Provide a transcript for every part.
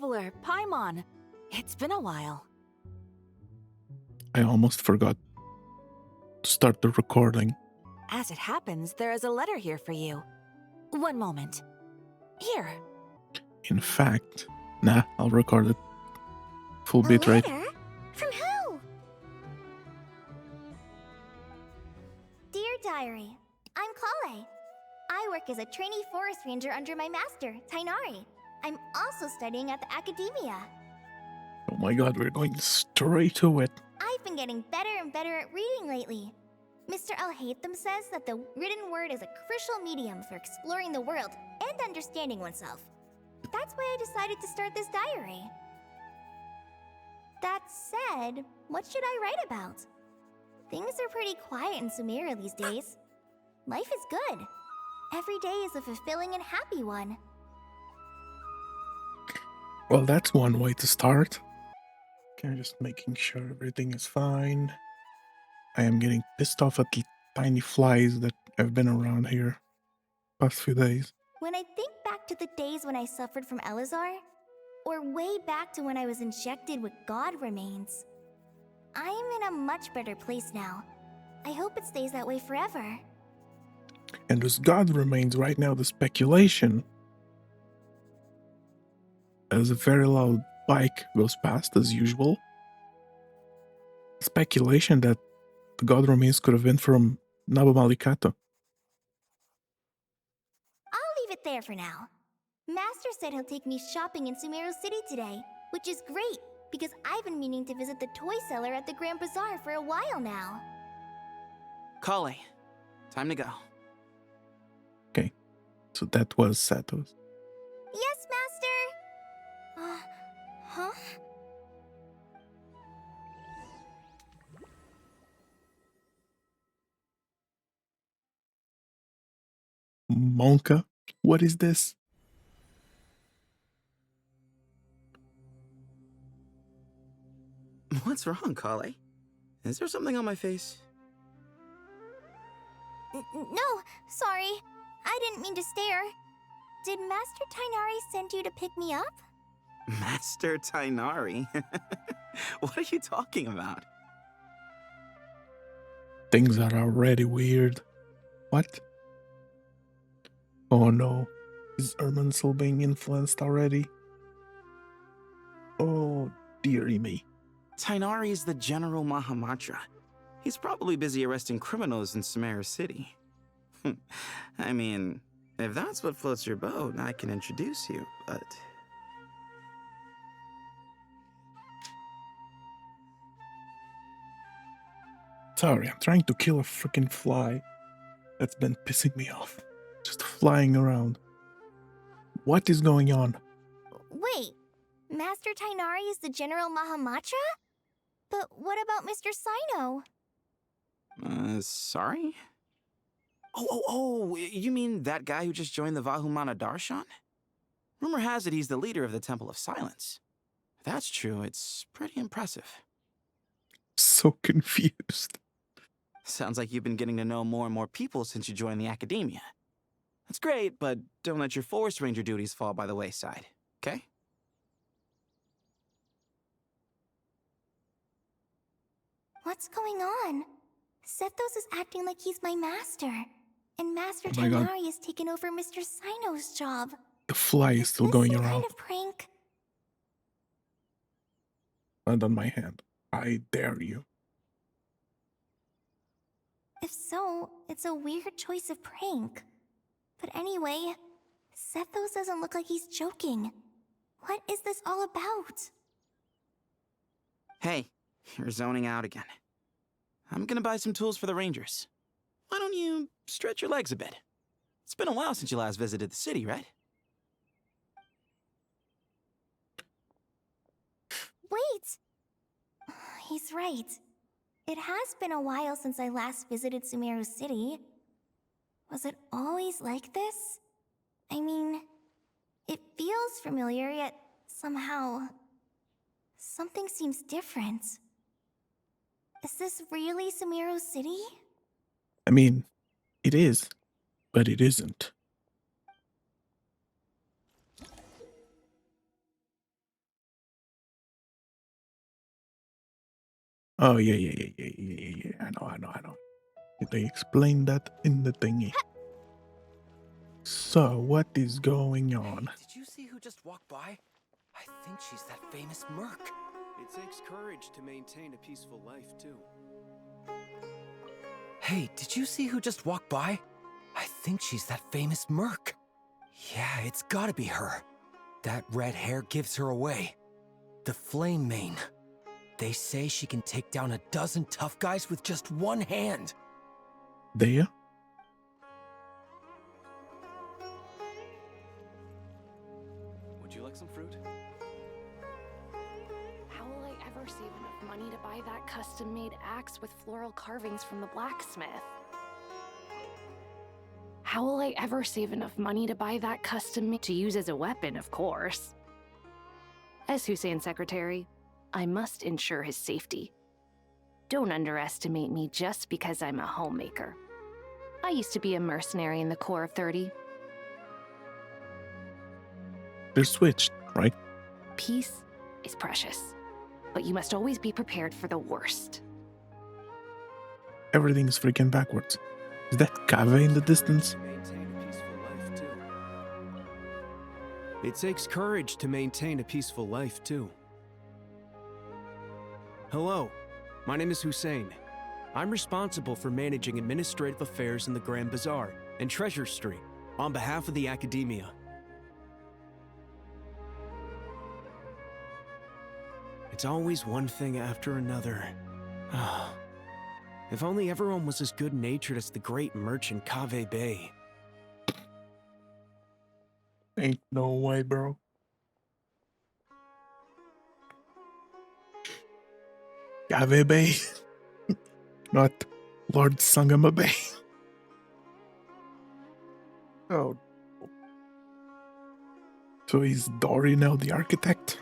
traveler, Paimon. It's been a while. I almost forgot to start the recording. As it happens, there is a letter here for you. One moment. Here. In fact, nah, I'll record it. Full A bitrate. letter? From who? Dear Diary, I'm Kale. I work as a trainee forest ranger under my master, Tainari. I'm also studying at the academia. Oh my god, we're going straight to it. I've been getting better and better at reading lately. Mr. Al-Haytham says that the written word is a crucial medium for exploring the world and understanding oneself. That's why I decided to start this diary. That said, what should I write about? Things are pretty quiet in Sumeru these days. Life is good. Every day is a fulfilling and happy one. Well, that's one way to start. Okay, just making sure everything is fine. I am getting pissed off at the tiny flies that have been around here past few days. When I think back to the days when I suffered from Elazar, or way back to when I was injected with God remains, I am in a much better place now. I hope it stays that way forever. And as God remains right now, the speculation as a very loud bike goes past as usual. Speculation that the God remains could have been from Nabamalikato. I'll leave it there for now. Master said he'll take me shopping in Sumeru City today, which is great because I've been meaning to visit the toy seller at the Grand Bazaar for a while now. Kale, time to go. Okay, so that was Sato's. Yes, Master! Huh? Monka? What is this? What's wrong, Kale? Is there something on my face? No, sorry. I didn't mean to stare. Did Master Tainari send you to pick me up? Master Tainari? What are you talking about? Things are already weird. What? Oh no. Is Ermansel being influenced already? Oh, dearie me. Tainari is the General Mahamatra. He's probably busy arresting criminals in Sumeru City. I mean, if that's what floats your boat, I can introduce you, but... Sorry, I'm trying to kill a freaking fly that's been pissing me off. Just flying around. What is going on? Wait, Master Tainari is the General Mahamatra? But what about Mr. Sino? Sorry? Oh, you mean that guy who just joined the Vahumana Darshan? Rumor has it he's the leader of the Temple of Silence. If that's true, it's pretty impressive. So confused. Sounds like you've been getting to know more and more people since you joined the academia. That's great, but don't let your forest ranger duties fall by the wayside, okay? What's going on? Sethos is acting like he's my master. And Master Oh my God. Tainari has taken over Mr. Sino's job. The fly is still going Some around. kind of prank? Hand on my hand. I dare you. If so, it's a weird choice of prank. But anyway, Sethos doesn't look like he's joking. What is this all about? Hey, you're zoning out again. I'm gonna buy some tools for the Rangers. Why don't you stretch your legs a bit? It's been a while since you last visited the city, right? Wait! He's right. It has been a while since I last visited Sumeru City. Was it always like this? I mean, it feels familiar, yet somehow... something seems different. Is this really Sumeru City? I mean, it is, but it isn't. Oh, yeah. I know. They explained that in the thingy. So, what is going on? Hey, did you see who just walked by? I think she's that famous merc. It takes courage to maintain a peaceful life, too. Hey, did you see who just walked by? I think she's that famous merc. Yeah, it's gotta be her. That red hair gives her away. The Flame Mane. They say she can take down 12 tough guys with just one hand. There? Would you like some fruit? How will I ever save enough money to buy that custom-made axe with floral carvings from the blacksmith? How will I ever save enough money to buy that custom-made to use as a weapon, of course? As Hussein's secretary, I must ensure his safety. Don't underestimate me just because I'm a homemaker. I used to be a mercenary in the Corps of 30. They're switched, right? Peace is precious, but you must always be prepared for the worst. Everything is freaking backwards. Is that Cave in the distance? Maintain a peaceful life, too. It takes courage to maintain a peaceful life, too. Hello, my name is Hussein. I'm responsible for managing administrative affairs in the Grand Bazaar and Treasure Street on behalf of the Academia. It's always one thing after another. If only everyone was as good-natured as the great merchant Cave Bay. Ain't no way, bro. Cave Bay. Not Lord Sangama Bay. Oh. So is Dory now the architect?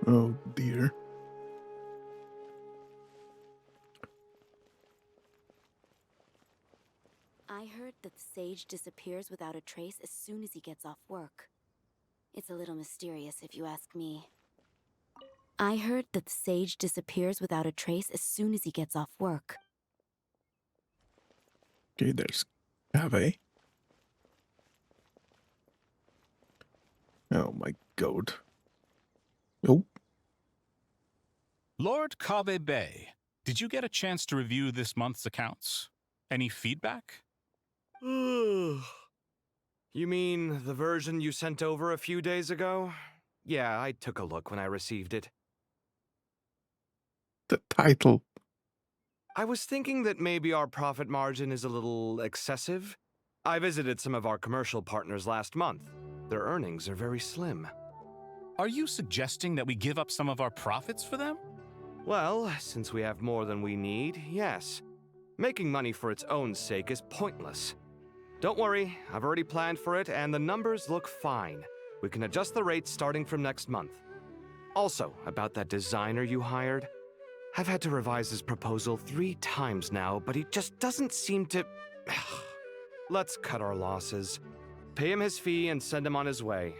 Oh dear. I heard that the sage disappears without a trace as soon as he gets off work. It's a little mysterious if you ask me. I heard that the sage disappears without a trace as soon as he gets off work. Okay, there's Cave. Oh my god. Oh. Lord Cave Bay, did you get a chance to review this month's accounts? Any feedback? You mean the version you sent over a few days ago? Yeah, I took a look when I received it. The title. I was thinking that maybe our profit margin is a little excessive. I visited some of our commercial partners last month. Their earnings are very slim. Are you suggesting that we give up some of our profits for them? Well, since we have more than we need, yes. Making money for its own sake is pointless. Don't worry, I've already planned for it, and the numbers look fine. We can adjust the rates starting from next month. Also, about that designer you hired, I've had to revise his proposal 3 times now, but he just doesn't seem to... Let's cut our losses. Pay him his fee and send him on his way.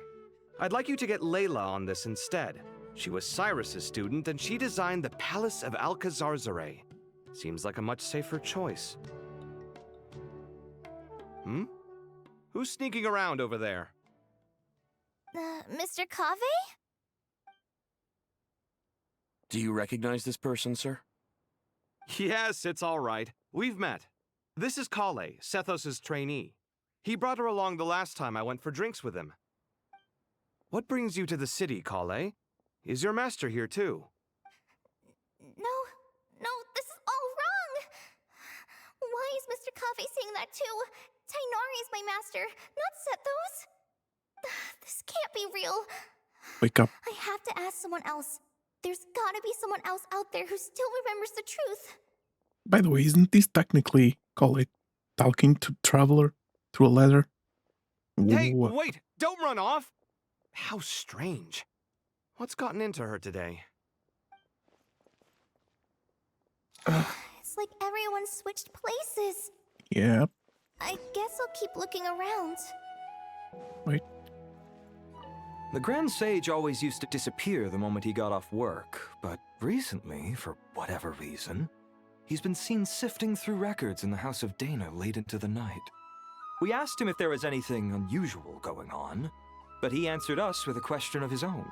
I'd like you to get Layla on this instead. She was Cyrus's student, and she designed the Palace of Alcazarzare. Seems like a much safer choice. Who's sneaking around over there? Mr. Cave? Do you recognize this person, sir? Yes, it's all right. We've met. This is Kale, Sethos' trainee. He brought her along the last time I went for drinks with him. What brings you to the city, Kale? Is your master here too? No, this is all wrong! Why is Mr. Cave saying that too? Tainari is my master, not Sethos. This can't be real. Wake up. I have to ask someone else. There's gotta be someone else out there who still remembers the truth. By the way, isn't this technically, call it, talking to Traveler through a letter? Hey, What? wait! Don't run off! How strange. What's gotten into her today? It's like everyone switched places. Yeah. I guess I'll keep looking around. Wait. The Grand Sage always used to disappear the moment he got off work, but recently, for whatever reason, he's been seen sifting through records in the House of Dana late into the night. We asked him if there was anything unusual going on, but he answered us with a question of his own.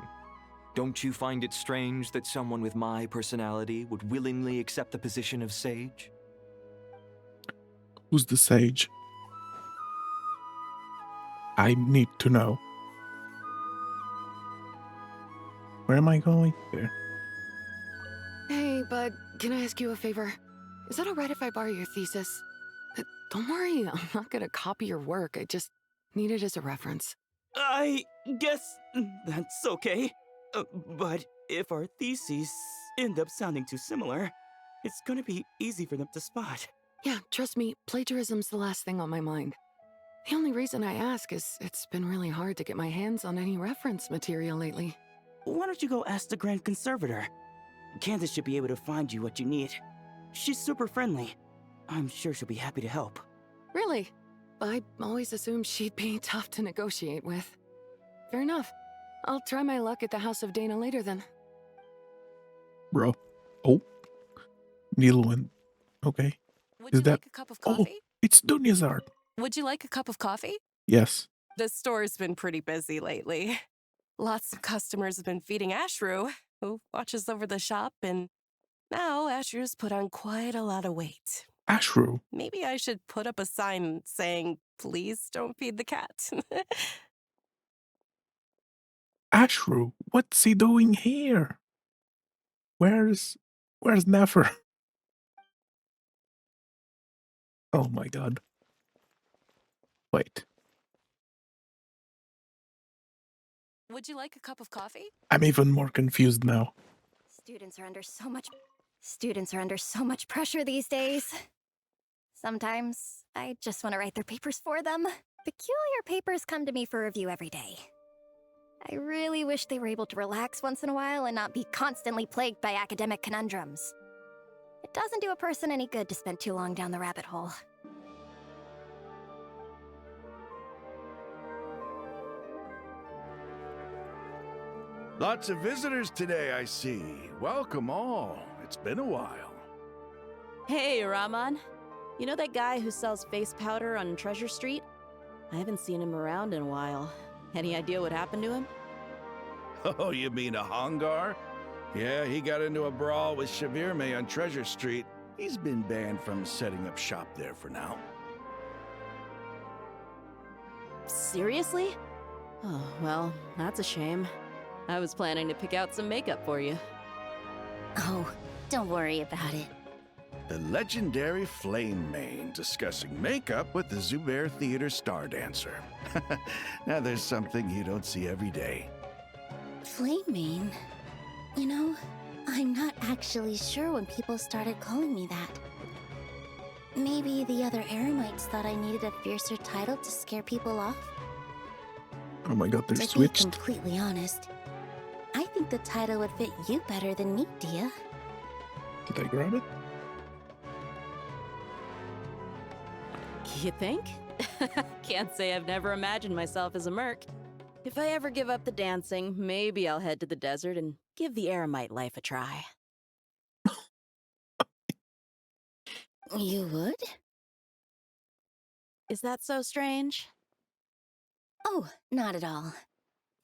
Don't you find it strange that someone with my personality would willingly accept the position of sage? Who's the sage? I need to know. Where am I going? There. Hey, bud, can I ask you a favor? Is that alright if I borrow your thesis? Don't worry, I'm not gonna copy your work. I just need it as a reference. I guess that's okay. But if our theses end up sounding too similar, it's gonna be easy for them to spot. Yeah, trust me, plagiarism's the last thing on my mind. The only reason I ask is it's been really hard to get my hands on any reference material lately. Why don't you go ask the Grand Conservator? Candace should be able to find you what you need. She's super friendly. I'm sure she'll be happy to help. Really? I always assumed she'd be tough to negotiate with. Fair enough. I'll try my luck at the House of Dana later then. Bro. Oh. Neil went. Okay. Would Is you that... like a cup of Oh, coffee? it's Dunya's art. Would you like a cup of coffee? Yes. The store's been pretty busy lately. Lots of customers have been feeding Ashru, who watches over the shop, and now Ashru's put on quite a lot of weight. Ashru. Maybe I should put up a sign saying, please don't feed the cat. Ashru, what's he doing here? Where's Nefer? Oh my god. Wait. Would you like a cup of coffee? I'm even more confused now. Students are under so much pressure these days. Sometimes I just want to write their papers for them. Peculiar papers come to me for review every day. I really wish they were able to relax once in a while and not be constantly plagued by academic conundrums. It doesn't do a person any good to spend too long down the rabbit hole. Lots of visitors today, I see. Welcome all. It's been a while. Hey, Rahman. You know that guy who sells face powder on Treasure Street? I haven't seen him around in a while. Any idea what happened to him? Oh, you mean a Hongar? Yeah, he got into a brawl with Shavirme on Treasure Street. He's been banned from setting up shop there for now. Seriously? Oh, well, that's a shame. I was planning to pick out some makeup for you. Oh, don't worry about it. The legendary Flame Mane discussing makeup with the Zubair Theater star dancer. Now there's something you don't see every day. Flame Mane? You know, I'm not actually sure when people started calling me that. Maybe the other Eremites thought I needed a fiercer title to scare people off? Oh my god, they're To switched. be completely honest, I think the title would fit you better than me, Dia. Did I grab it? You think? Can't say I've never imagined myself as a merc. If I ever give up the dancing, maybe I'll head to the desert and give the Eremite life a try. You would? Is that so strange? Oh, not at all.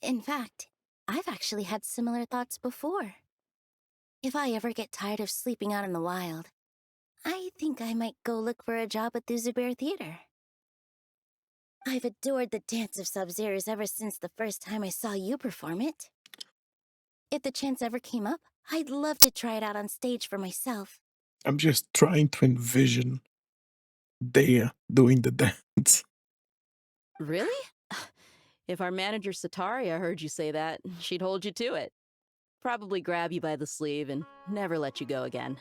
In fact, I've actually had similar thoughts before. If I ever get tired of sleeping out in the wild, I think I might go look for a job at the Zubair Theater. I've adored the dance of Sub-Zeros ever since the first time I saw you perform it. If the chance ever came up, I'd love to try it out on stage for myself. I'm just trying to envision Dea doing the dance. Really? If our manager Sataria heard you say that, she'd hold you to it. Probably grab you by the sleeve and never let you go again.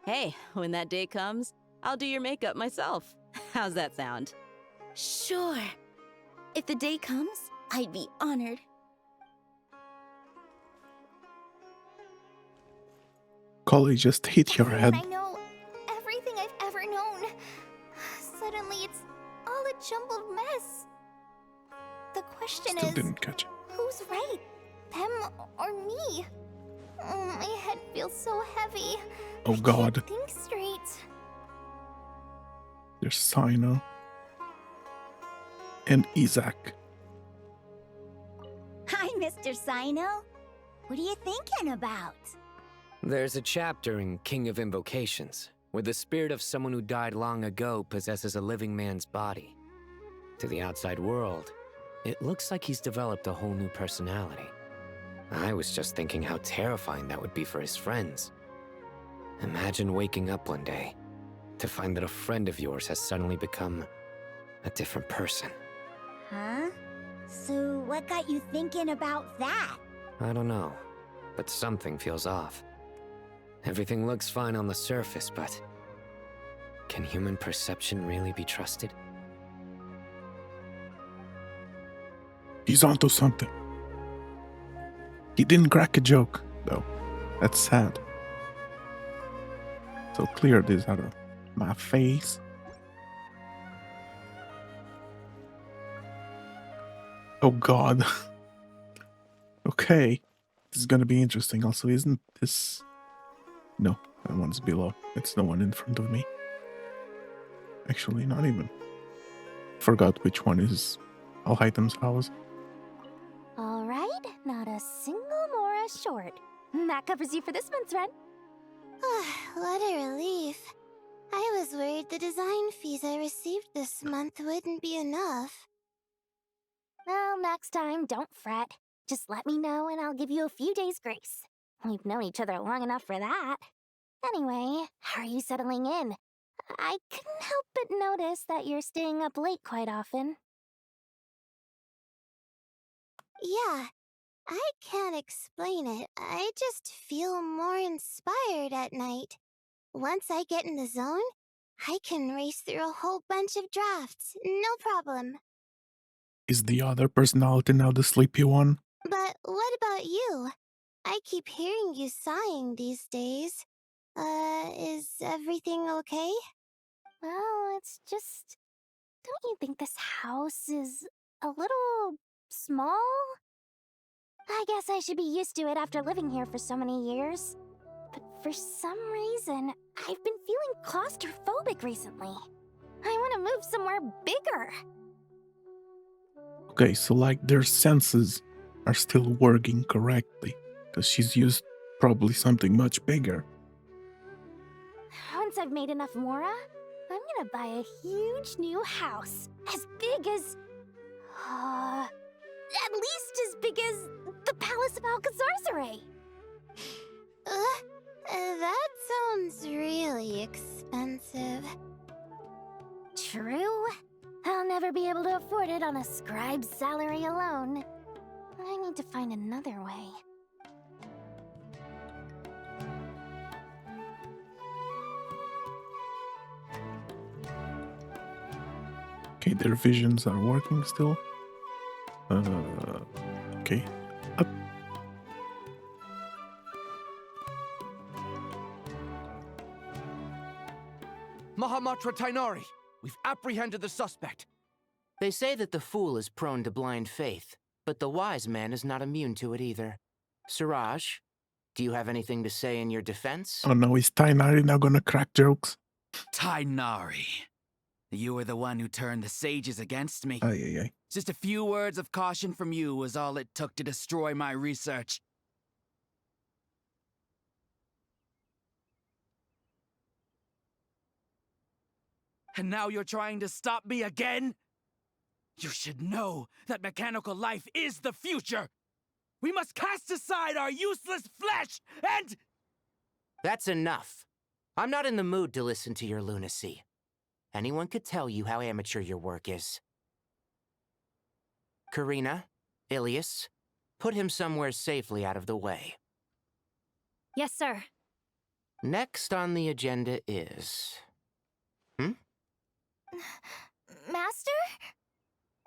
Hey, when that day comes, I'll do your makeup myself. How's that sound? Sure. If the day comes, I'd be honored. Collie just hit your head. I know everything I've ever known. Suddenly it's all a jumbled mess. The question Still is, didn't catch it. who's right? Them or me? Oh, my head feels so heavy. Oh god. I can't think straight. There's Sino. And Isaac. Hi, Mr. Sino. What are you thinking about? There's a chapter in King of Invocations where the spirit of someone who died long ago possesses a living man's body. To the outside world, it looks like he's developed a whole new personality. I was just thinking how terrifying that would be for his friends. Imagine waking up one day to find that a friend of yours has suddenly become a different person. Huh? So what got you thinking about that? I don't know, but something feels off. Everything looks fine on the surface, but can human perception really be trusted? He's onto something. He didn't crack a joke, though. That's sad. So clear this out of my face. Oh god. Okay. This is gonna be interesting. Also, isn't this... No, that one's below. It's the one in front of me. Actually, not even. Forgot which one is Al-Haytham's house. Alright, not a single Mora short. That covers you for this month's rent. What a relief. I was worried the design fees I received this month wouldn't be enough. Well, next time, don't fret. Just let me know and I'll give you a few days' grace. We've known each other long enough for that. Anyway, how are you settling in? I couldn't help but notice that you're staying up late quite often. Yeah, I can't explain it. I just feel more inspired at night. Once I get in the zone, I can race through a whole bunch of drafts, no problem. Is the other personality now the sleepy one? But what about you? I keep hearing you sighing these days. Is everything okay? Well, it's just... Don't you think this house is a little small? I guess I should be used to it after living here for so many years. But for some reason, I've been feeling claustrophobic recently. I want to move somewhere bigger. Okay, so like their senses are still working correctly. Because she's used probably something much bigger. Once I've made enough Mora, I'm gonna buy a huge new house. As big as... at least as big as the Palace of Alcazarzaray. That sounds really expensive. True. I'll never be able to afford it on a scribe's salary alone. I need to find another way. Okay, their visions are working still. Okay. Up. Mahamatra Tainari, we've apprehended the suspect. They say that the fool is prone to blind faith, but the wise man is not immune to it either. Suraj, do you have anything to say in your defense? Oh no, is Tainari now gonna crack jokes? Tainari, you were the one who turned the sages against me. Aye. Just a few words of caution from you was all it took to destroy my research. And now you're trying to stop me again? You should know that mechanical life is the future! We must cast aside our useless flesh and... That's enough. I'm not in the mood to listen to your lunacy. Anyone could tell you how amateur your work is. Karina, Ilias, put him somewhere safely out of the way. Yes, sir. Next on the agenda is... Master?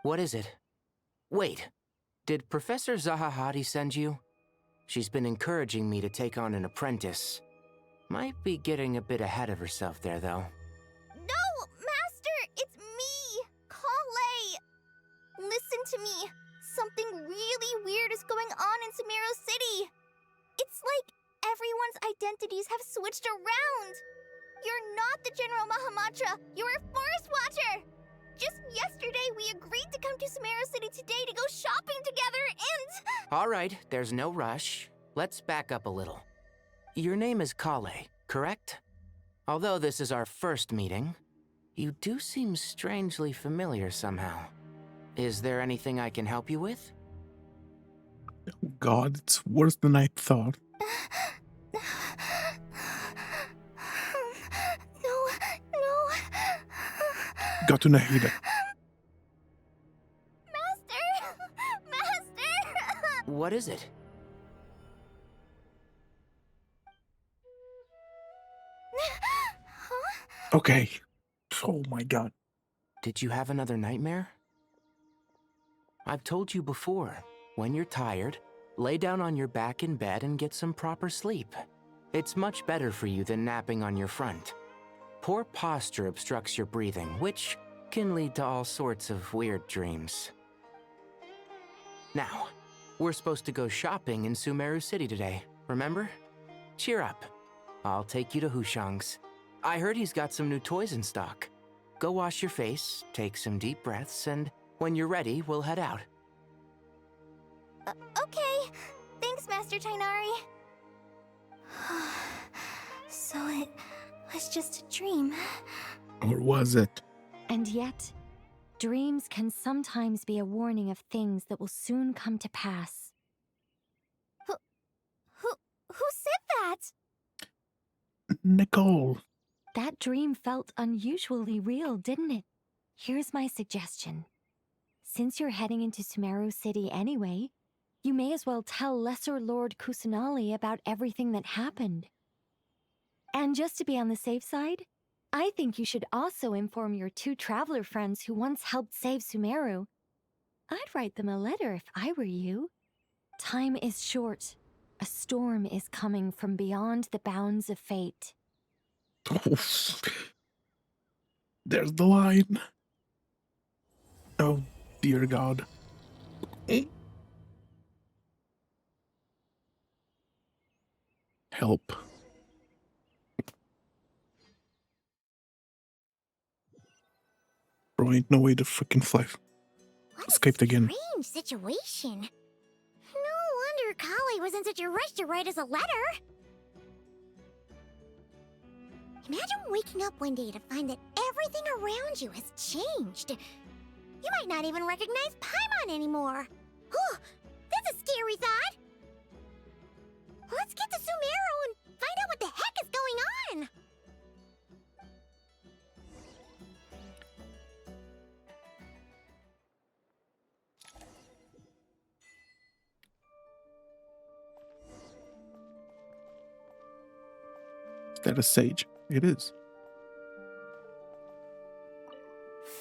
What is it? Wait, did Professor Zahahati send you? She's been encouraging me to take on an apprentice. Might be getting a bit ahead of herself there, though. No, Master! It's me! Kale! Listen to me. Something really weird is going on in Sumeru City. It's like identities have switched around. You're not the General Mahamatra. You're a Forest Watcher. Just yesterday, we agreed to come to Sumeru City today to go shopping together and... All right, there's no rush. Let's back up a little. Your name is Kale, correct? Although this is our first meeting, you do seem strangely familiar somehow. Is there anything I can help you with? Oh God, it's worse than I thought. No. Got to Nahida. Master! What is it? Okay. Oh my God. Did you have another nightmare? I've told you before, when you're tired, lay down on your back in bed and get some proper sleep. It's much better for you than napping on your front. Poor posture obstructs your breathing, which can lead to all sorts of weird dreams. Now, we're supposed to go shopping in Sumeru City today, remember? Cheer up. I'll take you to Hushang's. I heard he's got some new toys in stock. Go wash your face, take some deep breaths, and when you're ready, we'll head out. Okay. Thanks, Master Tainari. So it was just a dream. Or was it? And yet, dreams can sometimes be a warning of things that will soon come to pass. Who said that? Nicole. That dream felt unusually real, didn't it? Here's my suggestion. Since you're heading into Sumeru City anyway, you may as well tell Lesser Lord Kusanali about everything that happened. And just to be on the safe side, I think you should also inform your 2 traveler friends who once helped save Sumeru. I'd write them a letter if I were you. Time is short. A storm is coming from beyond the bounds of fate. There's the line. Oh, dear God. Help. Bro, ain't no way to freaking fly. Escaped again. Strange situation. No wonder Kale was in such a rush to write us a letter. Imagine waking up one day to find that everything around you has changed. You might not even recognize Paimon anymore. Oh, that's a scary thought. Let's get to Sumeru and find out what the heck is going on. Is that a sage? It is.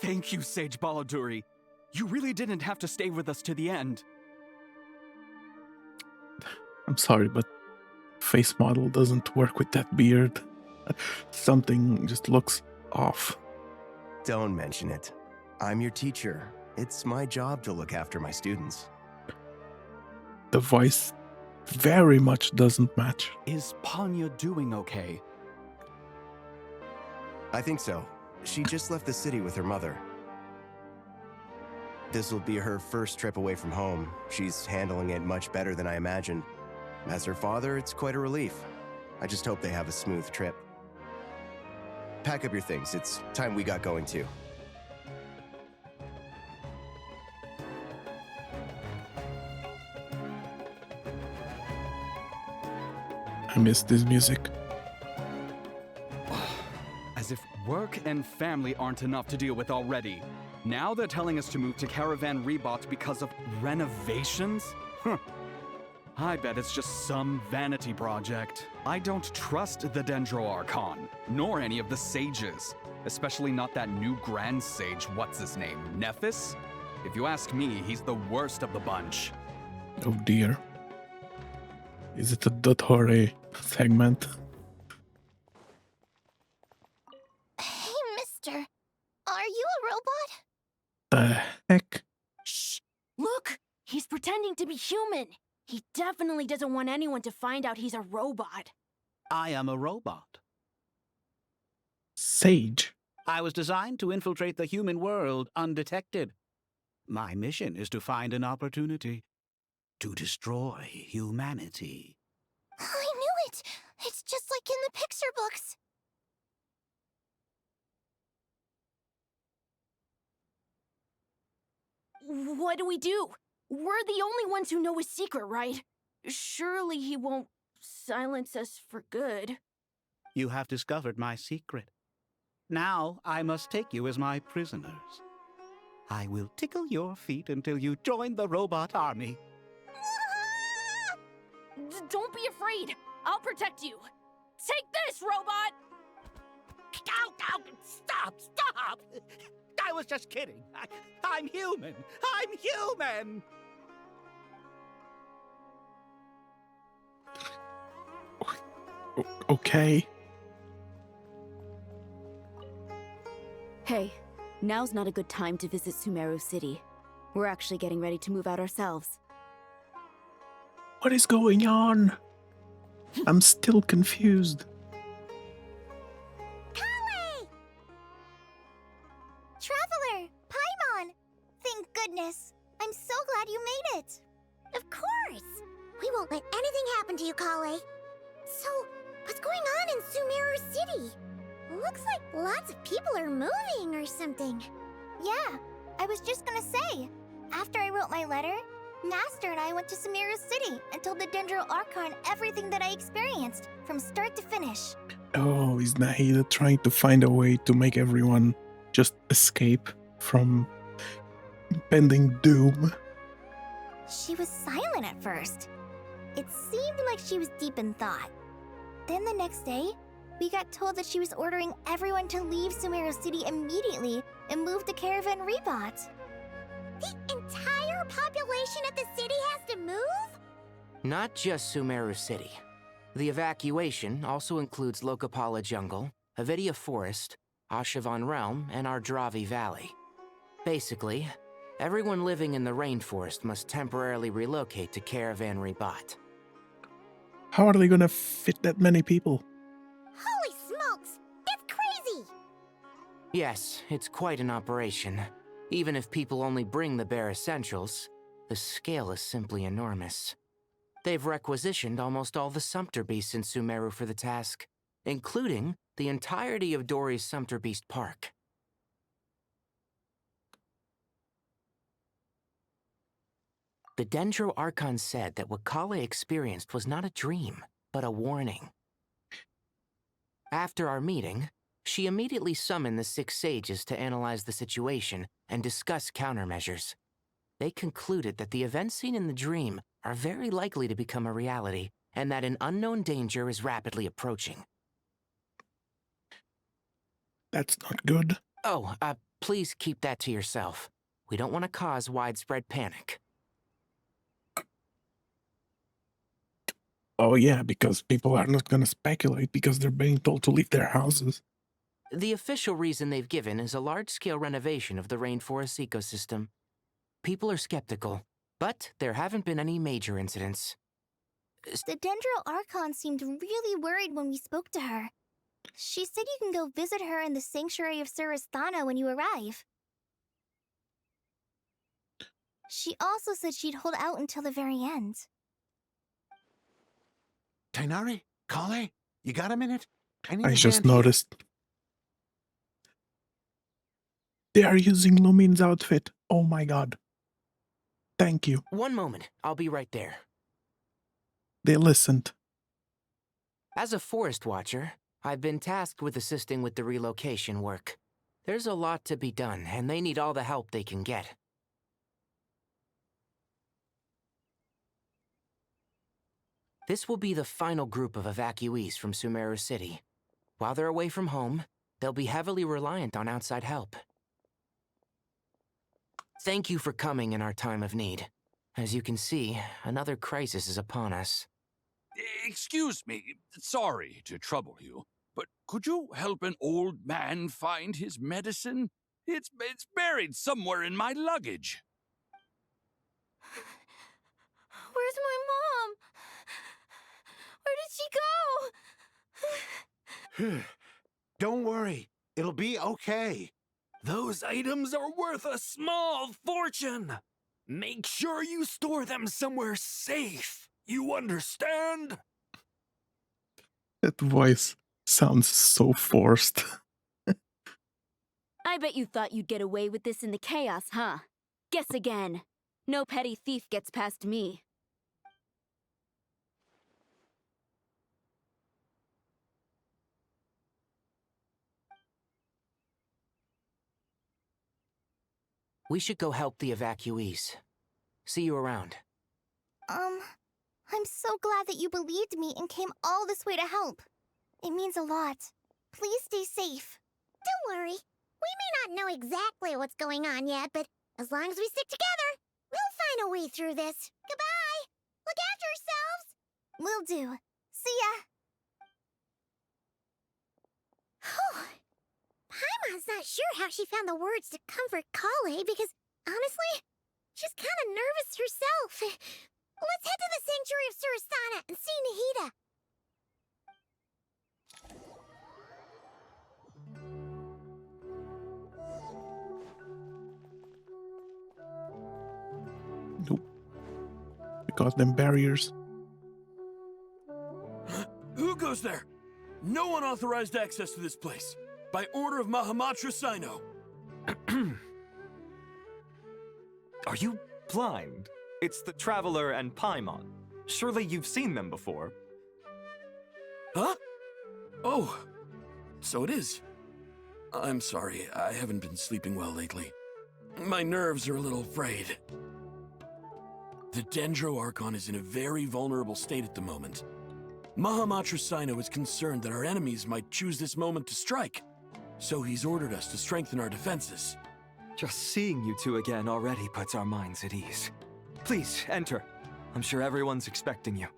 Thank you, Sage Baloduri. You really didn't have to stay with us to the end. I'm sorry, but face model doesn't work with that beard. Something just looks off. Don't mention it. I'm your teacher. It's my job to look after my students. The voice very much doesn't match. Is Panya doing okay? I think so. She just left the city with her mother. This will be her first trip away from home. She's handling it much better than I imagined. As her father, it's quite a relief. I just hope they have a smooth trip. Pack up your things. It's time we got going too. I miss this music. As if work and family aren't enough to deal with already. Now they're telling us to move to Caravan Rebot because of renovations? Huh. I bet it's just some vanity project. I don't trust the Dendro Archon, nor any of the sages. Especially not that new Grand Sage, what's his name, Nephis? If you ask me, he's the worst of the bunch. Oh dear. Is it a Dottore segment? Hey, mister. Are you a robot? The heck? Shh! Look! He's pretending to be human! He definitely doesn't want anyone to find out he's a robot. I am a robot. Sage. I was designed to infiltrate the human world undetected. My mission is to find an opportunity to destroy humanity. I knew it! It's just like in the picture books. What do we do? We're the only ones who know his secret, right? Surely he won't silence us for good. You have discovered my secret. Now I must take you as my prisoners. I will tickle your feet until you join the robot army. Don't be afraid. I'll protect you. Take this, robot! Ow, ow, stop, stop! I was just kidding. I'm human. I'm human! Okay. Hey, now's not a good time to visit Sumeru City. We're actually getting ready to move out ourselves. What is going on? I'm still confused. Traveler! Paimon! Thank goodness. I'm so glad you made it. Of course. We won't let anything happen to you, Kale. So, what's going on in Sumeru City? Looks like lots of people are moving or something. Yeah, I was just gonna say. After I wrote my letter, Master and I went to Sumeru City and told the Dendro Archon everything that I experienced, from start to finish. Oh, is Nahida trying to find a way to make everyone just escape from impending doom? She was silent at first. It seemed like she was deep in thought. Then the next day, we got told that she was ordering everyone to leave Sumeru City immediately and move to Caravan Rebot. The entire population of the city has to move? Not just Sumeru City. The evacuation also includes Lokapala Jungle, Avidia Forest, Ashavan Realm, and Ardravi Valley. Basically, everyone living in the rainforest must temporarily relocate to Caravan Rebot. How are they gonna fit that many people? Holy smokes! That's crazy! Yes, it's quite an operation. Even if people only bring the bare essentials, the scale is simply enormous. They've requisitioned almost all the Sumpter Beasts in Sumeru for the task, including the entirety of Dori's Sumpter Beast Park. The Dendro Archon said that what Kale experienced was not a dream, but a warning. After our meeting, she immediately summoned the 6 sages to analyze the situation and discuss countermeasures. They concluded that the events seen in the dream are very likely to become a reality, and that an unknown danger is rapidly approaching. That's not good. Oh, please keep that to yourself. We don't want to cause widespread panic. Oh yeah, because people are not gonna speculate because they're being told to leave their houses. The official reason they've given is a large-scale renovation of the rainforest ecosystem. People are skeptical, but there haven't been any major incidents. The Dendro Archon seemed really worried when we spoke to her. She said you can go visit her in the Sanctuary of Surasthana when you arrive. She also said she'd hold out until the very end. Tainari? Kale? You got a minute? I need I a just hand here. noticed. They are using Lumin's outfit. Oh my god. Thank you. One moment, I'll be right there. They listened. As a forest watcher, I've been tasked with assisting with the relocation work. There's a lot to be done, and they need all the help they can get. This will be the final group of evacuees from Sumeru City. While they're away from home, they'll be heavily reliant on outside help. Thank you for coming in our time of need. As you can see, another crisis is upon us. Excuse me, sorry to trouble you, but could you help an old man find his medicine? It's buried somewhere in my luggage. Where's my mom? Where did she go? Don't worry. It'll be okay. Those items are worth a small fortune. Make sure you store them somewhere safe. You understand? That voice sounds so forced. I bet you thought you'd get away with this in the chaos, huh? Guess again. No petty thief gets past me. We should go help the evacuees. See you around. I'm so glad that you believed me and came all this way to help. It means a lot. Please stay safe. Don't worry. We may not know exactly what's going on yet, but as long as we stick together, we'll find a way through this. Goodbye! Look after yourselves! Will do. See ya! Whew. Paimon's not sure how she found the words to comfort Kale because, honestly, she's kind of nervous herself. Let's head to the Sanctuary of Surasana and see Nahida. Nope. Because them barriers. Who goes there? No unauthorized access to this place. By order of Mahamatra Sino. Are you blind? It's the Traveler and Paimon. Surely you've seen them before. Huh? Oh, so it is. I'm sorry, I haven't been sleeping well lately. My nerves are a little frayed. The Dendro Archon is in a very vulnerable state at the moment. Mahamatra Sino is concerned that our enemies might choose this moment to strike, so he's ordered us to strengthen our defenses. Just seeing you two again already puts our minds at ease. Please, enter. I'm sure everyone's expecting you.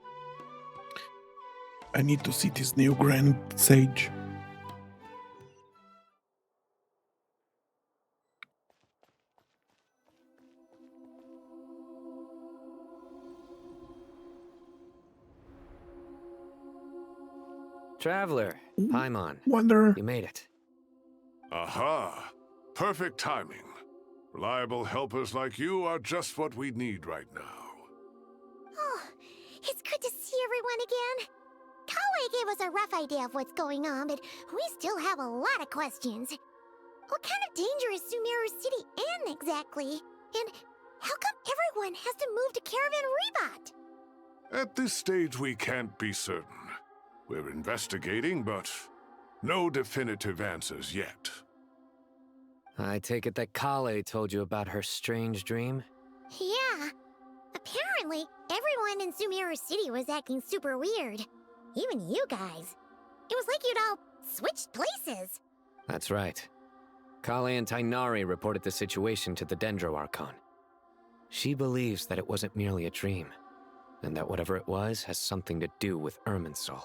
I need to see this new Grand Sage. Traveler, Paimon, Wonder. You made it. Aha! Perfect timing. Reliable helpers like you are just what we need right now. Oh, it's good to see everyone again. Kale gave us a rough idea of what's going on, but we still have a lot of questions. What kind of danger is Sumeru City in exactly? And how come everyone has to move to Caravan Rebat? At this stage, we can't be certain. We're investigating, but no definitive answers yet. I take it that Kale told you about her strange dream? Yeah. Apparently, everyone in Sumeru City was acting super weird. Even you guys. It was like you'd all switched places. That's right. Kale and Tainari reported the situation to the Dendro Archon. She believes that it wasn't merely a dream, and that whatever it was has something to do with Irminsul.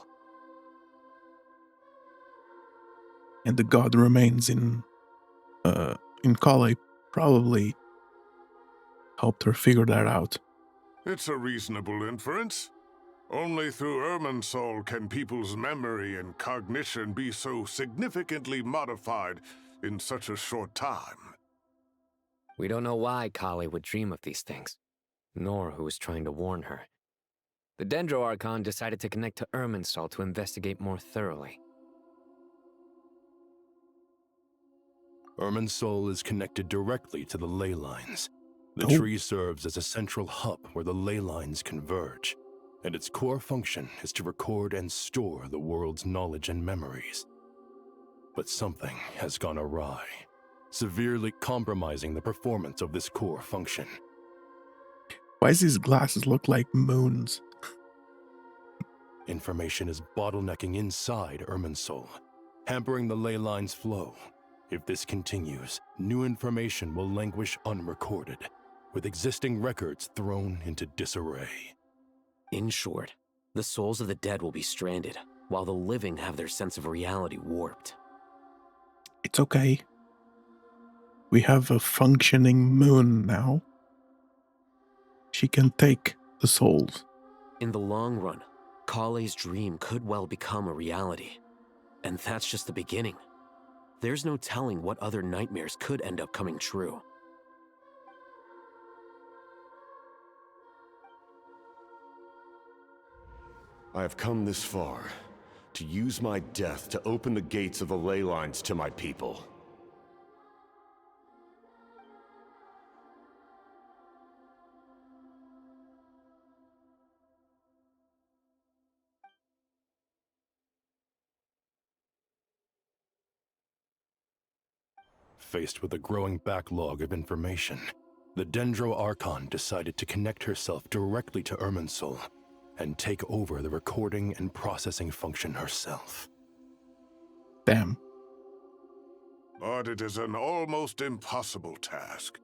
And the god remains in Kale probably helped her figure that out. It's a reasonable inference. Only through Irminsul can people's memory and cognition be so significantly modified in such a short time. We don't know why Kale would dream of these things, nor who was trying to warn her. The Dendro Archon decided to connect to Irminsul to investigate more thoroughly. Irminsul is connected directly to the ley lines. The tree serves as a central hub where the ley lines converge, and its core function is to record and store the world's knowledge and memories. But something has gone awry, severely compromising the performance of this core function. Why does these glasses look like moons? Information is bottlenecking inside Irminsul, hampering the ley line's flow. If this continues, new information will languish unrecorded, with existing records thrown into disarray. In short, the souls of the dead will be stranded, while the living have their sense of reality warped. It's okay. We have a functioning moon now. She can take the souls. In the long run, Kale's dream could well become a reality. And that's just the beginning. There's no telling what other nightmares could end up coming true. I have come this far to use my death to open the gates of the ley lines to my people. Faced with a growing backlog of information, the Dendro Archon decided to connect herself directly to Irminsul and take over the recording and processing function herself. Damn. But it is an almost impossible task.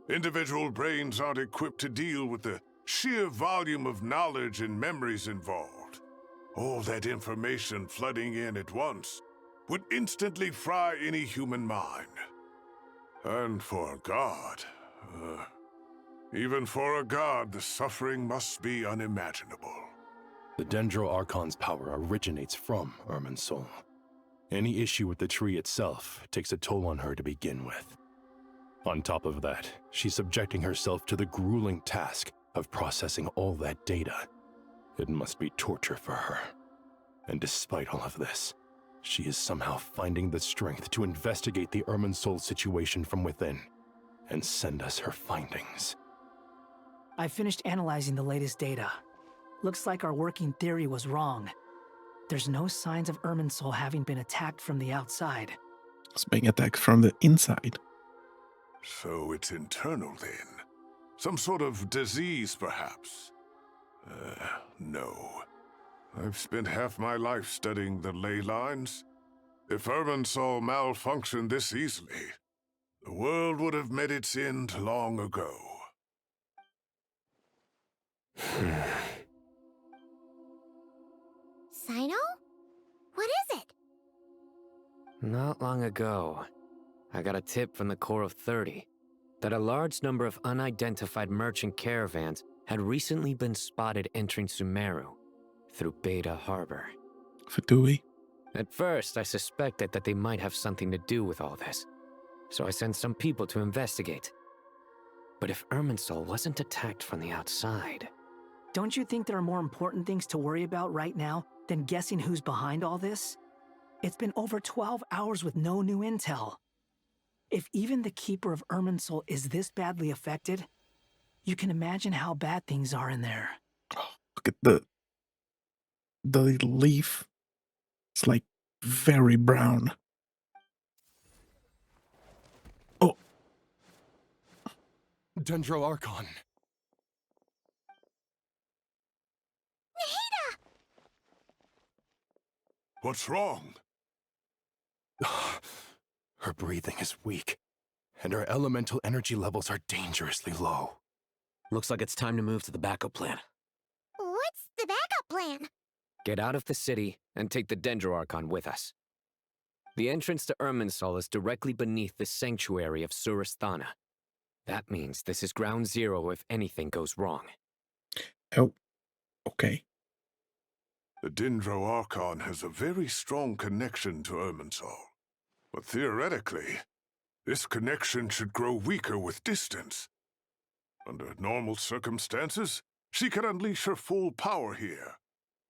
Individual brains aren't equipped to deal with the sheer volume of knowledge and memories involved. All that information flooding in at once would instantly fry any human mind. And for a god, even for a god, the suffering must be unimaginable. The Dendro Archon's power originates from Irminsul. Any issue with the tree itself takes a toll on her to begin with. On top of that, she's subjecting herself to the grueling task of processing all that data. It must be torture for her. And despite all of this, she is somehow finding the strength to investigate the Irminsul situation from within and send us her findings. I finished analyzing the latest data. Looks like our working theory was wrong. There's no signs of Irminsul having been attacked from the outside. It's being attacked from the inside. So it's internal then? Some sort of disease, perhaps? No. I've spent half my life studying the ley lines. If Irminsul malfunctioned this easily, the world would have met its end long ago. Sino? What is it? Not long ago, I got a tip from the Corps of 30 that a large number of unidentified merchant caravans had recently been spotted entering Sumeru through Beta Harbor. Fatui? At first, I suspected that they might have something to do with all this, so I sent some people to investigate. But if Irminsul wasn't attacked from the outside... Don't you think there are more important things to worry about right now than guessing who's behind all this? It's been over 12 hours with no new intel. If even the Keeper of Irminsul is this badly affected, you can imagine how bad things are in there. Look at the leaf. It's like very brown. Oh. Dendro Archon. Nahida! What's wrong? Her breathing is weak, and her elemental energy levels are dangerously low. Looks like it's time to move to the backup plan. What's the backup plan? Get out of the city and take the Dendro Archon with us. The entrance to Irminsul is directly beneath the sanctuary of Surasthana. That means this is ground zero if anything goes wrong. Oh, okay. The Dendro Archon has a very strong connection to Irminsul. But theoretically, this connection should grow weaker with distance. Under normal circumstances, she could unleash her full power here.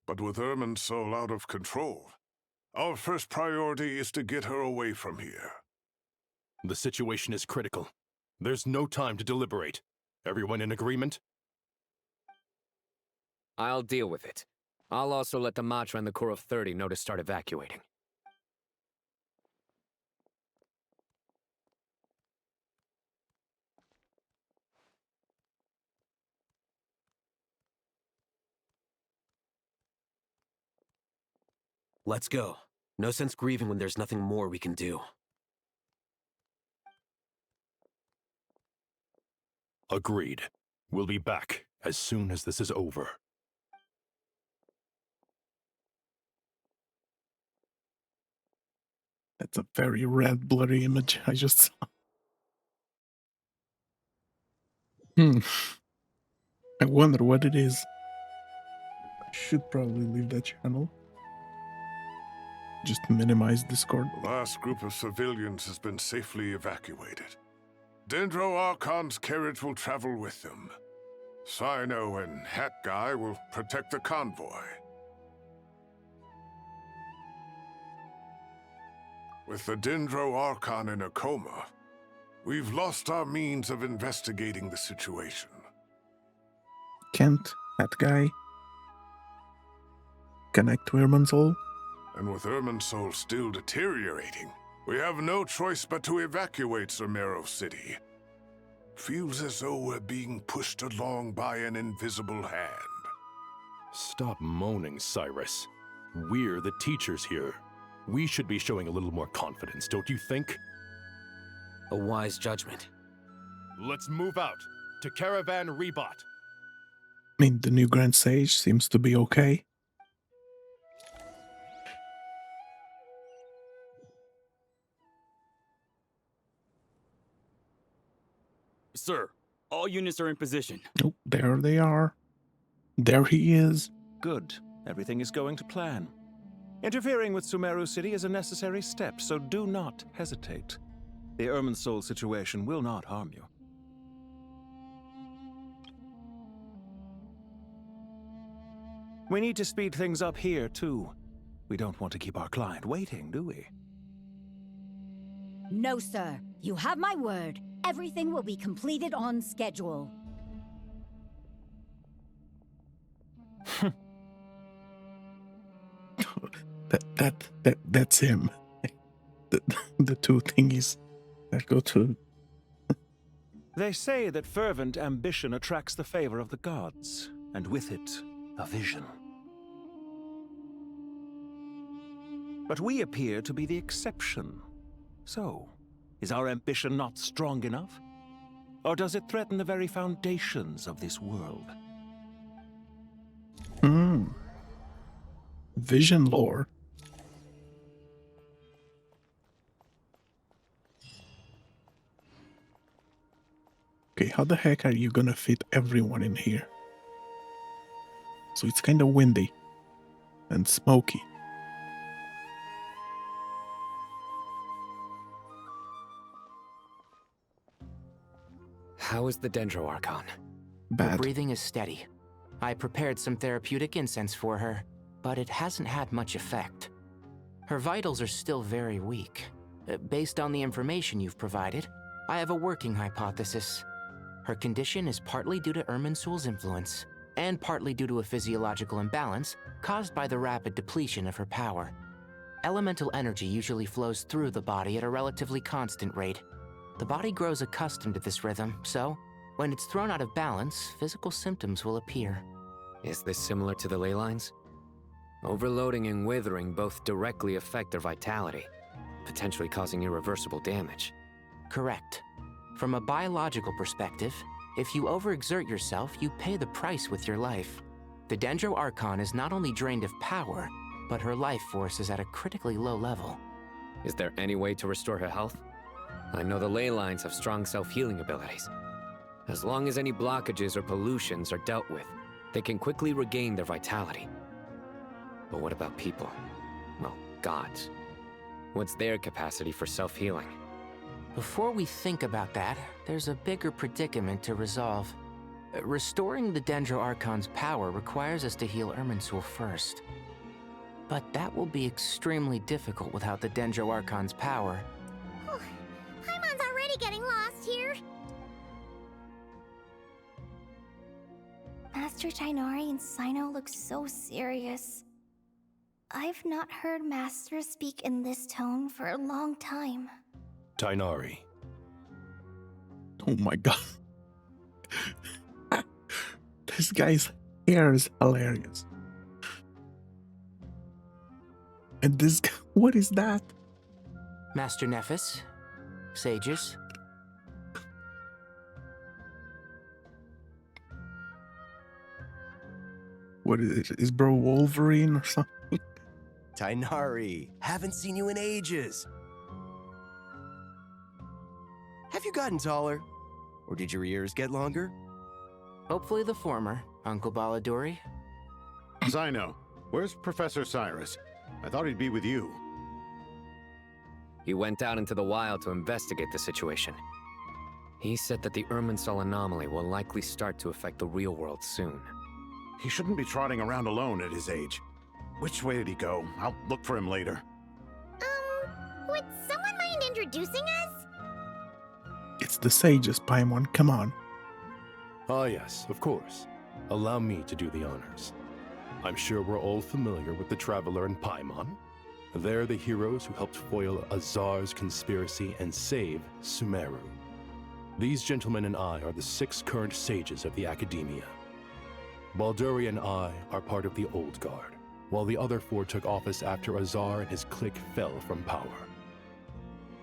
But with Irminsul out of control, our first priority is to get her away from here. The situation is critical. There's no time to deliberate. Everyone in agreement? I'll deal with it. I'll also let the Matra and the Corps of 30 know to start evacuating. Let's go. No sense grieving when there's nothing more we can do. Agreed. We'll be back as soon as this is over. That's a very red, blurry image I just saw. I wonder what it is. I should probably leave that channel. just minimize Discord. The last group of civilians has been safely evacuated. Dendro Archon's carriage will travel with them. Sino and Hat Guy will protect the convoy. With the Dendro Archon in a coma, we've lost our means of investigating the situation. Can't that guy connect to Irminsul? And with Irminsul still deteriorating, we have no choice but to evacuate Sumeru City. Feels as though we're being pushed along by an invisible hand. Stop moaning, Cyrus. We're the teachers here. We should be showing a little more confidence, don't you think? A wise judgment. Let's move out to Caravan Rebot. I mean, the new Grand Sage seems to be okay. Sir, all units are in position. Oh, there they are. There he is. Good. Everything is going to plan. Interfering with Sumeru City is a necessary step, so do not hesitate. The Irminsul situation will not harm you. We need to speed things up here, too. We don't want to keep our client waiting, do we? No, sir. You have my word. Everything will be completed on schedule. That's him. The two thingies that go to... They say that fervent ambition attracts the favor of the gods, and with it, a vision. But we appear to be the exception. So, is our ambition not strong enough? Or does it threaten the very foundations of this world? Vision lore. Okay, how the heck are you gonna fit everyone in here? So it's kind of windy and smoky. How is the Dendro Archon? Her breathing is steady. I prepared some therapeutic incense for her, but it hasn't had much effect. Her vitals are still very weak. Based on the information you've provided, I have a working hypothesis. Her condition is partly due to Irminsul's influence, and partly due to a physiological imbalance caused by the rapid depletion of her power. Elemental energy usually flows through the body at a relatively constant rate. The body grows accustomed to this rhythm, so when it's thrown out of balance, physical symptoms will appear. Is this similar to the ley lines? Overloading and withering both directly affect their vitality, potentially causing irreversible damage. Correct. From a biological perspective, if you overexert yourself, you pay the price with your life. The Dendro Archon is not only drained of power, but her life force is at a critically low level. Is there any way to restore her health? I know the ley lines have strong self-healing abilities. As long as any blockages or pollutions are dealt with, they can quickly regain their vitality. But what about people? Well, gods. What's their capacity for self-healing? Before we think about that, there's a bigger predicament to resolve. Restoring the Dendro Archon's power requires us to heal Irminsul first. But that will be extremely difficult without the Dendro Archon's power. Paimon's already getting lost here. Master Tighnari and Sino look so serious. I've not heard Master speak in this tone for a long time. Tighnari. Oh my god. This guy's hair is hilarious. And this guy, what is that? Master Nephis, sages. What is it? Is bro Wolverine or something? Tighnari, haven't seen you in ages. Have you gotten taller? Or did your ears get longer? Hopefully the former, Uncle Baladuri. Sino, where's Professor Cyrus? I thought he'd be with you. He went out into the wild to investigate the situation. He said that the Irminsul anomaly will likely start to affect the real world soon. He shouldn't be trotting around alone at his age. Which way did he go? I'll look for him later. Would someone mind introducing us? It's the sages, Paimon. Come on. Ah yes, of course. Allow me to do the honors. I'm sure we're all familiar with the Traveler and Paimon. They're the heroes who helped foil Azar's conspiracy and save Sumeru. These gentlemen and I are the 6 current sages of the Academia. Balduri and I are part of the Old Guard, while the other 4 took office after Azar and his clique fell from power.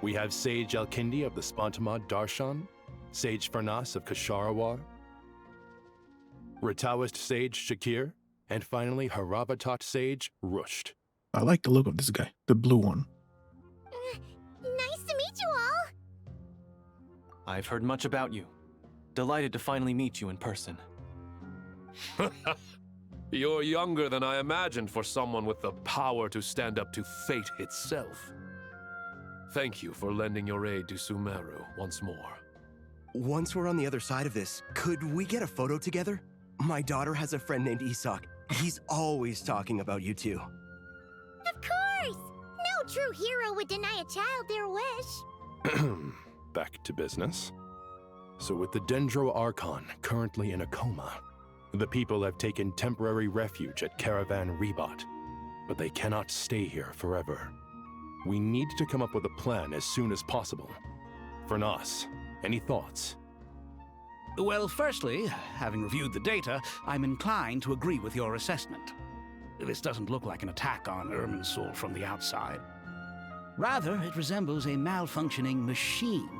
We have Sage Alkindi of the Spantamad Darshan, Sage Farnas of Kasharawar, Rataoist Sage Shakir, and finally Haravatat Sage Rusht. I like the look of this guy, the blue one. Nice to meet you all. I've heard much about you. Delighted to finally meet you in person. You're younger than I imagined for someone with the power to stand up to fate itself. Thank you for lending your aid to Sumeru once more. Once we're on the other side of this, could we get a photo together? My daughter has a friend named Isak. He's always talking about you two. Of course! No true hero would deny a child their wish. Back to business. So with the Dendro Archon currently in a coma, the people have taken temporary refuge at Caravan Rebot, but they cannot stay here forever. We need to come up with a plan as soon as possible. Farnas, any thoughts? Well, firstly, having reviewed the data, I'm inclined to agree with your assessment. This doesn't look like an attack on Irminsul from the outside. Rather, it resembles a malfunctioning machine.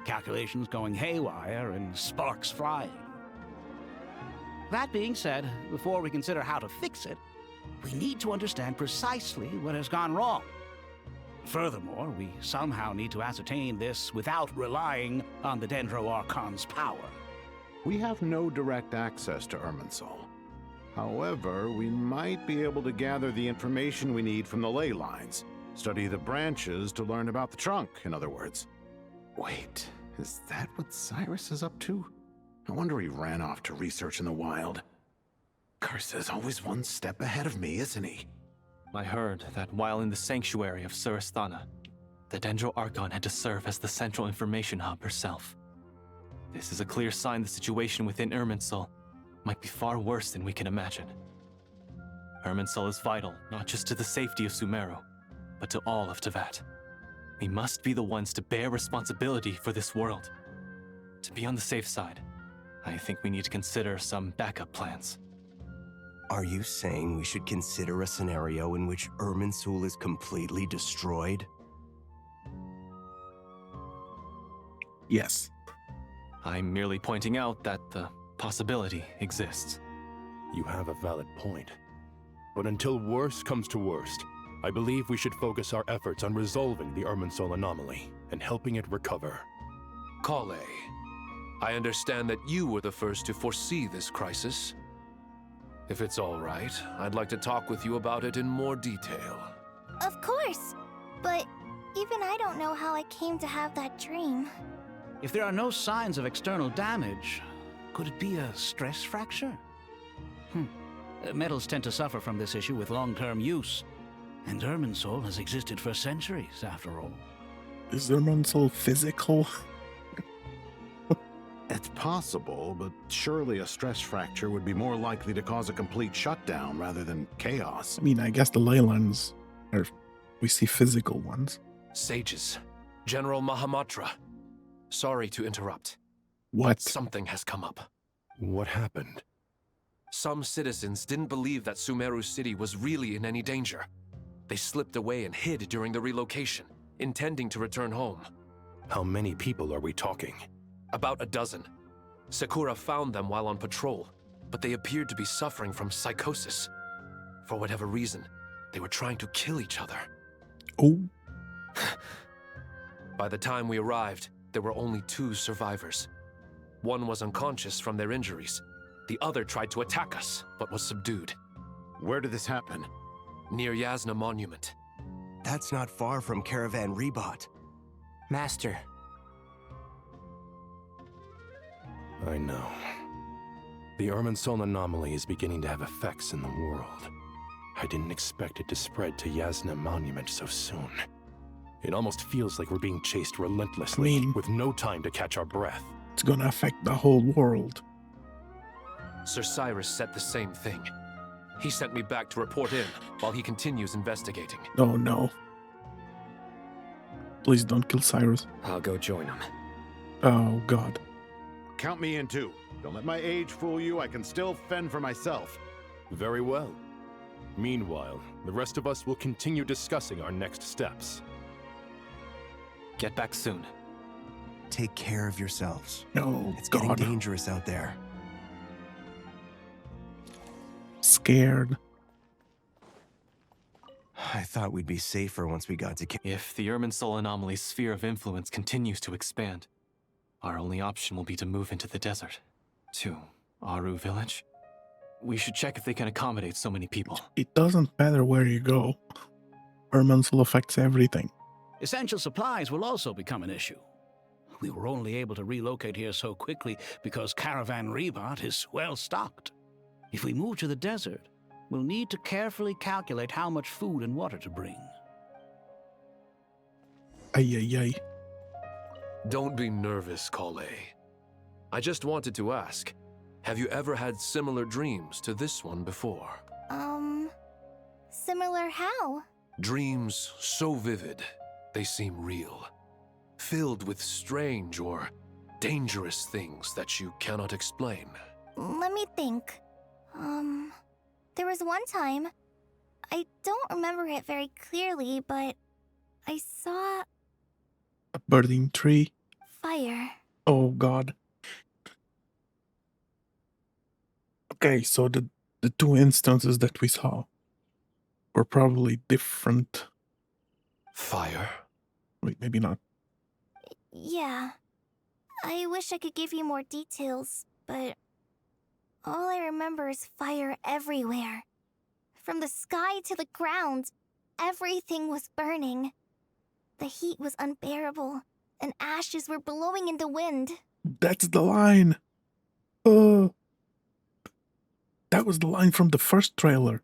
Calculations going haywire and sparks flying. That being said, before we consider how to fix it, we need to understand precisely what has gone wrong. Furthermore, we somehow need to ascertain this without relying on the Dendro Archon's power. We have no direct access to Irminsul. However, we might be able to gather the information we need from the ley lines. Study the branches to learn about the trunk, in other words. Wait, is that what Cyrus is up to? No wonder he ran off to research in the wild. Curse's always one step ahead of me, isn't he? I heard that while in the sanctuary of Surasthana, the Dendro Archon had to serve as the central information hub herself. This is a clear sign the situation within Irminsul might be far worse than we can imagine. Irminsul is vital, not just to the safety of Sumeru, but to all of Teyvat. We must be the ones to bear responsibility for this world. To be on the safe side, I think we need to consider some backup plans. Are you saying we should consider a scenario in which Irminsul is completely destroyed? Yes. I'm merely pointing out that the possibility exists. You have a valid point. But until worst comes to worst, I believe we should focus our efforts on resolving the Irminsul anomaly and helping it recover. Kale, I understand that you were the first to foresee this crisis. If it's all right, I'd like to talk with you about it in more detail. Of course, but even I don't know how I came to have that dream. If there are no signs of external damage, could it be a stress fracture? Metals tend to suffer from this issue with long-term use, and Irminsul has existed for centuries, after all. Is Irminsul physical? It's possible, but surely a stress fracture would be more likely to cause a complete shutdown rather than chaos. I mean, I guess the ley lines are... we see physical ones. Sages. General Mahamatra. Sorry to interrupt. What? Something has come up. What happened? Some citizens didn't believe that Sumeru City was really in any danger. They slipped away and hid during the relocation, intending to return home. How many people are we talking? About a dozen. Sakura found them while on patrol, but they appeared to be suffering from psychosis. For whatever reason, they were trying to kill each other. Oh. By the time we arrived, there were only 2 survivors. One was unconscious from their injuries. The other tried to attack us, but was subdued. Where did this happen? Near Yasna Monument. That's not far from Caravan Rebot. Master. I know. The Irminsul anomaly is beginning to have effects in the world. I didn't expect it to spread to Yasna Monument so soon. It almost feels like we're being chased relentlessly, with no time to catch our breath. It's gonna affect the whole world. Sir Cyrus said the same thing. He sent me back to report in while he continues investigating. Oh no. Please don't kill Cyrus. I'll go join him. Oh god. Count me in too. Don't let my age fool you. I can still fend for myself. Very well. Meanwhile, the rest of us will continue discussing our next steps. Get back soon. Take care of yourselves. Oh, it's God. getting dangerous out there. Scared. I thought we'd be safer once we got to... If the Irminsul anomaly's sphere of influence continues to expand, our only option will be to move into the desert. To Aru village. We should check if they can accommodate so many people. It doesn't matter where you go. Irminsul affects everything. Essential supplies will also become an issue. We were only able to relocate here so quickly because Caravan Rebot is well stocked. If we move to the desert, we'll need to carefully calculate how much food and water to bring. Ay, ay, ay. Don't be nervous, Kale. I just wanted to ask, have you ever had similar dreams to this one before? Similar how? Dreams so vivid, they seem real. Filled with strange or dangerous things that you cannot explain. Let me think. There was one time, I don't remember it very clearly, but I saw A burning tree. fire. Oh god. Okay, so the two instances that we saw were probably different. Fire? Wait, maybe not. Yeah. I wish I could give you more details, but all I remember is fire everywhere. From the sky to the ground, everything was burning. The heat was unbearable, and ashes were blowing in the wind. That's the line. That was the line from the first trailer.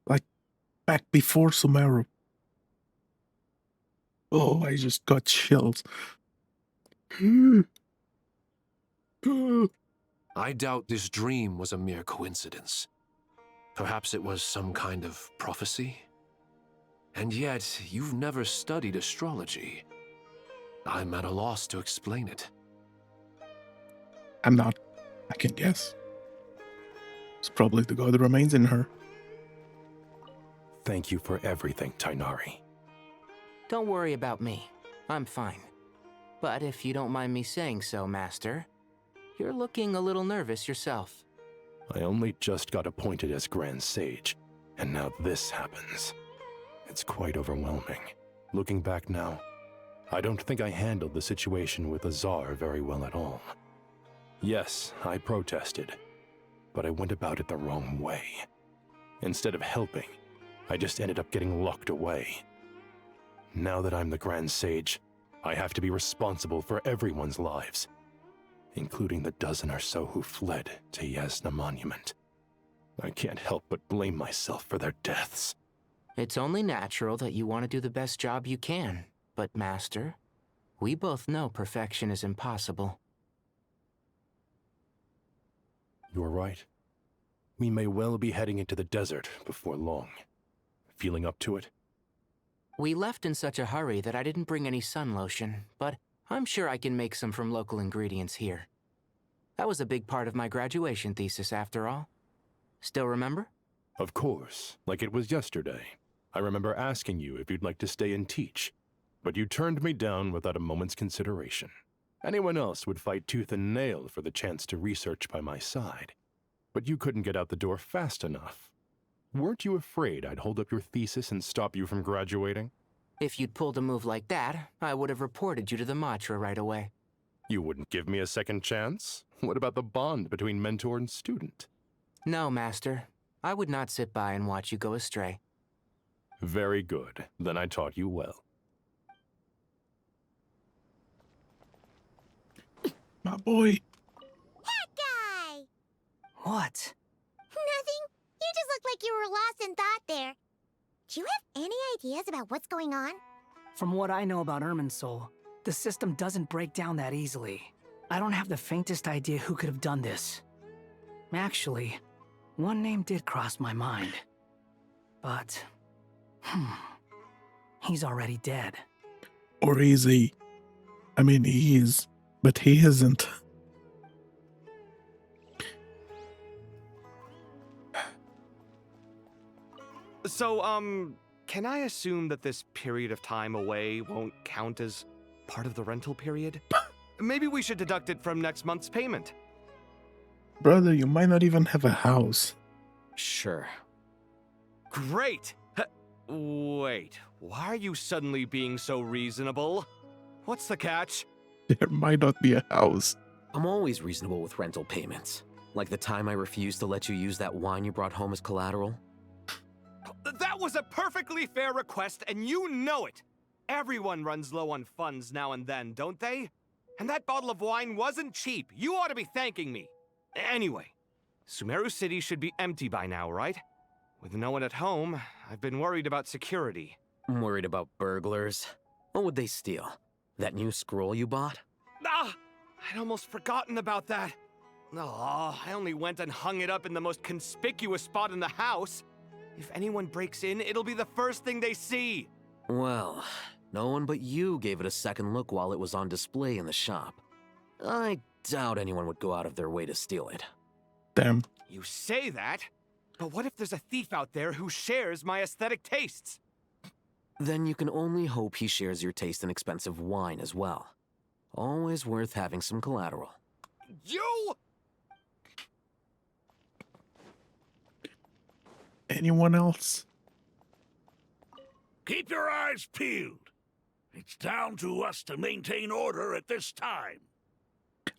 Like, back before Sumeru. Oh, I just got chills. I doubt this dream was a mere coincidence. Perhaps it was some kind of prophecy? And yet, you've never studied astrology. I'm at a loss to explain it. I'm not. I can guess. It's probably the god that remains in her. Thank you for everything, Tainari. Don't worry about me. I'm fine. But if you don't mind me saying so, Master, you're looking a little nervous yourself. I only just got appointed as Grand Sage, and now this happens. It's quite overwhelming. Looking back now, I don't think I handled the situation with Azar very well at all. Yes, I protested, but I went about it the wrong way. Instead of helping, I just ended up getting locked away. Now that I'm the Grand Sage, I have to be responsible for everyone's lives, including the dozen or so who fled to Yasna Monument. I can't help but blame myself for their deaths. It's only natural that you want to do the best job you can, but Master, we both know perfection is impossible. You're right. We may well be heading into the desert before long. Feeling up to it? We left in such a hurry that I didn't bring any sun lotion, but I'm sure I can make some from local ingredients here. That was a big part of my graduation thesis, after all. Still remember? Of course, like it was yesterday. I remember asking you if you'd like to stay and teach, but you turned me down without a moment's consideration. Anyone else would fight tooth and nail for the chance to research by my side, but you couldn't get out the door fast enough. Weren't you afraid I'd hold up your thesis and stop you from graduating? If you'd pulled a move like that, I would have reported you to the Matra right away. You wouldn't give me a second chance? What about the bond between mentor and student? No, Master. I would not sit by and watch you go astray. Very good. Then I taught you well. My boy. That guy! What? Nothing. You just look like you were lost in thought there. Do you have any ideas about what's going on? From what I know about Irminsul, the system doesn't break down that easily. I don't have the faintest idea who could have done this. Actually, one name did cross my mind. But, he's already dead. Or is he? I mean, he is, but he isn't. So, can I assume that this period of time away won't count as part of the rental period? Maybe we should deduct it from next month's payment. Brother, you might not even have a house. Sure. Great! Wait, why are you suddenly being so reasonable? What's the catch? There might not be a house. I'm always reasonable with rental payments. Like the time I refused to let you use that wine you brought home as collateral. That was a perfectly fair request, and you know it! Everyone runs low on funds now and then, don't they? And that bottle of wine wasn't cheap. You ought to be thanking me. Anyway, Sumeru City should be empty by now, right? With no one at home, I've been worried about security. I'm worried about burglars. What would they steal? That new scroll you bought? Ah! I'd almost forgotten about that. Oh, I only went and hung it up in the most conspicuous spot in the house. If anyone breaks in, it'll be the first thing they see. Well, no one but you gave it a second look while it was on display in the shop. I doubt anyone would go out of their way to steal it. Damn. You say that, but what if there's a thief out there who shares my aesthetic tastes? Then you can only hope he shares your taste in expensive wine as well. Always worth having some collateral. You! Anyone else? Keep your eyes peeled. It's down to us to maintain order at this time.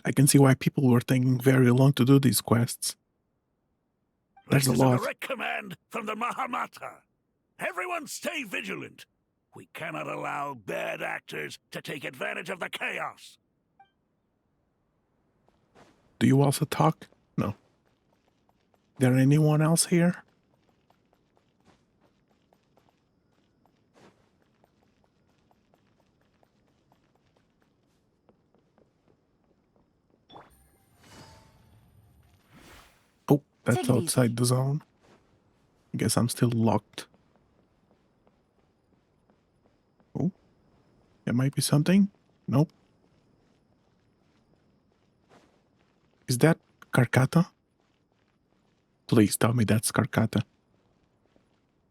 I can see why people were taking very long to do these quests. There's a This is lot. a direct command from the Mahamata. Everyone stay vigilant. We cannot allow bad actors to take advantage of the chaos. Do you also talk? No. There anyone else here? Oh, that's Take it easy. outside the zone. I guess I'm still locked. Oh, there might be something. Nope. Is that Karkata? Please tell me that's Karkata.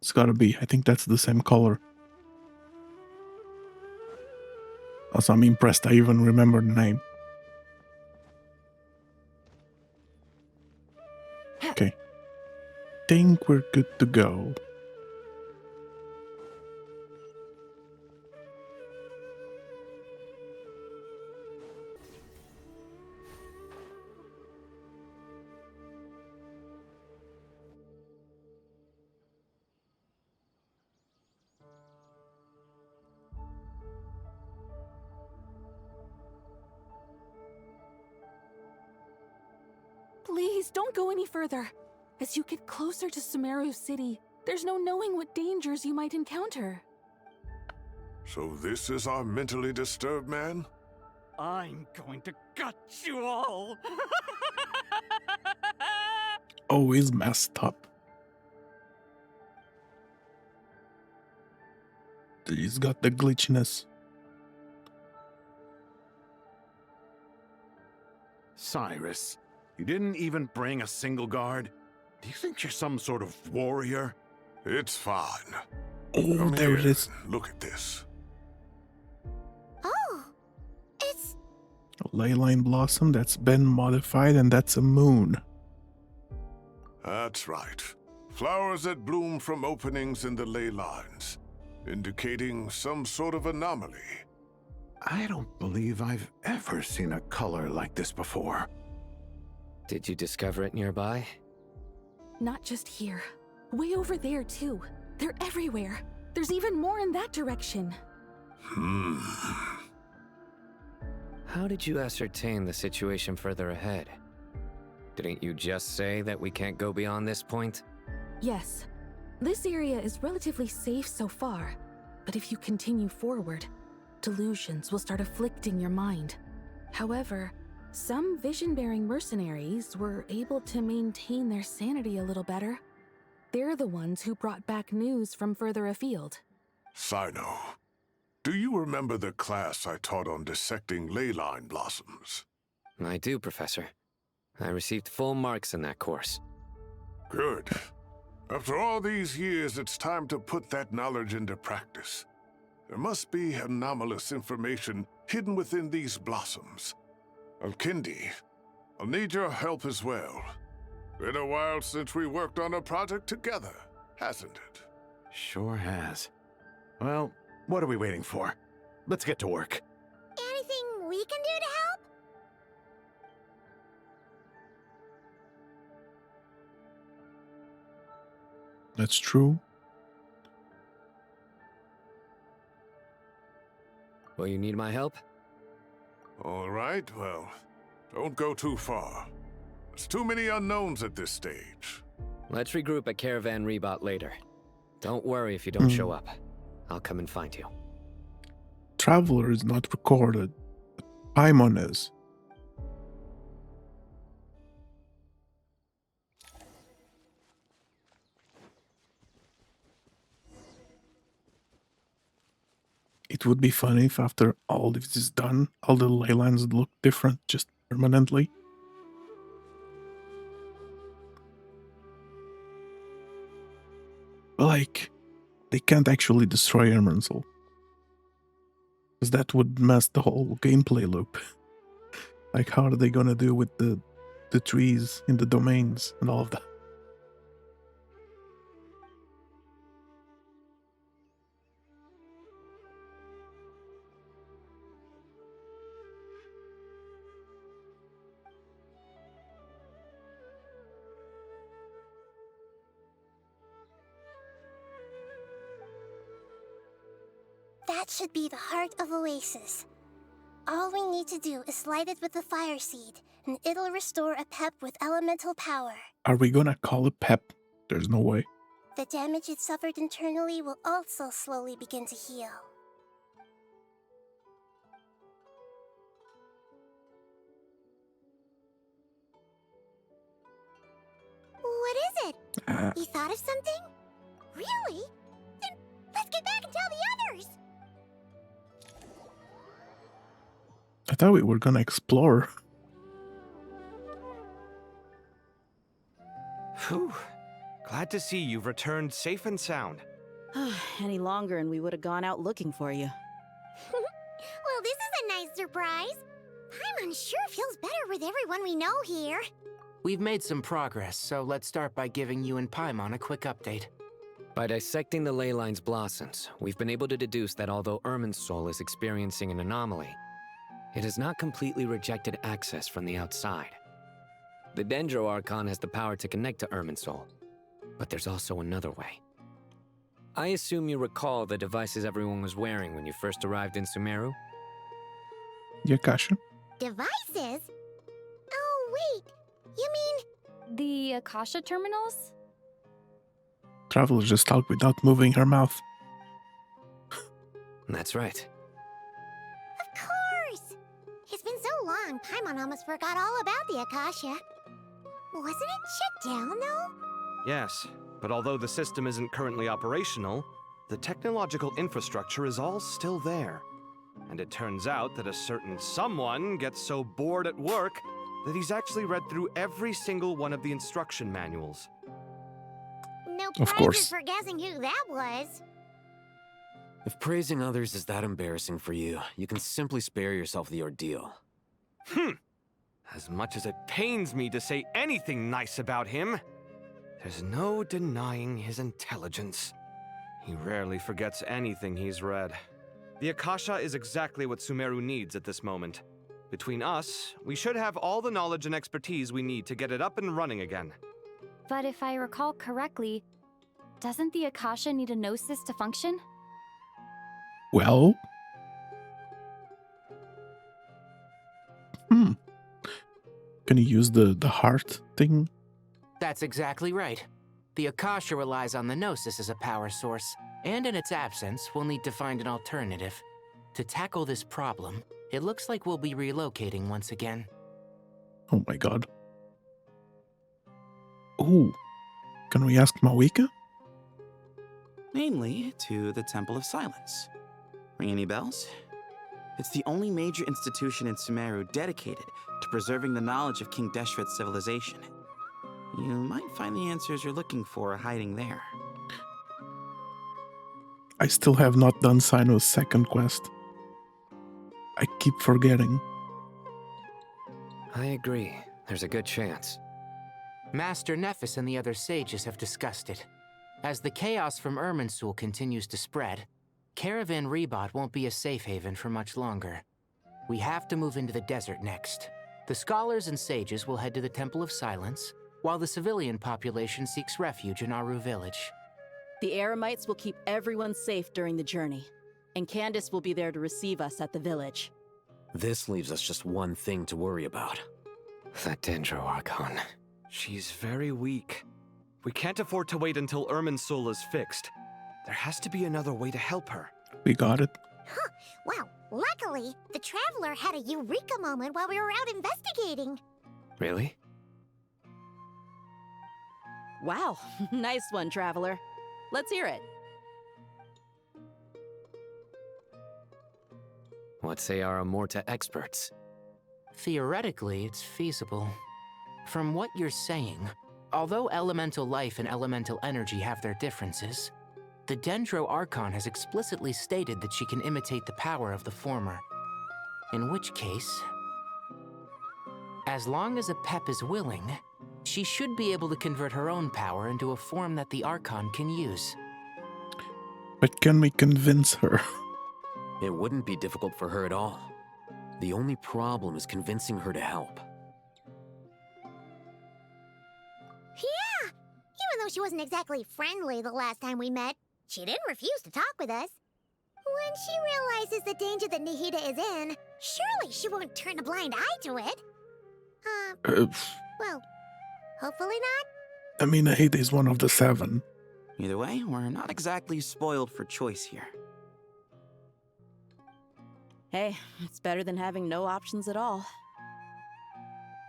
It's gotta be. I think that's the same color. Also, I'm impressed I even remember the name. Okay. Think we're good to go. Please, don't go any further. As you get closer to Sumeru City, there's no knowing what dangers you might encounter. So this is our mentally disturbed man? I'm going to gut you all. Always messed up. He's got the glitchiness. Cyrus, you didn't even bring a single guard? Do you think you're some sort of warrior? It's fine. Oh, Come there it here. is. Look at this. Oh, it's... A leyline blossom that's been modified, and that's a moon. That's right. Flowers that bloom from openings in the ley lines, indicating some sort of anomaly. I don't believe I've ever seen a color like this before. Did you discover it nearby? Not just here. Way over there, too. They're everywhere. There's even more in that direction. How did you ascertain the situation further ahead? Didn't you just say that we can't go beyond this point? Yes. This area is relatively safe so far, but if you continue forward, delusions will start afflicting your mind. However, some vision-bearing mercenaries were able to maintain their sanity a little better. They're the ones who brought back news from further afield. Sino, do you remember the class I taught on dissecting ley line blossoms? I do, Professor. I received full marks in that course. Good. After all these years, it's time to put that knowledge into practice. There must be anomalous information hidden within these blossoms. Alkindi, I'll need your help as well. Been a while since we worked on a project together, hasn't it? Sure has. Well, what are we waiting for? Let's get to work. Anything we can do to help? That's true. Will you need my help? All right, well, don't go too far. There's too many unknowns at this stage. Let's regroup at Caravan Rebot later. Don't worry if you don't show up. I'll come and find you. Traveler is not recorded, but Paimon is. It would be funny if after all this is done, all the ley lines look different just permanently. But like, they can't actually destroy Irminsul. Because that would mess the whole gameplay loop. Like, how are they gonna do with the trees in the domains and all of that? That should be the heart of Oasis. All we need to do is light it with the fire seed, and it'll restore a pep with elemental power. Are we gonna call it Pep? There's no way. The damage it suffered internally will also slowly begin to heal. What is it? You thought of something? Really? Then let's get back and tell the others! I thought we were gonna explore. Phew. Glad to see you've returned safe and sound. Any longer and we would have gone out looking for you. Well, this is a nice surprise. Paimon sure feels better with everyone we know here. We've made some progress, so let's start by giving you and Paimon a quick update. By dissecting the ley line's blossoms, we've been able to deduce that although Irminsul is experiencing an anomaly, it has not completely rejected access from the outside. The Dendro Archon has the power to connect to Irminsul, but there's also another way. I assume you recall the devices everyone was wearing when you first arrived in Sumeru? Yakasha? Devices? Oh, wait. You mean... The Akasha terminals? Traveler just talked without moving her mouth. That's right. Of course! It's been so long, Paimon almost forgot all about the Akasha. Wasn't it shut down, though? Yes, but although the system isn't currently operational, the technological infrastructure is all still there. And it turns out that a certain someone gets so bored at work that he's actually read through every single one of the instruction manuals. No Of prizes course. for guessing who that was. If praising others is that embarrassing for you, you can simply spare yourself the ordeal. As much as it pains me to say anything nice about him, there's no denying his intelligence. He rarely forgets anything he's read. The Akasha is exactly what Sumeru needs at this moment. Between us, we should have all the knowledge and expertise we need to get it up and running again. But if I recall correctly, Doesn't the Akasha need a gnosis to function? Well... Can you use the heart thing? That's exactly right. The Akasha relies on the Gnosis as a power source, and in its absence, we'll need to find an alternative. To tackle this problem, it looks like we'll be relocating once again. Oh my god. Ooh. Can we ask Mawika? Mainly to the Temple of Silence. Ring any bells? It's the only major institution in Sumeru dedicated to preserving the knowledge of King Deshret's civilization. You might find the answers you're looking for hiding there. I still have not done Sino's second quest. I keep forgetting. I agree. There's a good chance. Master Nephis and the other sages have discussed it. As the chaos from Irminsul continues to spread, Caravan Rebot won't be a safe haven for much longer. We have to move into the desert next. The scholars and sages will head to the Temple of Silence, while the civilian population seeks refuge in Aru village. The Eremites will keep everyone safe during the journey, and Candace will be there to receive us at the village. This leaves us just one thing to worry about. That Dendro Archon. She's very weak. We can't afford to wait until Irminsul is fixed. There has to be another way to help her. We got it. Huh. Wow, luckily, the Traveler had a eureka moment while we were out investigating. Really? Wow, nice one, Traveler. Let's hear it. What say our Amorta experts? Theoretically, it's feasible. From what you're saying, although elemental life and elemental energy have their differences, the Dendro Archon has explicitly stated that she can imitate the power of the former. In which case, as long as Apep is willing, she should be able to convert her own power into a form that the Archon can use. But can we convince her? It wouldn't be difficult for her at all. The only problem is convincing her to help. Yeah! Even though she wasn't exactly friendly the last time we met, she didn't refuse to talk with us. When she realizes the danger that Nahida is in, surely she won't turn a blind eye to it. Well, hopefully not. I mean, Nahida is one of the 7. Either way, we're not exactly spoiled for choice here. Hey, it's better than having no options at all.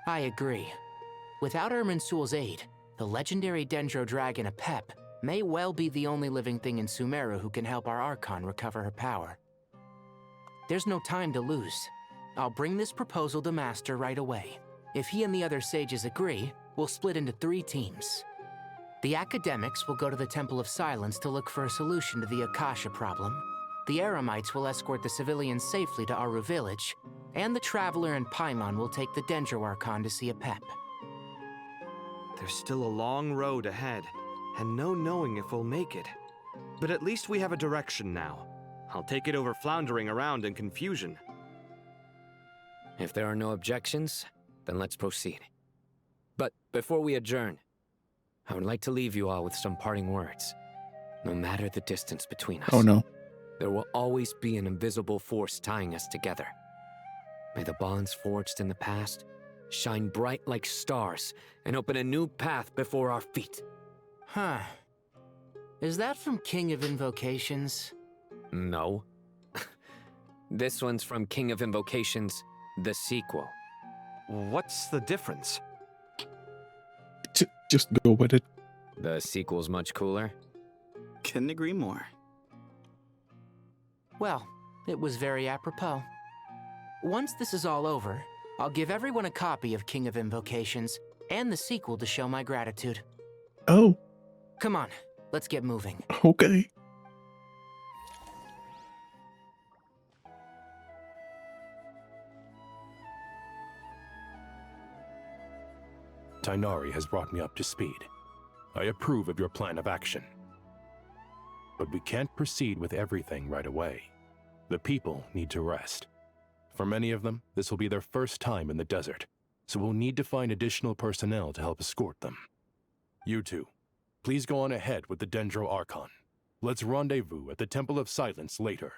I agree. Without Irminsul's aid, the legendary Dendro Dragon Apep may well be the only living thing in Sumeru who can help our Archon recover her power. There's no time to lose. I'll bring this proposal to Master right away. If he and the other sages agree, we'll split into 3 teams. The academics will go to the Temple of Silence to look for a solution to the Akasha problem. The Eremites will escort the civilians safely to Aru village, and the Traveler and Paimon will take the Dendro Archon to see Apep. There's still a long road ahead, and no knowing if we'll make it. But at least we have a direction now. I'll take it over floundering around in confusion. If there are no objections, then let's proceed. But before we adjourn, I would like to leave you all with some parting words. No matter the distance between us. Oh no. There will always be an invisible force tying us together. May the bonds forged in the past shine bright like stars and open a new path before our feet. Huh. Is that from King of Invocations? No. This one's from King of Invocations, the sequel. What's the difference? Just go with it. The sequel's much cooler. Couldn't agree more. Well, it was very apropos. Once this is all over, I'll give everyone a copy of King of Invocations and the sequel to show my gratitude. Oh. Come on, let's get moving. Okay. Tighnari has brought me up to speed. I approve of your plan of action. But we can't proceed with everything right away. The people need to rest. For many of them, this will be their first time in the desert, so we'll need to find additional personnel to help escort them. You two, Please go on ahead with the Dendro Archon. Let's rendezvous at the Temple of Silence later.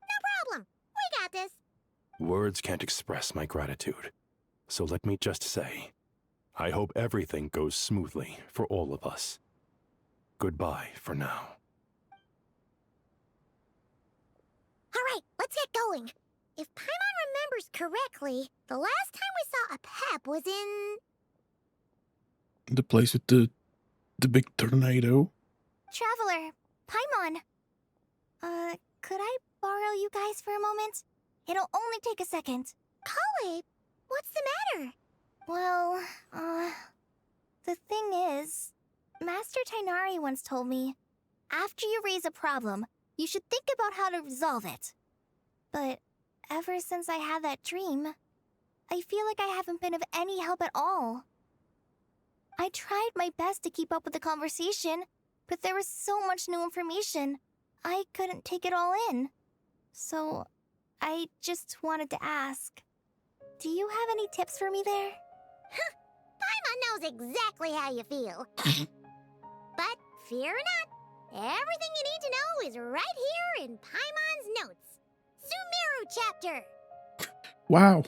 No problem. We got this. Words can't express my gratitude. So let me just say, I hope everything goes smoothly for all of us. Goodbye for now. All right, let's get going. If Paimon remembers correctly, the last time we saw a Pep was in... The place with the big tornado. Traveler, Paimon. Could I borrow you guys for a moment? It'll only take a second. Kale, what's the matter? Well, the thing is, Master Tainari once told me, after you raise a problem, you should think about how to resolve it. But ever since I had that dream, I feel like I haven't been of any help at all. I tried my best to keep up with the conversation, but there was so much new information, I couldn't take it all in. So, I just wanted to ask, do you have any tips for me there? Paimon knows exactly how you feel. But fear not, everything you need to know is right here in Paimon's notes. Sumeru chapter! Wow.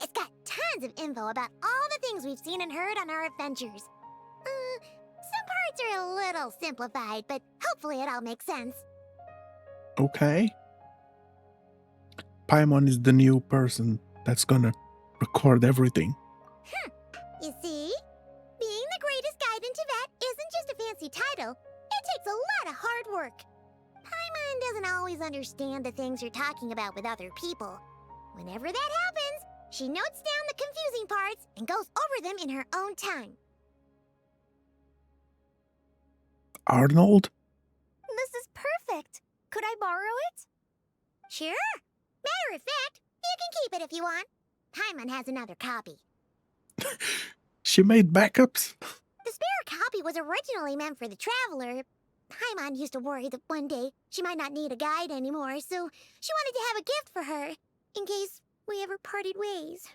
It's got tons of info about all the things we've seen and heard on our adventures. Some parts are a little simplified, but hopefully it all makes sense. Okay. Paimon is the new person that's gonna record everything. You see? Being the greatest guide in Tibet isn't just a fancy title. It takes a lot of hard work. Paimon doesn't always understand the things you're talking about with other people. Whenever that happens, she notes down the confusing parts and goes over them in her own time. Arnold? This is perfect. Could I borrow it? Sure. Matter of fact, you can keep it if you want. Paimon has another copy. She made backups? The spare copy was originally meant for the traveler. Paimon used to worry that one day she might not need a guide anymore, so she wanted to have a gift for her, in case we ever parted ways.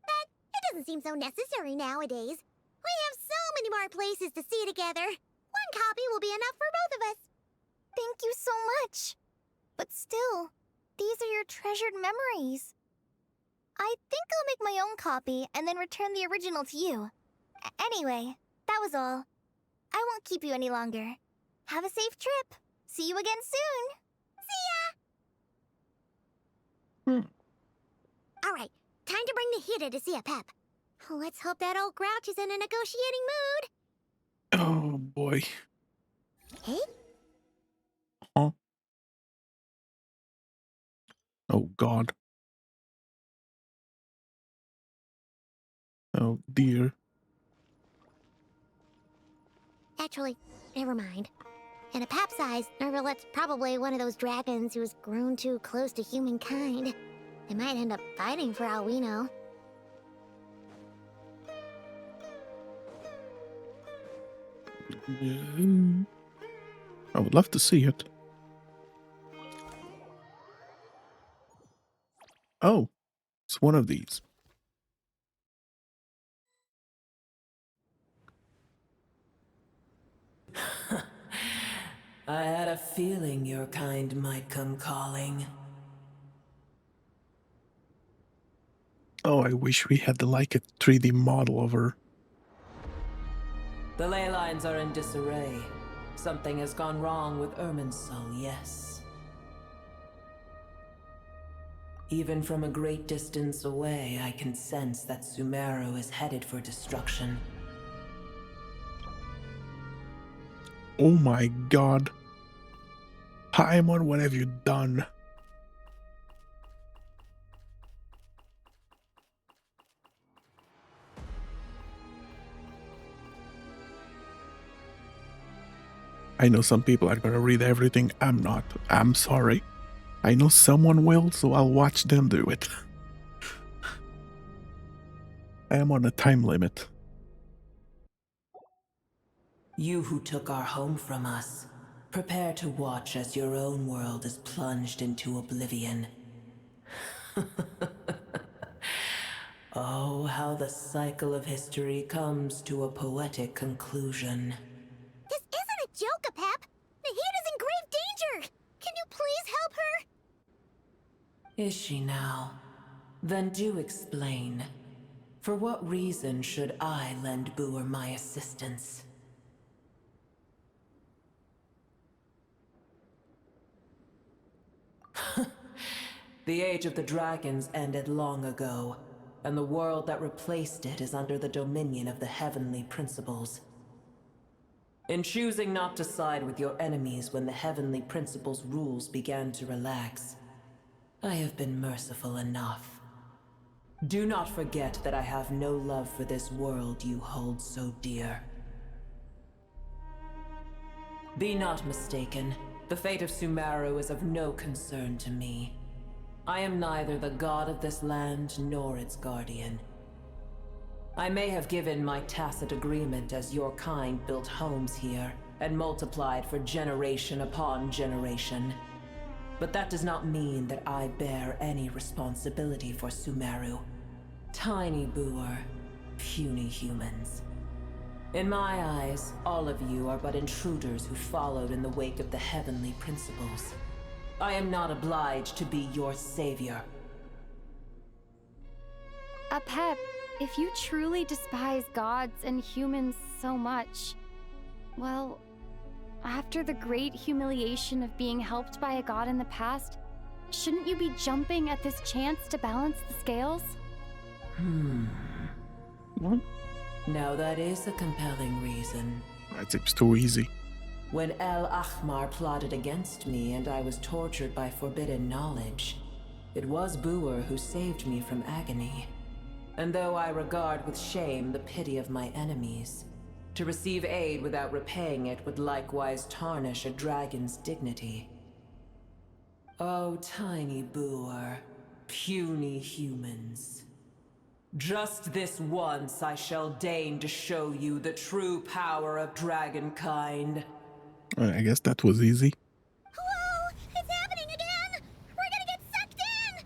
But it doesn't seem so necessary nowadays. We have so many more places to see together. One copy will be enough for both of us. Thank you so much. But still, these are your treasured memories. I think I'll make my own copy and then return the original to you. Anyway, that was all. I won't keep you any longer. Have a safe trip. See you again soon. See ya! All right, time to bring the Hida to see a Pep. Let's hope that old grouch is in a negotiating mood. Oh, boy. Hey? Huh? Oh, God. Oh, dear. Actually, never mind. In a Pep size, Nervalet's probably one of those dragons who's grown too close to humankind. They might end up fighting for all we know. I would love to see it. Oh, it's one of these. I had a feeling your kind might come calling. Oh, I wish we had like a 3D model of her. The ley lines are in disarray. Something has gone wrong with Irminsul, yes. Even from a great distance away, I can sense that Sumeru is headed for destruction. Oh my God. Paimon, what have you done? I know some people are gonna read everything. I'm not. I'm sorry. I know someone will, so I'll watch them do it. I am on a time limit. You who took our home from us, prepare to watch as your own world is plunged into oblivion. Oh, how the cycle of history comes to a poetic conclusion. This isn't a joke, Apep! Nahida's in grave danger! Can you please help her? Is she now? Then do explain. For what reason should I lend Booer my assistance? The age of the dragons ended long ago, and the world that replaced it is under the dominion of the heavenly principles. In choosing not to side with your enemies when the heavenly principles' rules began to relax, I have been merciful enough. Do not forget that I have no love for this world you hold so dear. Be not mistaken. The fate of Sumeru is of no concern to me. I am neither the god of this land nor its guardian. I may have given my tacit agreement as your kind built homes here and multiplied for generation upon generation. But that does not mean that I bear any responsibility for Sumeru. Tiny Booer, puny humans. In my eyes, all of you are but intruders who followed in the wake of the heavenly principles. I am not obliged to be your savior. Apep, if you truly despise gods and humans so much, well, after the great humiliation of being helped by a god in the past, shouldn't you be jumping at this chance to balance the scales? What? Now that is a compelling reason. That seems too easy. When El Ahmar plotted against me and I was tortured by forbidden knowledge, it was Booer who saved me from agony. And though I regard with shame the pity of my enemies, to receive aid without repaying it would likewise tarnish a dragon's dignity. Oh, tiny Booer, puny humans. Just this once I shall deign to show you the true power of dragonkind. I guess that was easy. Whoa! It's happening again! We're gonna get sucked in!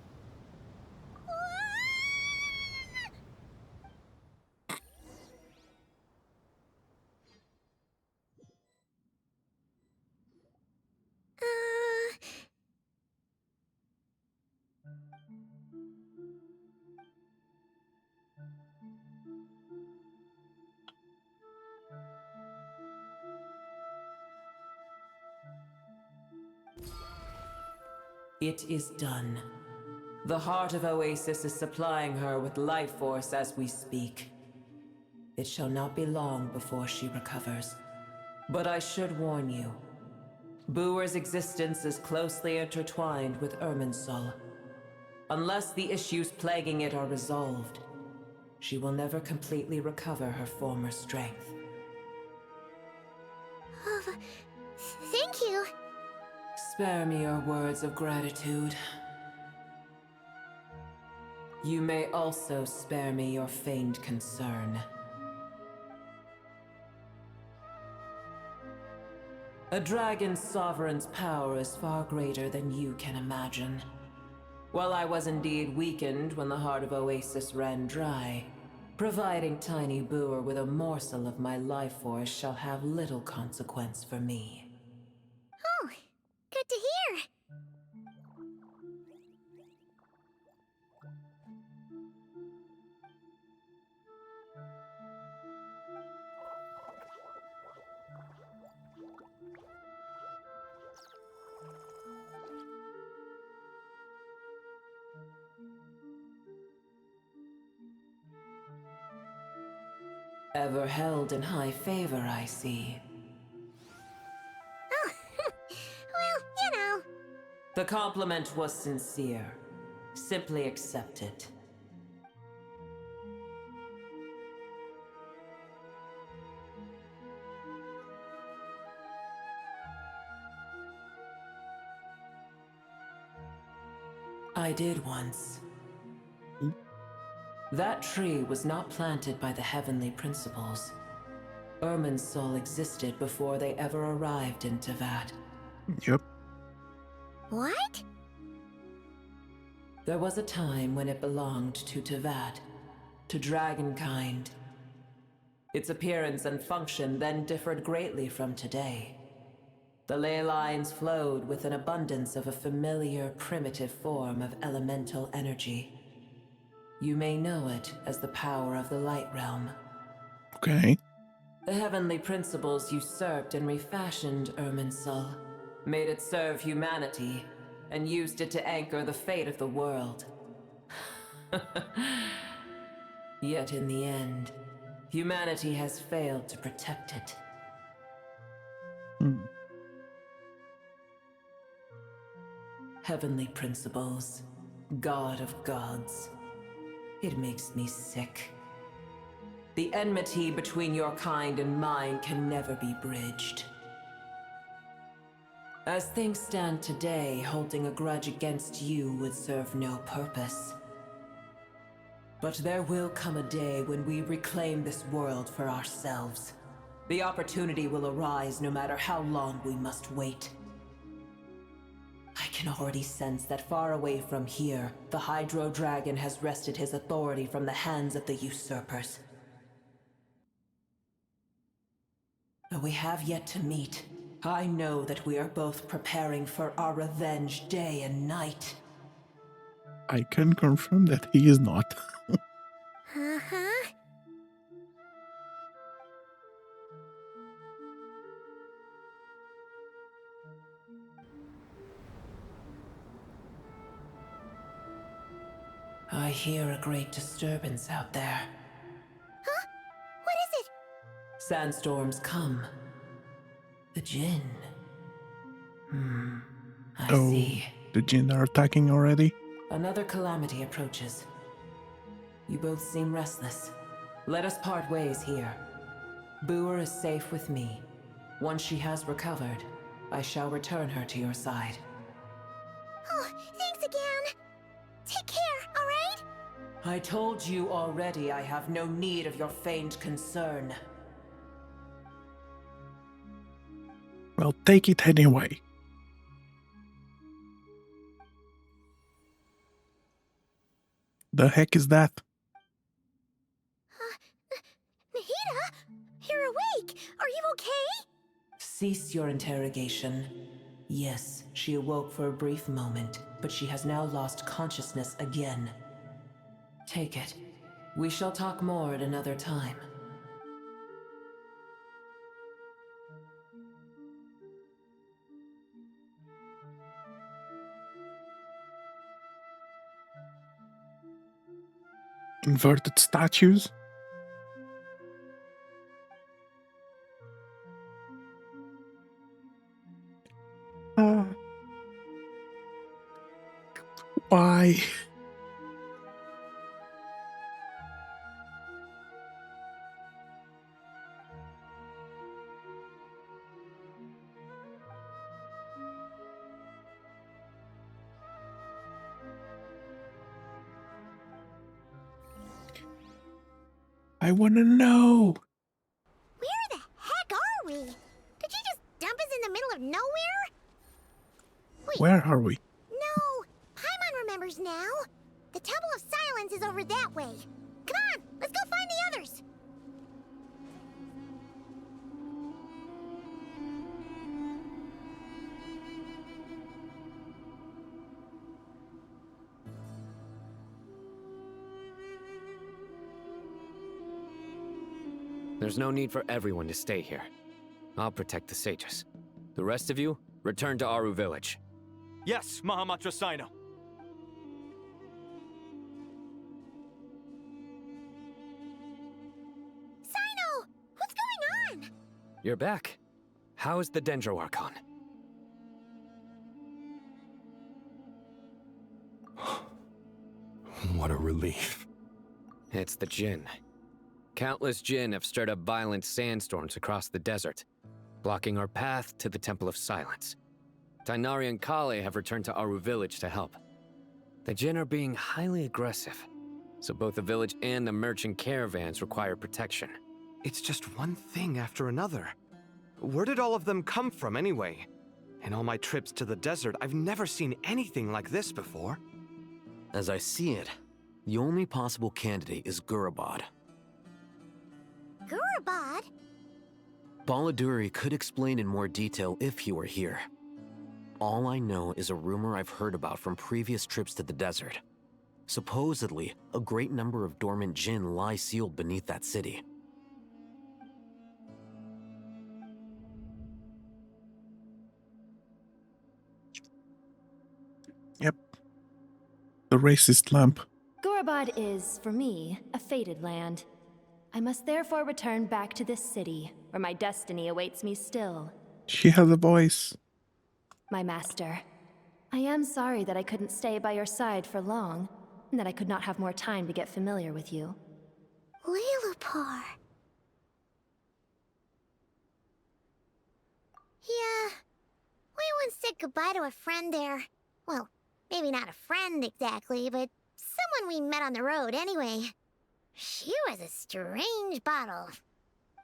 It is done. The heart of Oasis is supplying her with life force as we speak. It shall not be long before she recovers. But I should warn you. Booer's existence is closely intertwined with Irminsul. Unless the issues plaguing it are resolved, she will never completely recover her former strength. Oh, thank you. Spare me your words of gratitude. You may also spare me your feigned concern. A dragon's sovereign's power is far greater than you can imagine. While I was indeed weakened when the heart of Oasis ran dry, providing Tiny Booer with a morsel of my life force shall have little consequence for me. Oh, good to hear. Ever held in high favor, I see. Oh, well, you know. The compliment was sincere. Simply accept it. I did once. That tree was not planted by the heavenly principles. Irminsul existed before they ever arrived in Tevat. Yep. What? There was a time when it belonged to Tevat, to dragonkind. Its appearance and function then differed greatly from today. The ley lines flowed with an abundance of a familiar, primitive form of elemental energy. You may know it as the power of the Light Realm. Okay. The heavenly principles usurped and refashioned Irminsul, made it serve humanity, and used it to anchor the fate of the world. Yet in the end, humanity has failed to protect it. Heavenly principles, God of gods. It makes me sick. The enmity between your kind and mine can never be bridged. As things stand today, holding a grudge against you would serve no purpose. But there will come a day when we reclaim this world for ourselves. The opportunity will arise no matter how long we must wait. I can already sense that far away from here, the Hydro Dragon has wrested his authority from the hands of the usurpers. Though we have yet to meet, I know that we are both preparing for our revenge day and night. I can confirm that he is not. Uh-huh. I hear a great disturbance out there. Huh? What is it? Sandstorms come. The Jinn. I see. The Jinn are attacking already? Another calamity approaches. You both seem restless. Let us part ways here. Boer is safe with me. Once she has recovered, I shall return her to your side. Oh, thanks again. Take care, alright? I told you already I have no need of your feigned concern. Well, take it anyway. The heck is that? Nahida? You're awake! Are you okay? Cease your interrogation. Yes, she awoke for a brief moment, but she has now lost consciousness again. Take it. We shall talk more at another time. Inverted statues? Why? I want to know. Where the heck are we? Did you just dump us in the middle of nowhere? Wait. Where are we? No, Paimon remembers now. The Temple of Silence is over that way. Come on, let's go find the others. There's no need for everyone to stay here. I'll protect the sages. The rest of you, return to Aru village. Yes, Mahamatra Sino. Sino! What's going on? You're back. How is the Dendro Archon? What a relief. It's the Jinn. Countless Jinn have stirred up violent sandstorms across the desert, blocking our path to the Temple of Silence. Tainari and Kale have returned to Aru village to help. The Jinn are being highly aggressive, so both the village and the merchant caravans require protection. It's just one thing after another. Where did all of them come from anyway? In all my trips to the desert, I've never seen anything like this before. As I see it, The only possible candidate is Gurabad. Gurabad? Baladuri could explain in more detail if he were here. All I know is a rumor I've heard about from previous trips to the desert. Supposedly, a great number of dormant jinn lie sealed beneath that city. Yep. The racist lamp. Gurabad is, for me, a fated land. I must therefore return back to this city, where my destiny awaits me still. She has a voice. My master, I am sorry that I couldn't stay by your side for long, and that I could not have more time to get familiar with you. Lilipar. Yeah, we once said goodbye to a friend there. Well, maybe not a friend exactly, but someone we met on the road anyway. She was a strange bottle.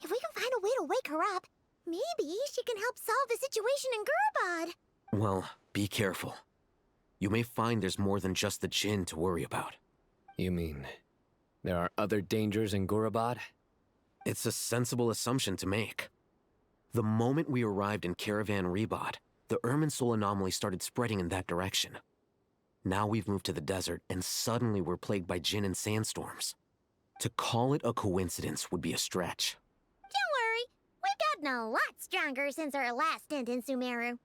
If we can find a way to wake her up, maybe she can help solve the situation in Gurabad. Well, be careful. You may find there's more than just the jinn to worry about. You mean, there are other dangers in Gurabad? It's a sensible assumption to make. The moment we arrived in Caravan Rebad, the Irminsul anomaly started spreading in that direction. Now we've moved to the desert, and suddenly we're plagued by jinn and sandstorms. To call it a coincidence would be a stretch. Don't worry, we've gotten a lot stronger since our last stint in Sumeru.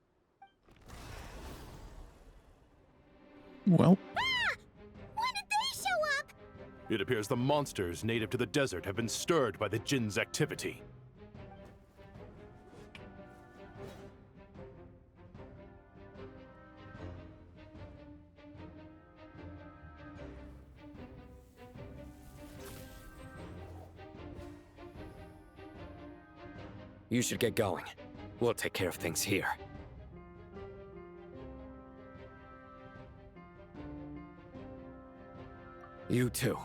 Well. Ah! When did they show up? It appears the monsters native to the desert have been stirred by the jinn's activity. You should get going. We'll take care of things here. You too.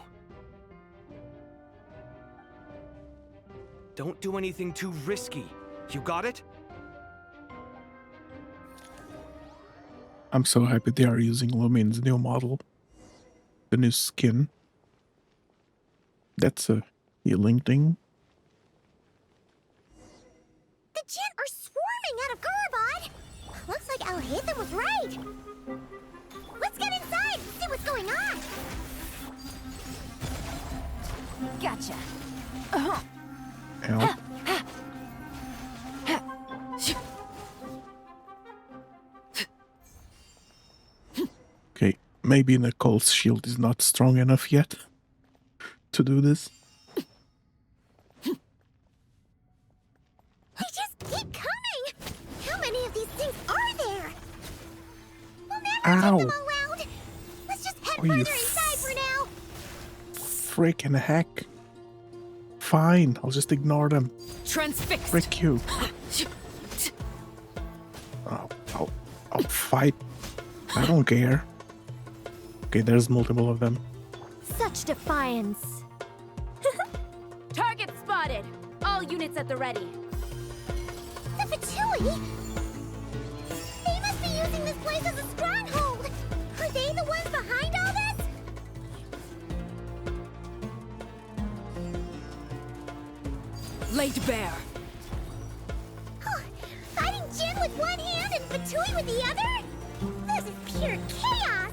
Don't do anything too risky. You got it? I'm so happy they are using Lumin's new model. The new skin. That's a healing thing. The jinn are swarming out of Gurabad! Looks like Al-Haytham was right! Let's get inside and see what's going on! Gotcha. Ow. Okay, maybe Nicole's shield is not strong enough yet to do this. They just keep coming! How many of these things are there? We'll never Ow. take them all out! Let's just head Are you further inside for now! Freaking heck. Fine, I'll just ignore them. Transfixed. Frick you. I'll fight. I don't care. Okay, there's multiple of them. Such defiance. Target spotted. All units at the ready. The Fatui? They must be using this place as a stronghold! Are they the ones behind all this? Laid bare. Oh, fighting Jin with one hand and Fatui with the other? This is pure chaos!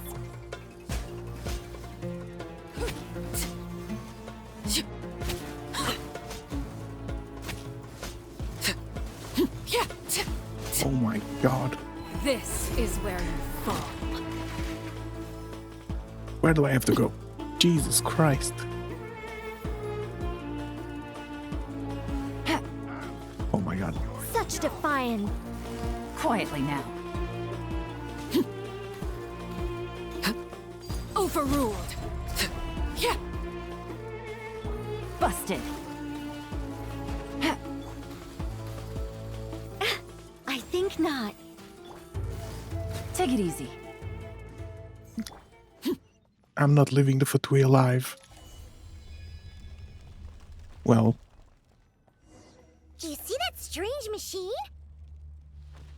Oh my god. This is where you fall. Where do I have to go? Jesus Christ. Oh my god. Such defiance. Quietly now. Overruled. Busted. I think not. Take it easy. I'm not leaving the Fatui alive. Well. Do you see that strange machine?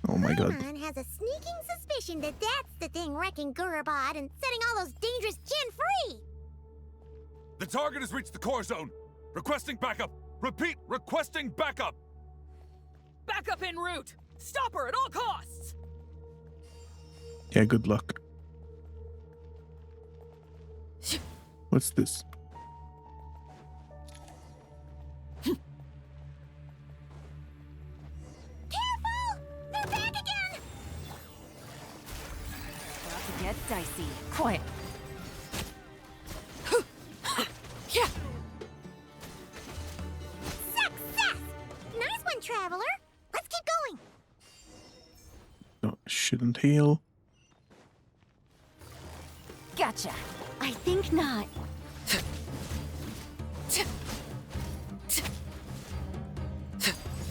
Oh my god. Paimon has a sneaking suspicion that that's the thing wrecking Gurabad and setting all those dangerous Jinn free. The target has reached the core zone. Requesting backup. Repeat, requesting backup. Backup en route. Stop her at all costs. Yeah, good luck. What's this? Careful! They're back again! About to get dicey. Quiet. Success! Nice one, Traveler. Let's keep going. No, shouldn't heal. Gotcha. I think not.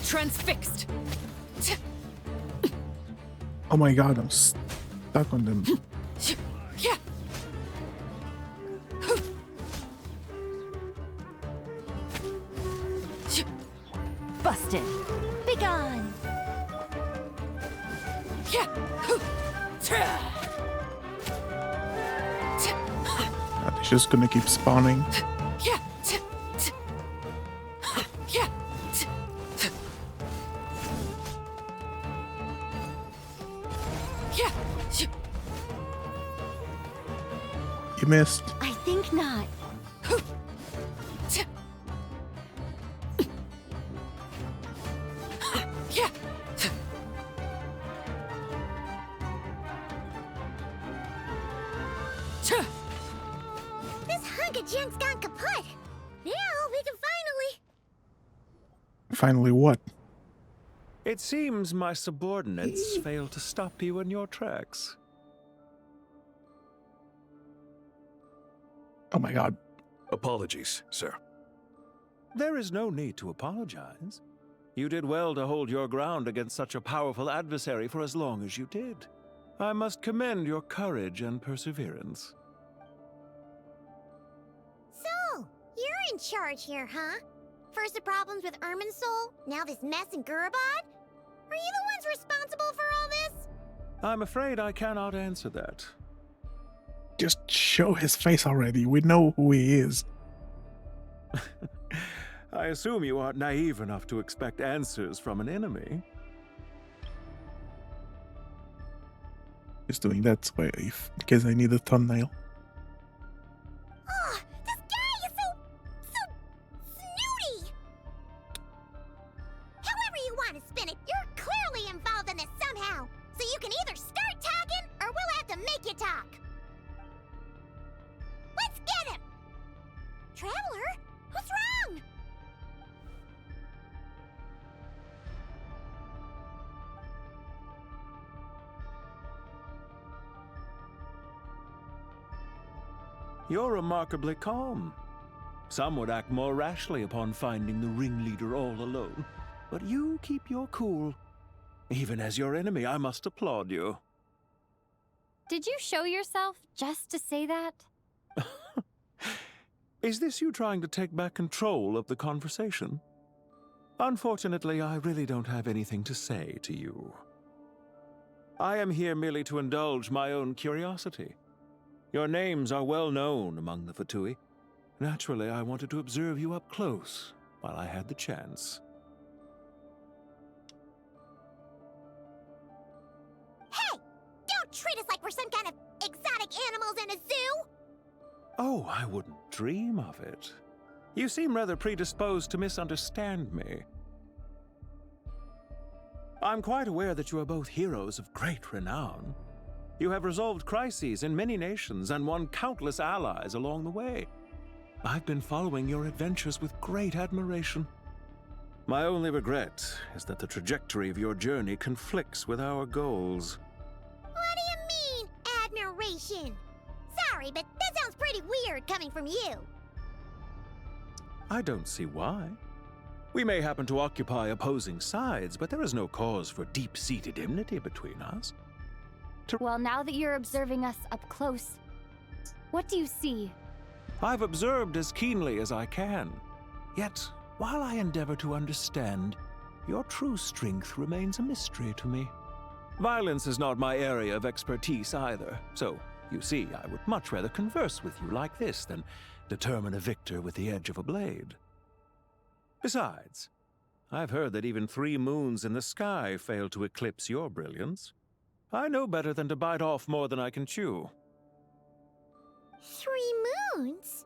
Transfixed. Oh my god, I'm stuck on them. Busted. Be gone. It's just gonna keep spawning. You missed. I think not. This hunk of junk's gone kaput. Now we can Finally what? It seems my subordinates failed to stop you in your tracks. Oh my god. Apologies, sir. There is no need to apologize. You did well to hold your ground against such a powerful adversary for as long as you did. I must commend your courage and perseverance. So, you're in charge here, huh? First the problems with Irminsul, now this mess in Gurabad? Are you the ones responsible for all this? I'm afraid I cannot answer that. Just show his face already. We know who he is. I assume you aren't naive enough to expect answers from an enemy. Just doing that way in case I need a thumbnail. Oh, this guy is so snooty! However you want to spin it, you're clearly involved in this somehow. So you can either start talking, or we'll have to make you talk. Let's get him! Traveler, what's wrong? You're remarkably calm. Some would act more rashly upon finding the ringleader all alone. But you keep your cool. Even as your enemy, I must applaud you. Did you show yourself just to say that? Is this you trying to take back control of the conversation? Unfortunately, I really don't have anything to say to you. I am here merely to indulge my own curiosity. Your names are well known among the Fatui. Naturally, I wanted to observe you up close while I had the chance. Hey! Don't treat us like we're some kind of exotic animals in a zoo! Oh, I wouldn't dream of it. You seem rather predisposed to misunderstand me. I'm quite aware that you are both heroes of great renown. You have resolved crises in many nations and won countless allies along the way. I've been following your adventures with great admiration. My only regret is that the trajectory of your journey conflicts with our goals. What do you mean, admiration? Sorry, but that sounds pretty weird coming from you. I don't see why. We may happen to occupy opposing sides, but there is no cause for deep-seated enmity between us. Well, now that you're observing us up close, what do you see? I've observed as keenly as I can. Yet, while I endeavor to understand, your true strength remains a mystery to me. Violence is not my area of expertise either, so You see, I would much rather converse with you like this than determine a victor with the edge of a blade. Besides, I've heard that even 3 moons in the sky fail to eclipse your brilliance. I know better than to bite off more than I can chew. 3 moons?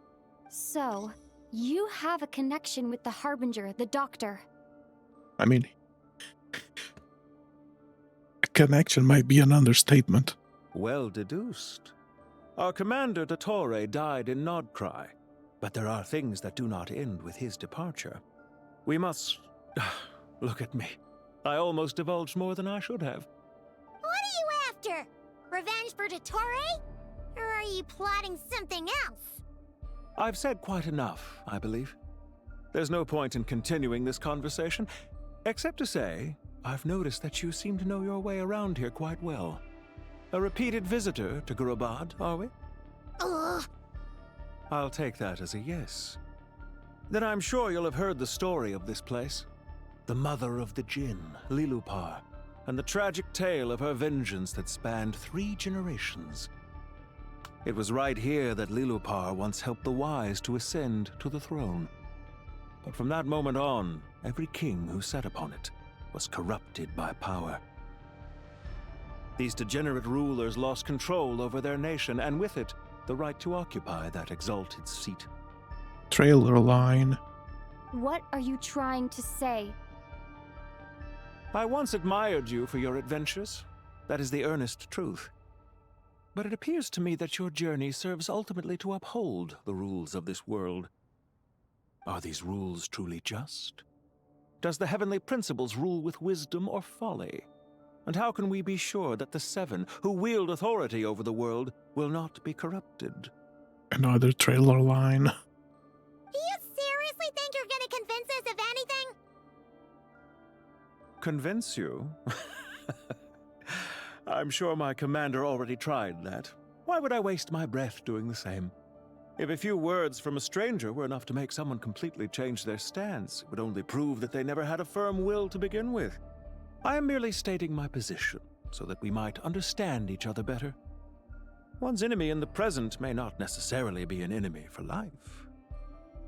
So, you have a connection with the Harbinger, the Doctor. I mean, a connection might be an understatement. Well deduced. Our commander, Dottore, died in Nod-Krai, but there are things that do not end with his departure. We must... Look at me. I almost divulged more than I should have. What are you after? Revenge for Dottore? Or are you plotting something else? I've said quite enough, I believe. There's no point in continuing this conversation, except to say, I've noticed that you seem to know your way around here quite well. A repeated visitor to Gurabad, are we? Ugh. I'll take that as a yes. Then I'm sure you'll have heard the story of this place. The mother of the Jinn, Lilupar, and the tragic tale of her vengeance that spanned 3 generations. It was right here that Lilupar once helped the wise to ascend to the throne. But from that moment on, every king who sat upon it was corrupted by power. These degenerate rulers lost control over their nation, and with it, the right to occupy that exalted seat. Trailer line. What are you trying to say? I once admired you for your adventures. That is the earnest truth. But it appears to me that your journey serves ultimately to uphold the rules of this world. Are these rules truly just? Does the heavenly principles rule with wisdom or folly? And how can we be sure that the 7 who wield authority over the world will not be corrupted? Another trailer line. Do you seriously think you're gonna convince us of anything? Convince you? I'm sure my commander already tried that. Why would I waste my breath doing the same? If a few words from a stranger were enough to make someone completely change their stance, it would only prove that they never had a firm will to begin with. I am merely stating my position, so that we might understand each other better. One's enemy in the present may not necessarily be an enemy for life.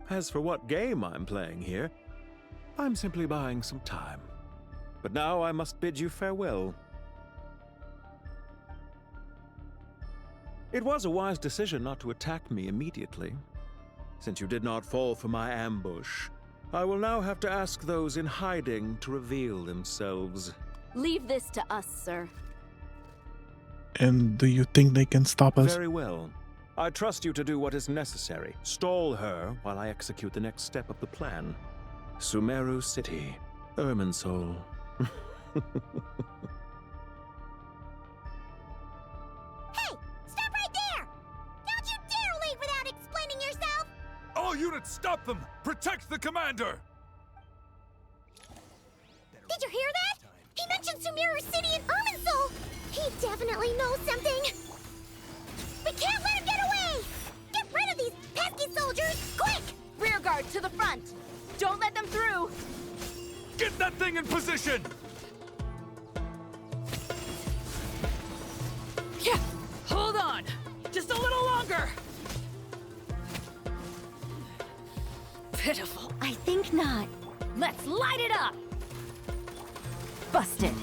As for what game I'm playing here, I'm simply buying some time. But now I must bid you farewell. It was a wise decision not to attack me immediately. Since you did not fall for my ambush, I will now have to ask those in hiding to reveal themselves. Leave this to us, sir. And do you think they can stop us? Very well. I trust you to do what is necessary. Stall her while I execute the next step of the plan. Sumeru City, Irminsul. Hey! Stop right there! Don't you dare leave without explaining yourself! All units, stop them! Protect the commander! Did you hear that? He mentioned Sumeru City and Irminsul! He definitely knows something! We can't let him get away! Get rid of these pesky soldiers, quick! Rear guard to the front! Don't let them through! Get that thing in position! Yeah, hold on! Just a little longer! Pitiful. I think not. Let's light it up! Busted.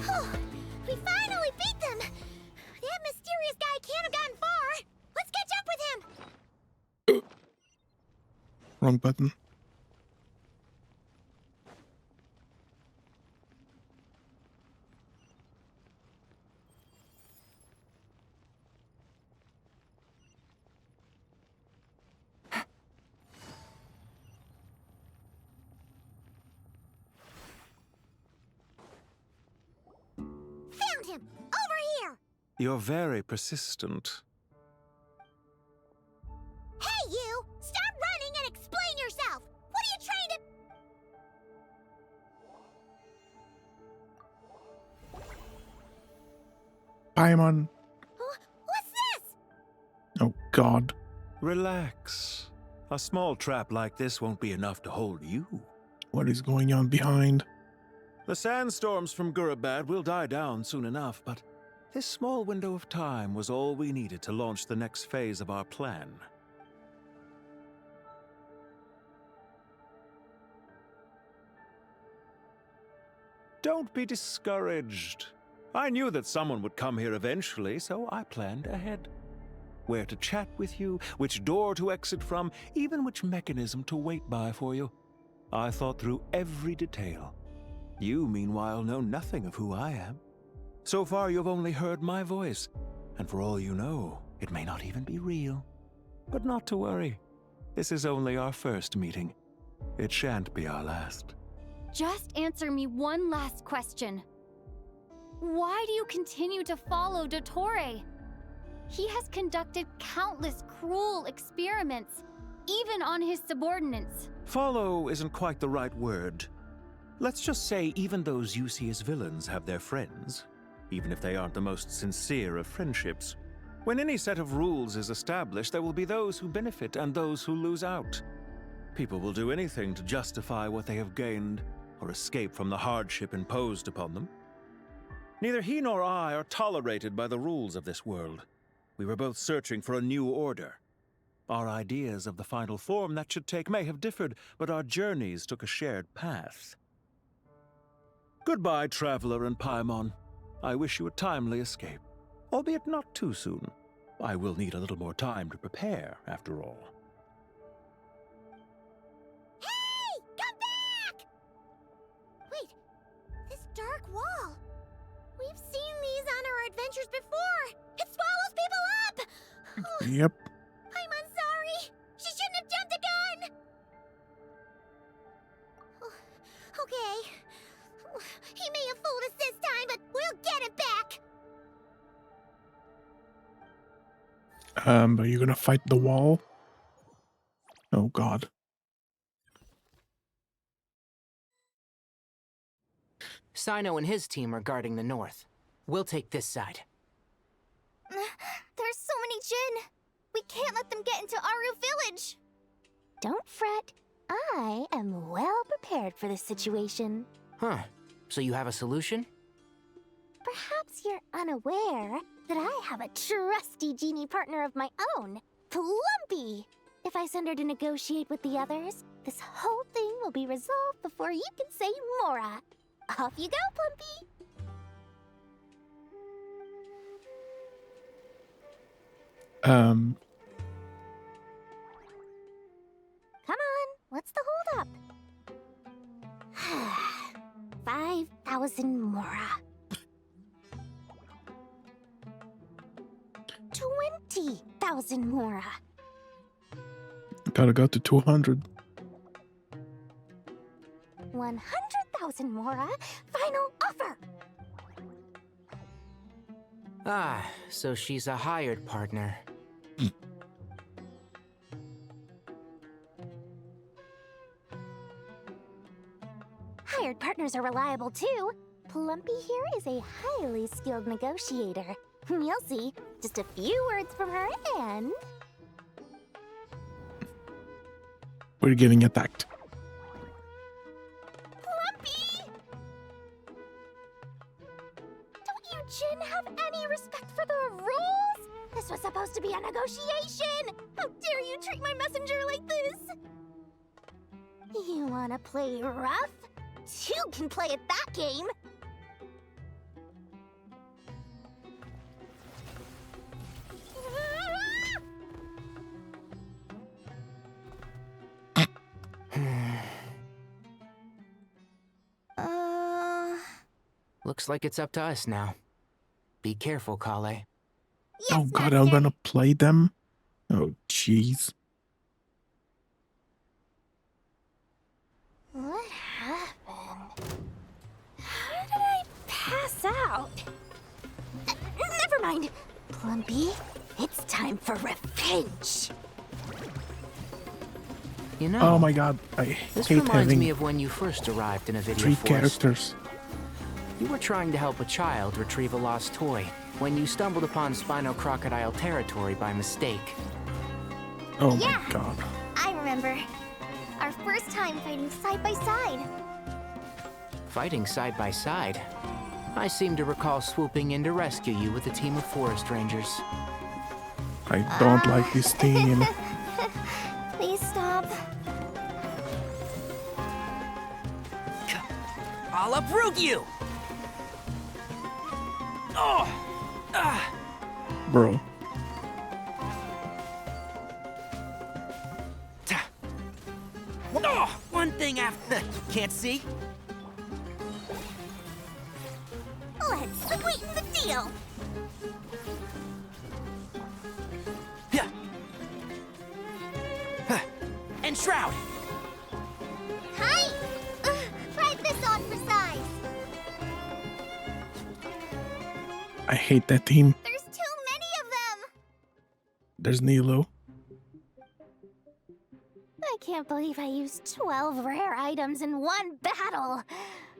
We finally beat them! That mysterious guy can't have gotten far! Let's catch up with him! Wrong button. Found him! Over here! You're very persistent. Hey, you! Stop running and explain yourself! What are you trying to... Paimon. What's this? Oh, God. Relax. A small trap like this won't be enough to hold you. What is going on behind? The sandstorms from Gurabad will die down soon enough, but This small window of time was all we needed to launch the next phase of our plan. Don't be discouraged. I knew that someone would come here eventually, so I planned ahead. Where to chat with you, which door to exit from, even which mechanism to wait by for you. I thought through every detail. You, meanwhile, know nothing of who I am. So far, you've only heard my voice, and for all you know, it may not even be real. But not to worry. This is only our first meeting. It shan't be our last. Just answer me one last question. Why do you continue to follow Dottore? He has conducted countless cruel experiments, even on his subordinates. Follow isn't quite the right word. Let's just say even those you see as villains have their friends, even if they aren't the most sincere of friendships. When any set of rules is established, there will be those who benefit and those who lose out. People will do anything to justify what they have gained or escape from the hardship imposed upon them. Neither he nor I are tolerated by the rules of this world. We were both searching for a new order. Our ideas of the final form that should take may have differed, but our journeys took a shared path. Goodbye, Traveler and Paimon. I wish you a timely escape, albeit not too soon. I will need a little more time to prepare, after all. Hey! Come back! Wait, this dark wall. We've seen these on our adventures before. It swallows people up! Yep. I'm sorry. She shouldn't have jumped the gun! Okay. He may have fooled us this time, but we'll get it back! Are you gonna fight the wall? Oh god. Sino and his team are guarding the north. We'll take this side. There's so many Jinn. We can't let them get into Aru Village. Don't fret. I am well prepared for this situation. Huh. So you have a solution? Perhaps you're unaware that I have a trusty genie partner of my own, Plumpy. If I send her to negotiate with the others, this whole thing will be resolved before you can say Mora. Off you go, Plumpy. Come on, what's the holdup? 5,000 Mora. 20,000 Mora. Gotta go to 200. 100,000 Mora. Final offer. Ah, so she's a hired partner. Hired partners are reliable too. Plumpy here is a highly skilled negotiator. You'll see. Just a few words from her and... We're getting attacked. Plumpy! Don't you Jinn have any respect for the rules? This was supposed to be a negotiation! How dare you treat my messenger like this? You wanna play rough? Two can play at that game! Looks like it's up to us now. Be careful, Kale. Yes, oh god, I'm gonna play them? Oh jeez. What happened? How did I pass out? Never mind. Plumpy, it's time for revenge. You know, oh my god, I this hate reminds having me of when you first arrived in a video 3 forest. characters. You were trying to help a child retrieve a lost toy when you stumbled upon Spino Crocodile territory by mistake. Oh yeah, my god. I remember. Our first time fighting side by side. Fighting side by side? I seem to recall swooping in to rescue you with a team of forest rangers. I don't like this team. Please stop. I'll uproot you! Oh! Ah! Bro. Oh, one thing after... Can't see? Let's sweeten the deal. And Shroud! Hi! Try this on for size. I hate that team. There's too many of them. There's Nilo. I can't believe I used 12 rare items in one battle.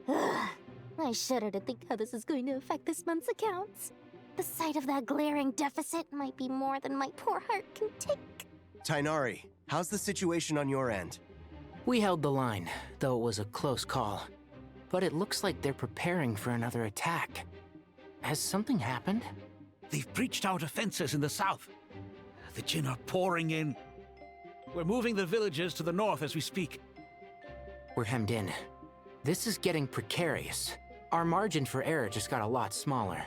Ugh. I shudder to think how this is going to affect this month's accounts. The sight of that glaring deficit might be more than my poor heart can take. Tainari, how's the situation on your end? We held the line, though it was a close call. But it looks like they're preparing for another attack. Has something happened? They've breached our defenses in the south. The Jinn are pouring in. We're moving the villagers to the north as we speak. We're hemmed in. This is getting precarious. Our margin for error just got a lot smaller.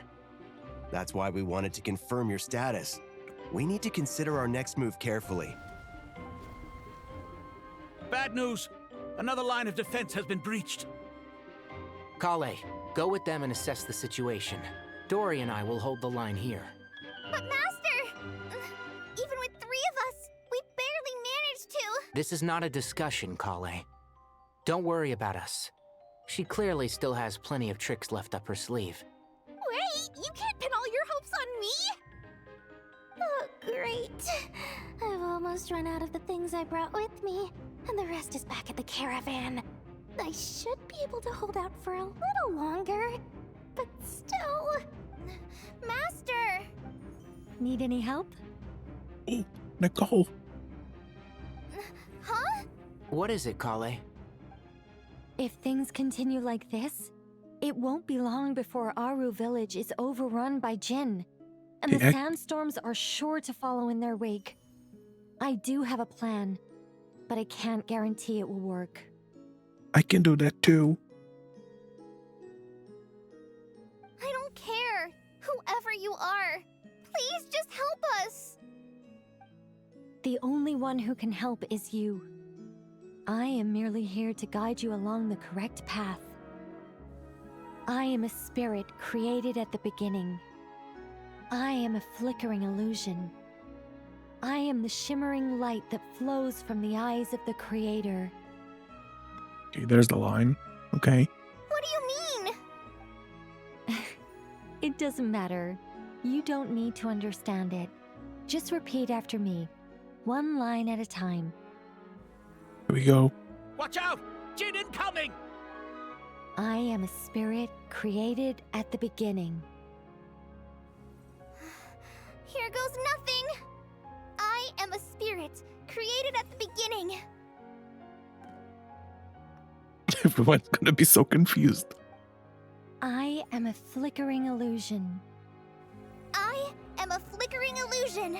That's why we wanted to confirm your status. We need to consider our next move carefully. Bad news! Another line of defense has been breached. Kale, go with them and assess the situation. Dory and I will hold the line here. But Master! Even with 3 of us, we barely managed to... This is not a discussion, Kale. Don't worry about us. She clearly still has plenty of tricks left up her sleeve. Wait, you can't pin all your hopes on me! Oh, great. I've almost run out of the things I brought with me, and the rest is back at the caravan. I should be able to hold out for a little longer, but still... Master! Need any help? Oh, Nicole. Huh? What is it, Kale? If things continue like this, it won't be long before Aru village is overrun by Jinn, and the sandstorms are sure to follow in their wake. I do have a plan, but I can't guarantee it will work. I can do that too. I don't care. Whoever you are, please just help us. The only one who can help is you. I am merely here to guide you along the correct path. I am a spirit created at the beginning. I am a flickering illusion. I am the shimmering light that flows from the eyes of the Creator. Okay, there's the line. Okay. What do you mean? It doesn't matter. You don't need to understand it. Just repeat after me, one line at a time. Here we go. Watch out! Jinn incoming! I am a spirit created at the beginning. Here goes nothing. I am a spirit created at the beginning. Everyone's gonna be so confused. I am a flickering illusion. I am a flickering illusion.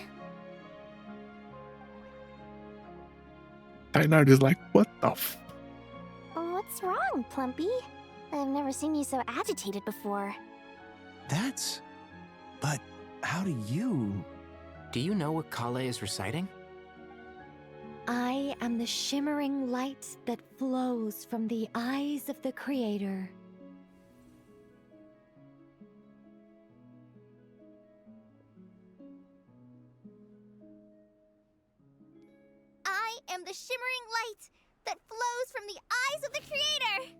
Tainard is like, what the f? What's wrong, Plumpy? I've never seen you so agitated before. But how do you... Do you know what Kale is reciting? I am the shimmering light that flows from the eyes of the Creator. I am the shimmering light that flows from the eyes of the Creator.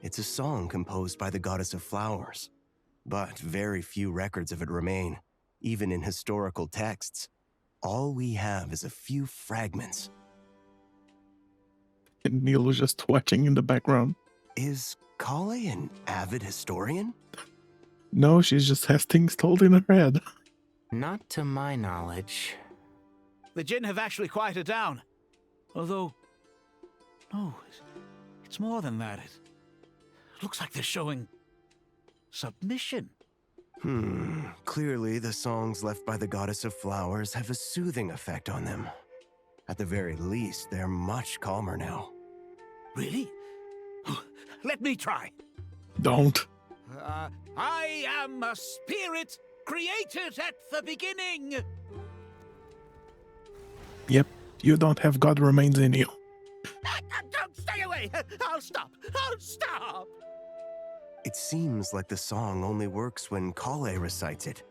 It's a song composed by the goddess of flowers, but very few records of it remain, even in historical texts. All we have is a few fragments. And Neil was just watching in the background. Is Kale an avid historian? No, she just has things told in her head. Not to my knowledge. The Jinn have actually quieted down. Although, no, it's more than that. It looks like they're showing submission. Clearly the songs left by the Goddess of Flowers have a soothing effect on them. At the very least, they're much calmer now. Really? Let me try. Don't. I am a spirit created at the beginning. Yep, you don't have God remains in you. Don't stay away! I'll stop! I'll stop! It seems like the song only works when Kale recites it.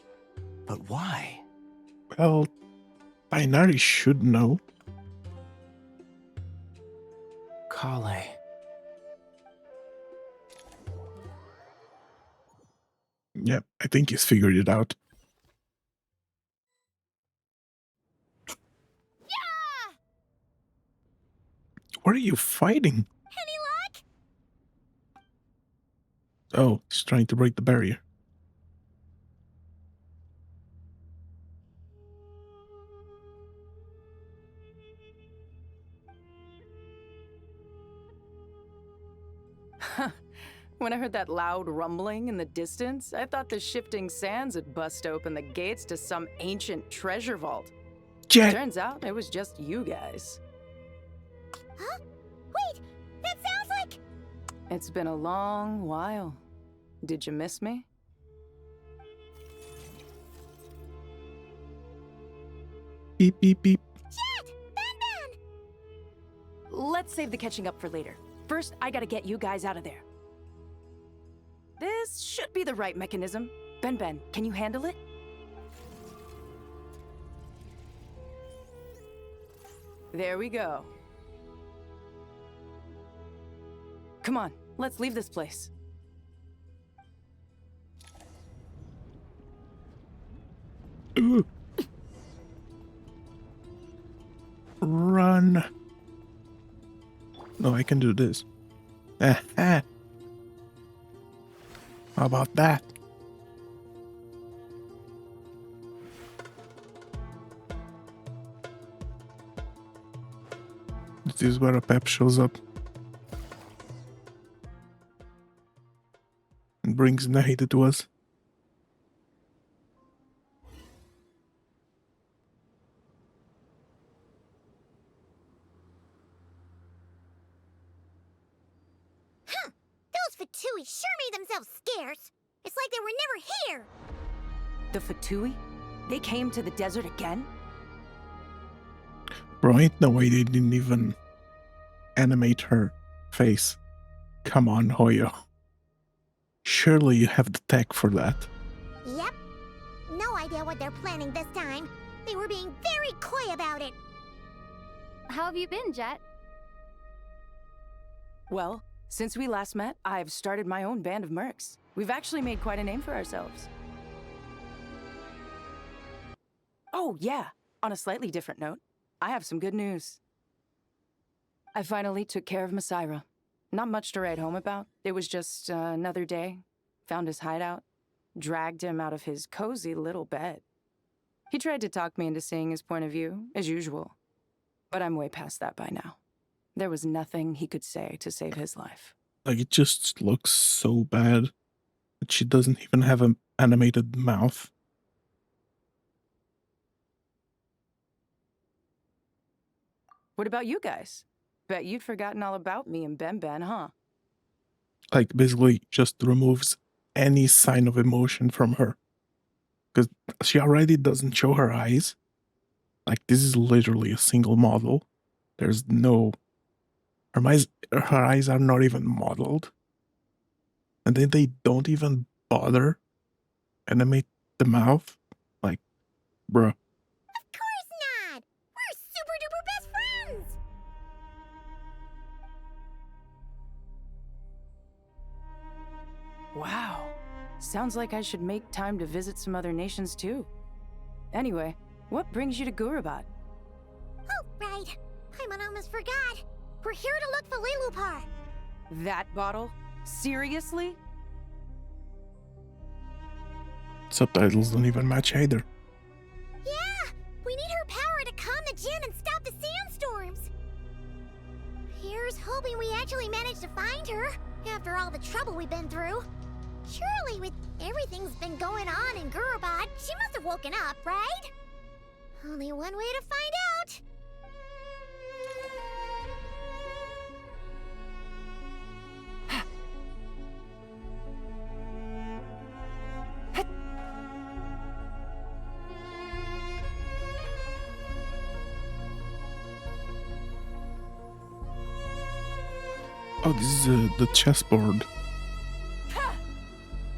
But why? Well, Tainari should know. Kale. Yep, I think he's figured it out. Yeah! What are you fighting? Any luck? Oh, he's trying to break the barrier. When I heard that loud rumbling in the distance, I thought the shifting sands had bust open the gates to some ancient treasure vault. Jet. Turns out it was just you guys. Huh? Wait, that sounds like... It's been a long while. Did you miss me? Beep, beep, beep. Jet! Ben! Let's save the catching up for later. First, I gotta get you guys out of there. This should be the right mechanism. Ben, can you handle it? There we go. Come on, let's leave this place. Ooh. Run. No, I can do this. Aha. How about that? This is where a pep shows up. And brings Nahida to us. Those Fatui sure made themselves scarce. It's like they were never here. The Fatui? They came to the desert again? Bro, ain't no way they didn't even animate her face. Come on, Hoyo. Surely you have the tech for that. Yep. No idea what they're planning this time. They were being very coy about it. How have you been, Jet? Well, since we last met, I've started my own band of mercs. We've actually made quite a name for ourselves. Oh, yeah. On a slightly different note, I have some good news. I finally took care of Masira. Not much to write home about. It was just another day. Found his hideout. Dragged him out of his cozy little bed. He tried to talk me into seeing his point of view, as usual. But I'm way past that by now. There was nothing he could say to save his life. Like, it just looks so bad that she doesn't even have an animated mouth. What about you guys? Bet you'd forgotten all about me and Ben, huh? Like, basically just removes any sign of emotion from her. Because she already doesn't show her eyes. Like, this is literally a single model. There's no... Her eyes are not even modeled. And then they don't even bother animate the mouth. Like, bruh. Of course not! We're super duper best friends! Wow. Sounds like I should make time to visit some other nations too. Anyway, what brings you to Gurabat? Oh, right. Paimon almost forgot. We're here to look for Lilupar. That bottle? Seriously? Subtitles don't even match either. hoping we actually managed to find her, after all the trouble we've been through. Surely, with everything's been going on in Gurabad, she must have woken up, right? Only one way to find out. Oh, this is the chessboard.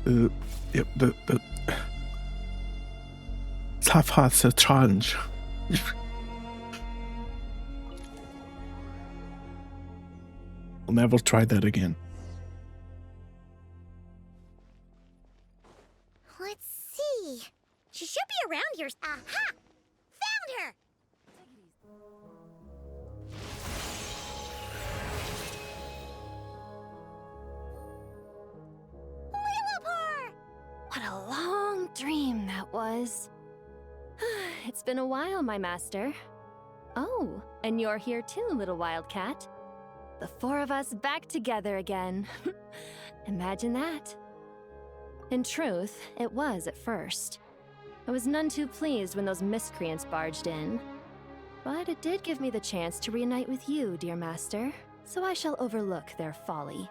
Yep, it's half-hearts a challenge. I'll never try that again. Let's see. She should be around here. Aha! Found her! What a long dream that was. It's been a while, my master. Oh, and you're here too, little wildcat. The four of us back together again. Imagine that. In truth, it was at first. I was none too pleased when those miscreants barged in. But it did give me the chance to reunite with you, dear master, so I shall overlook their folly.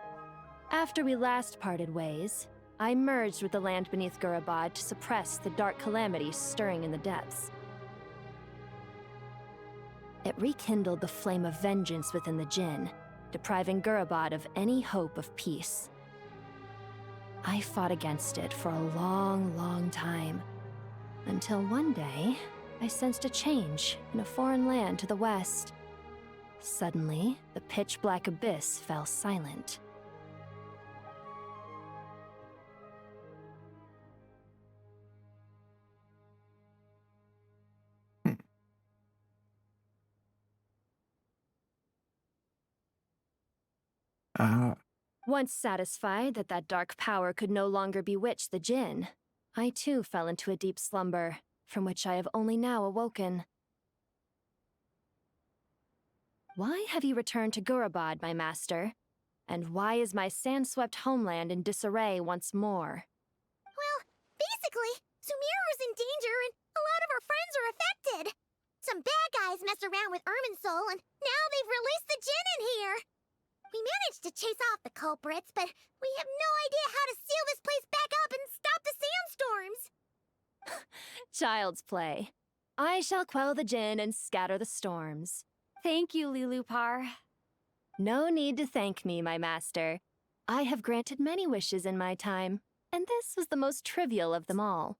After we last parted ways, I merged with the land beneath Gurabad to suppress the dark calamities stirring in the depths. It rekindled the flame of vengeance within the Jinn, depriving Gurabad of any hope of peace. I fought against it for a long, long time, until one day, I sensed a change in a foreign land to the west. Suddenly, the pitch-black abyss fell silent. Once satisfied that that dark power could no longer bewitch the Jinn, I too fell into a deep slumber, from which I have only now awoken. Why have you returned to Gurabad, my master? And why is my sand-swept homeland in disarray once more? Well, basically, Sumeru's in danger and a lot of our friends are affected. Some bad guys messed around with Irminsul and now they've released the Jinn in here. We managed to chase off the culprits, but we have no idea how to seal this place back up and stop the sandstorms. Child's play. I shall quell the Jinn and scatter the storms. Thank you, Lilupar. No need to thank me, my master. I have granted many wishes in my time, and this was the most trivial of them all.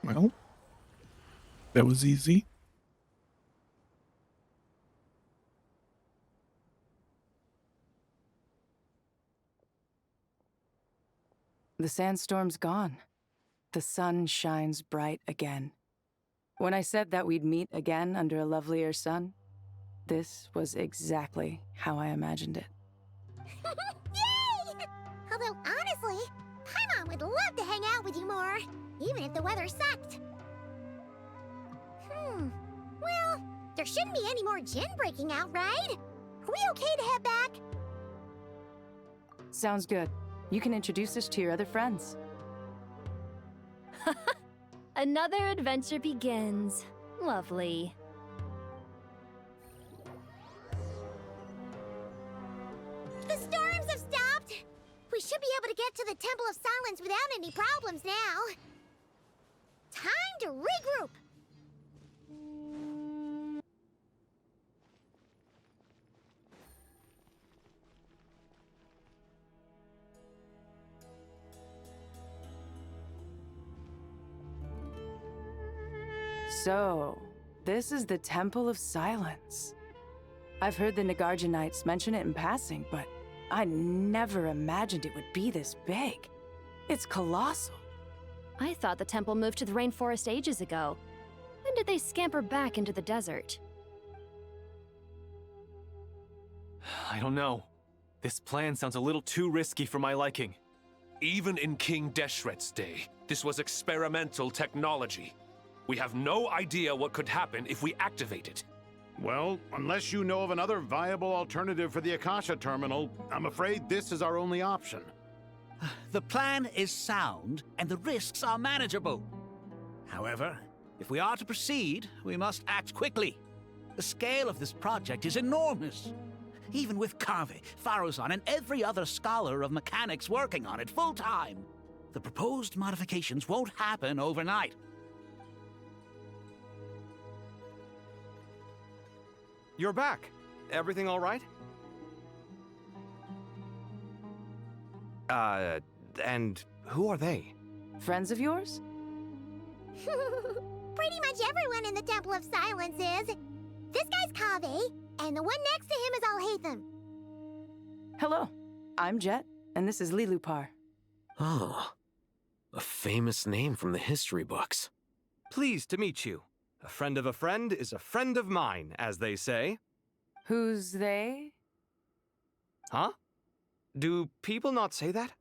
Well, that was easy. The sandstorm's gone. The sun shines bright again. When I said that we'd meet again under a lovelier sun, this was exactly how I imagined it. Yay! Although, honestly, Paimon would love to hang out with you more, even if the weather sucked. Well, there shouldn't be any more Jinn breaking out, right? Are we okay to head back? Sounds good. You can introduce us to your other friends. Another adventure begins. Lovely. The storms have stopped. We should be able to get to the Temple of Silence without any problems now. Time to regroup. So, this is the Temple of Silence. I've heard the Nagarjanites mention it in passing, but I never imagined it would be this big. It's colossal. I thought the temple moved to the rainforest ages ago. When did they scamper back into the desert? I don't know. This plan sounds a little too risky for my liking. Even in King Deshret's day, this was experimental technology. We have no idea what could happen if we activate it. Well, unless you know of another viable alternative for the Akasha terminal, I'm afraid this is our only option. The plan is sound, and the risks are manageable. However, if we are to proceed, we must act quickly. The scale of this project is enormous. Even with Kaveh, Faruzan, and every other scholar of mechanics working on it full-time, the proposed modifications won't happen overnight. You're back. Everything all right? And who are they? Friends of yours? Pretty much everyone in the Temple of Silence is. This guy's Kaveh, and the one next to him is Alhaitham. Hello, I'm Jet, and this is Lilupar. Oh, a famous name from the history books. Pleased to meet you. A friend of a friend is a friend of mine, as they say. Who's they? Huh? Do people not say that?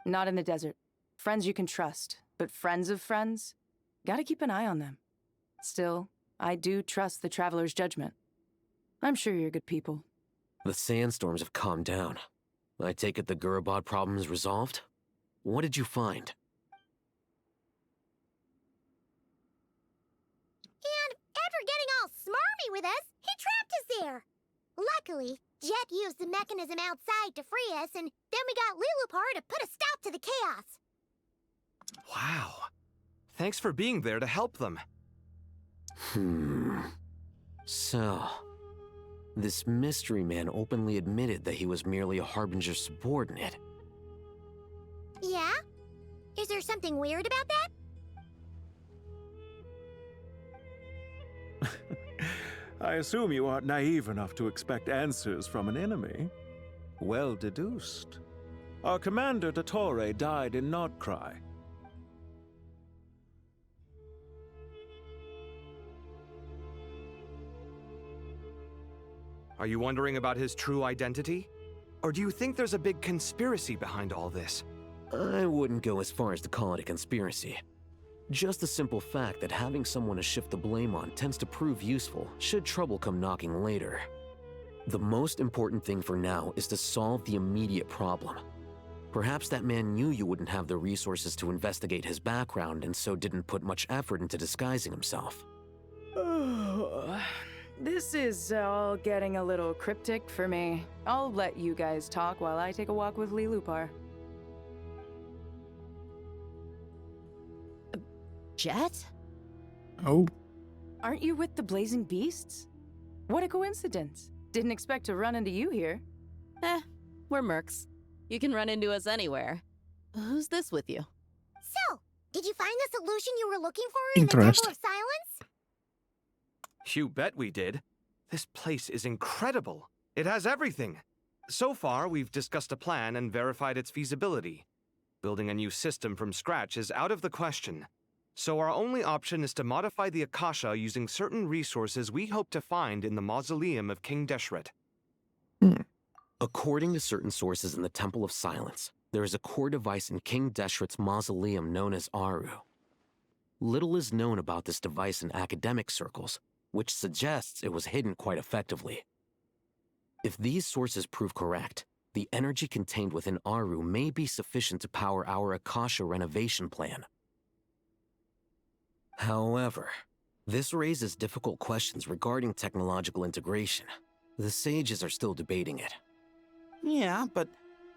Not in the desert. Friends you can trust, but friends of friends? Gotta keep an eye on them. Still, I do trust the Traveler's judgment. I'm sure you're good people. The sandstorms have calmed down. I take it the Gurabad problem is resolved? What did you find? And after getting all smarmy with us, he trapped us there. Luckily, Jet used the mechanism outside to free us, and then we got Lilupar to put a stop to the chaos. Wow. Thanks for being there to help them. So, this mystery man openly admitted that he was merely a Harbinger's subordinate. Yeah? Is there something weird about that? I assume you aren't naive enough to expect answers from an enemy. Well deduced. Our commander, Dottore, died in Nod-Krai. Are you wondering about his true identity? Or do you think there's a big conspiracy behind all this? I wouldn't go as far as to call it a conspiracy. Just the simple fact that having someone to shift the blame on tends to prove useful should trouble come knocking later. The most important thing for now is to solve the immediate problem. Perhaps that man knew you wouldn't have the resources to investigate his background and so didn't put much effort into disguising himself. This is all getting a little cryptic for me. I'll let you guys talk while I take a walk with Lilupar. Jet? Oh. Aren't you with the Blazing Beasts? What a coincidence. Didn't expect to run into you here. We're mercs. You can run into us anywhere. Who's this with you? So, did you find the solution you were looking for in the Temple of Silence? You bet we did. This place is incredible. It has everything. So far, we've discussed a plan and verified its feasibility. Building a new system from scratch is out of the question. So our only option is to modify the Akasha using certain resources we hope to find in the mausoleum of King Deshret. According to certain sources in the Temple of Silence, there is a core device in King Deshret's mausoleum known as Aru. Little is known about this device in academic circles, which suggests it was hidden quite effectively. If these sources prove correct, the energy contained within Aru may be sufficient to power our Akasha renovation plan. However, this raises difficult questions regarding technological integration. The sages are still debating it. Yeah, but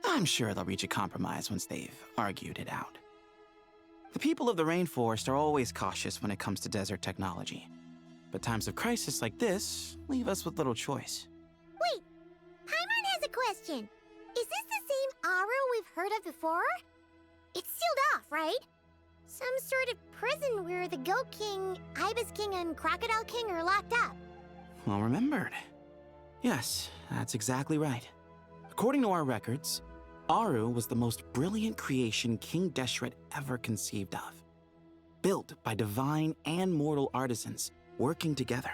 I'm sure they'll reach a compromise once they've argued it out. The people of the rainforest are always cautious when it comes to desert technology. But times of crisis like this leave us with little choice. Wait, Paimon has a question. Is this the same Aru we've heard of before? It's sealed off, right? Some sort of prison where the Goat King, Ibis King, and Crocodile King are locked up. Well remembered. Yes, that's exactly right. According to our records, Aru was the most brilliant creation King Deshret ever conceived of. Built by divine and mortal artisans working together.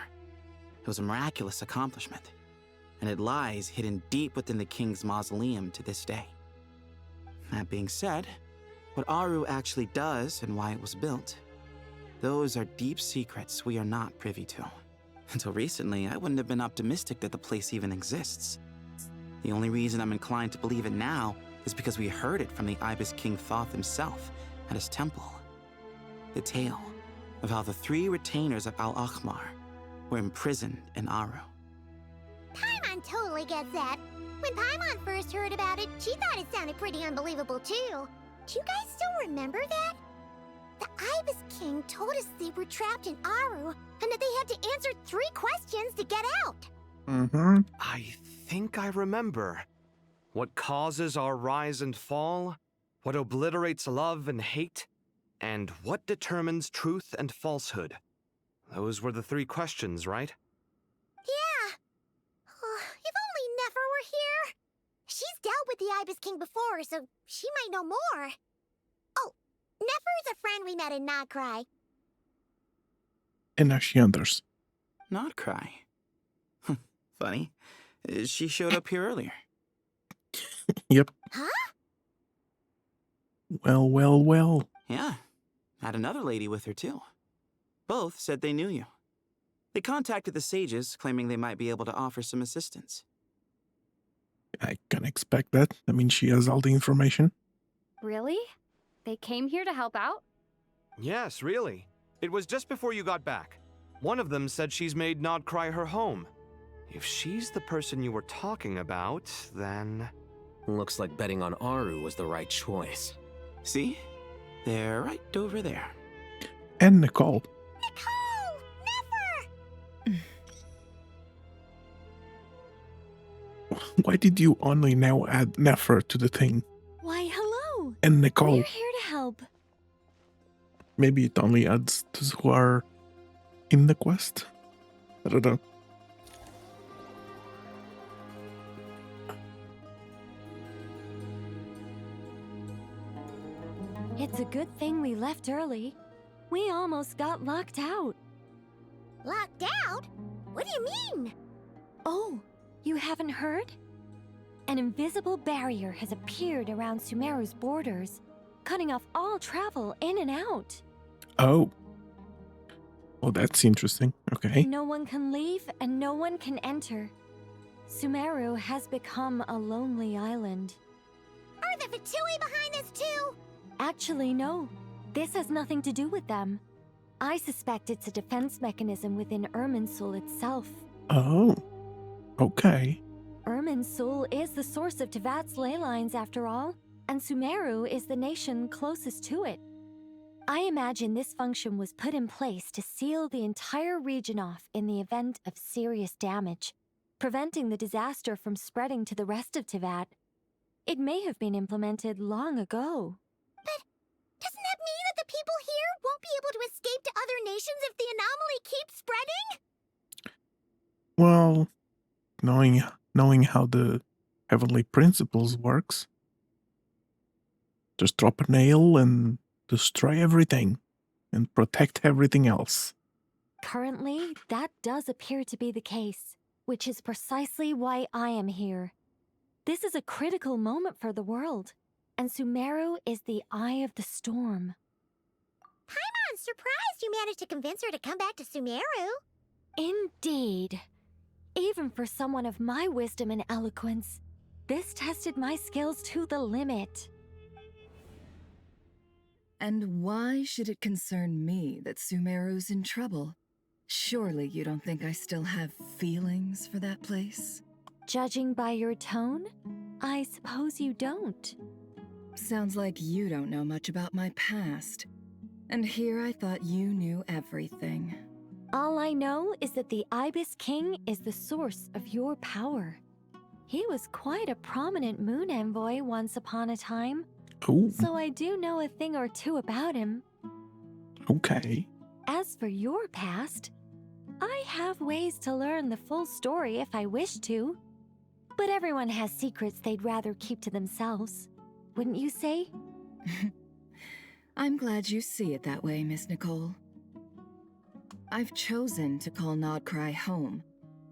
It was a miraculous accomplishment, and it lies hidden deep within the king's mausoleum to this day. That being said, what Aru actually does and why it was built, those are deep secrets we are not privy to. Until recently, I wouldn't have been optimistic that the place even exists. The only reason I'm inclined to believe it now is because we heard it from the Ibis King Thoth himself at his temple. The tale of how the 3 retainers of Al-Akhmar were imprisoned in Aru. Paimon totally gets that. When Paimon first heard about it, she thought it sounded pretty unbelievable too. Do you guys still remember that? The Ibis King told us they were trapped in Aru and that they had to answer 3 questions to get out. Mm-hmm. I think I remember. What causes our rise and fall? What obliterates love and hate? And what determines truth and falsehood? Those were the 3 questions, right? Yeah. If only Nefer were here. She's dealt with the Ibis King before, so she might know more. Oh, Nefer is a friend we met in Nod-Krai. And now she enters. Nod-Krai. Funny. She showed up here earlier. Yep. Huh? Well, well, well. Yeah. Had another lady with her, too. Both said they knew you. They contacted the sages, claiming they might be able to offer some assistance. I can expect that. I mean, she has all the information. Really? They came here to help out? Yes, really. It was just before you got back. One of them said she's made Nod-Krai her home. If she's the person you were talking about, then... Looks like betting on Aru was the right choice. See? They're right over there. And Nicole. Nefer! Why did you only now add Nefer to the thing? Why, hello. And Nicole. We're here to help. Maybe it only adds those who are in the quest? I don't know. It's a good thing we left early. We almost got locked out. Locked out? What do you mean? Oh, you haven't heard? An invisible barrier has appeared around Sumeru's borders, cutting off all travel in and out. Oh. Well, that's interesting. Okay. No one can leave and no one can enter. Sumeru has become a lonely island. Are the Fatui behind this too? Actually, no. This has nothing to do with them. I suspect it's a defense mechanism within Irminsul itself. Oh. Okay. Irminsul is the source of Tevat's ley lines after all, and Sumeru is the nation closest to it. I imagine this function was put in place to seal the entire region off in the event of serious damage, preventing the disaster from spreading to the rest of Tevat. It may have been implemented long ago. But doesn't that mean that the people here won't be able to escape to other nations if the anomaly keeps spreading? Well, knowing how the Heavenly Principles works, just drop a nail and destroy everything and protect everything else. Currently, that does appear to be the case, which is precisely why I am here. This is a critical moment for the world, and Sumeru is the eye of the storm. Paimon's surprised you managed to convince her to come back to Sumeru. Indeed. Even for someone of my wisdom and eloquence, this tested my skills to the limit. And why should it concern me that Sumeru's in trouble? Surely you don't think I still have feelings for that place? Judging by your tone, I suppose you don't. Sounds like you don't know much about my past. And here I thought you knew everything. All I know is that the Ibis King is the source of your power. He was quite a prominent moon envoy once upon a time. Ooh. So I do know a thing or two about him. Okay. As for your past, I have ways to learn the full story if I wish to. But everyone has secrets they'd rather keep to themselves. Wouldn't you say? I'm glad you see it that way, Miss Nicole. I've chosen to call Nod-Krai home,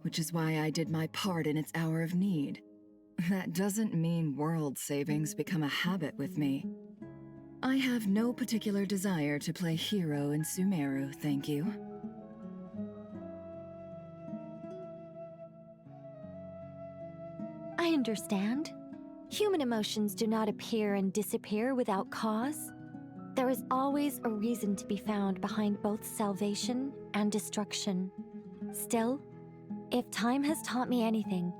which is why I did my part in its hour of need. That doesn't mean world savings become a habit with me. I have no particular desire to play hero in Sumeru, thank you. understand. Human emotions do not appear and disappear without cause. There is always a reason to be found behind both salvation and destruction. Still, if time has taught me anything,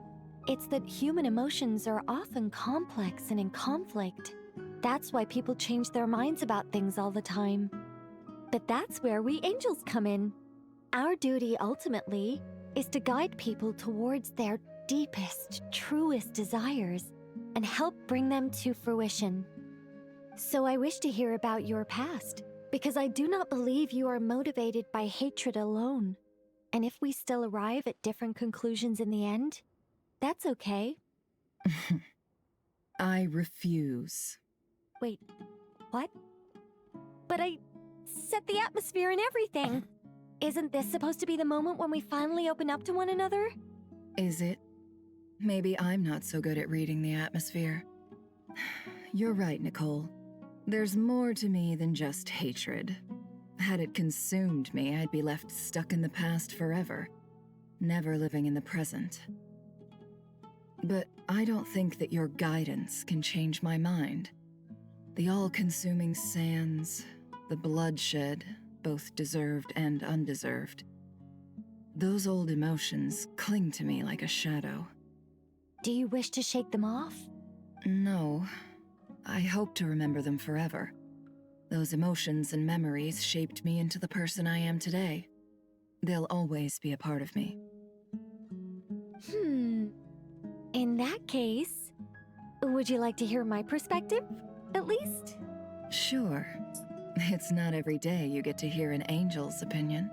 it's that human emotions are often complex and in conflict. That's why people change their minds about things all the time. But that's where we angels come in. Our duty, ultimately, is to guide people towards their deepest, truest desires and help bring them to fruition. So I wish to hear about your past, because I do not believe you are motivated by hatred alone. And if we still arrive at different conclusions in the end, that's okay. I refuse. Wait, what? But I set the atmosphere and everything. Isn't this supposed to be the moment when we finally open up to one another? Is it? Maybe I'm not so good at reading the atmosphere. You're right, Nicole. There's more to me than just hatred. Had it consumed me, I'd be left stuck in the past forever, never living in the present. But I don't think that your guidance can change my mind. The all-consuming sands, the bloodshed, both deserved and undeserved. Those old emotions cling to me like a shadow. Do you wish to shake them off? No. I hope to remember them forever. Those emotions and memories shaped me into the person I am today. They'll always be a part of me. In that case, would you like to hear my perspective, at least? Sure. It's not every day you get to hear an angel's opinion.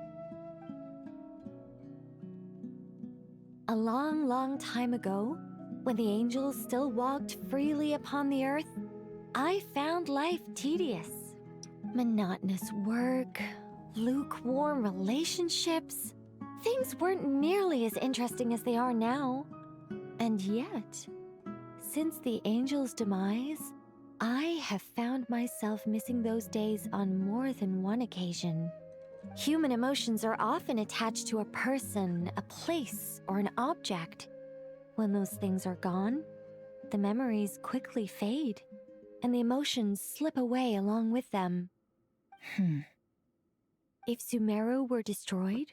A long, long time ago, when the angels still walked freely upon the earth, I found life tedious. Monotonous work, lukewarm relationships. Things weren't nearly as interesting as they are now. And yet, since the angels' demise, I have found myself missing those days on more than one occasion. Human emotions are often attached to a person, a place, or an object. When those things are gone, the memories quickly fade, and the emotions slip away along with them. If Sumeru were destroyed,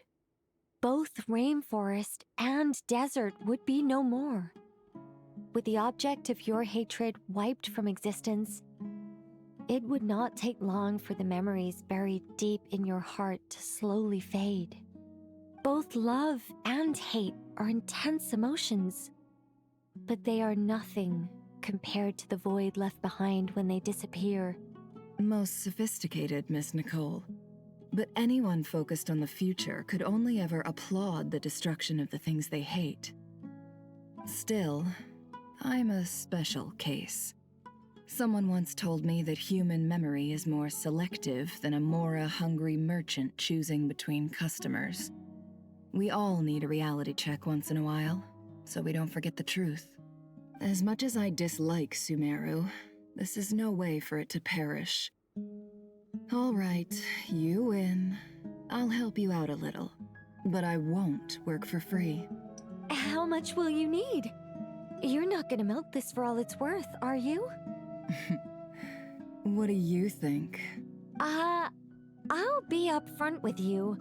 both rainforest and desert would be no more. With the object of your hatred wiped from existence, it would not take long for the memories buried deep in your heart to slowly fade. Both love and hate are intense emotions, but they are nothing compared to the void left behind when they disappear. Most sophisticated, Miss Nicole. But anyone focused on the future could only ever applaud the destruction of the things they hate. Still, I'm a special case. Someone once told me that human memory is more selective than a Mora-hungry merchant choosing between customers. We all need a reality check once in a while, so we don't forget the truth. As much as I dislike Sumeru, this is no way for it to perish. All right, you win. I'll help you out a little, but I won't work for free. How much will you need? You're not gonna milk this for all it's worth, are you? What do you think? I'll be upfront with you.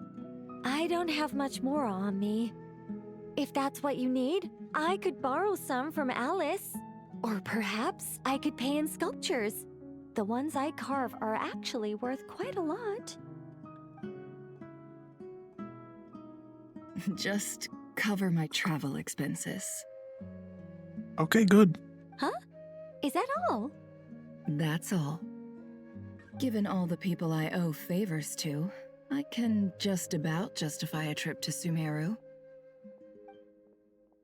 I don't have much more on me. If that's what you need, I could borrow some from Alice. Or perhaps I could pay in sculptures. The ones I carve are actually worth quite a lot. Just cover my travel expenses. Okay, good. Huh? Is that all? That's all. Given all the people I owe favors to, I can just about justify a trip to Sumeru.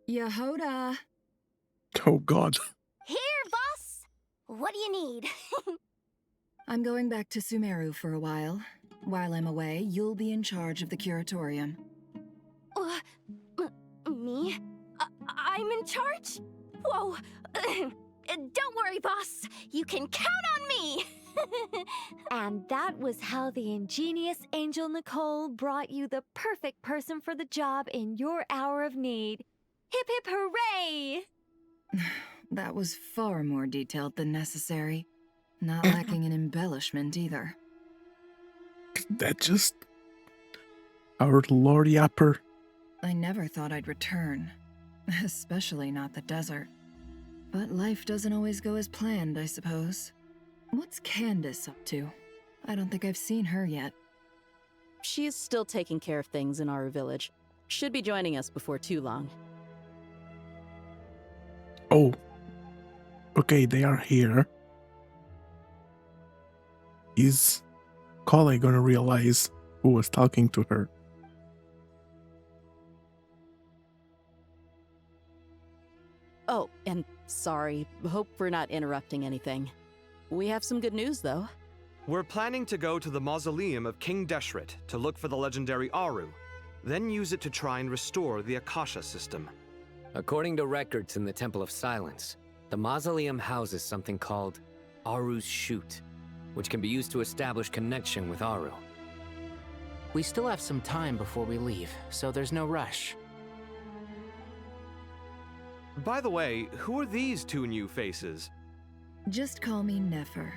Yehoda! Oh god. Here, boss! What do you need? I'm going back to Sumeru for a while. While I'm away, you'll be in charge of the curatorium. Me? I'm in charge? Whoa! Don't worry, boss. You can count on me! And that was how the ingenious Angel Nicole brought you the perfect person for the job in your hour of need. Hip hip hooray! That was far more detailed than necessary. Not lacking in embellishment either. That just... Our Lord Yapper. I never thought I'd return. Especially not the desert. But life doesn't always go as planned, I suppose. What's Candace up to? I don't think I've seen her yet. She is still taking care of things in our village. Should be joining us before too long. Oh. Okay, they are here. Is Kale gonna realize who was talking to her? Oh, and sorry. Hope we're not interrupting anything. We have some good news, though. We're planning to go to the mausoleum of King Deshret to look for the legendary Aru, then use it to try and restore the Akasha system. According to records in the Temple of Silence, the mausoleum houses something called Aru's Chute, which can be used to establish connection with Aru. We still have some time before we leave, so there's no rush. By the way, who are these two new faces? Just call me Nefer.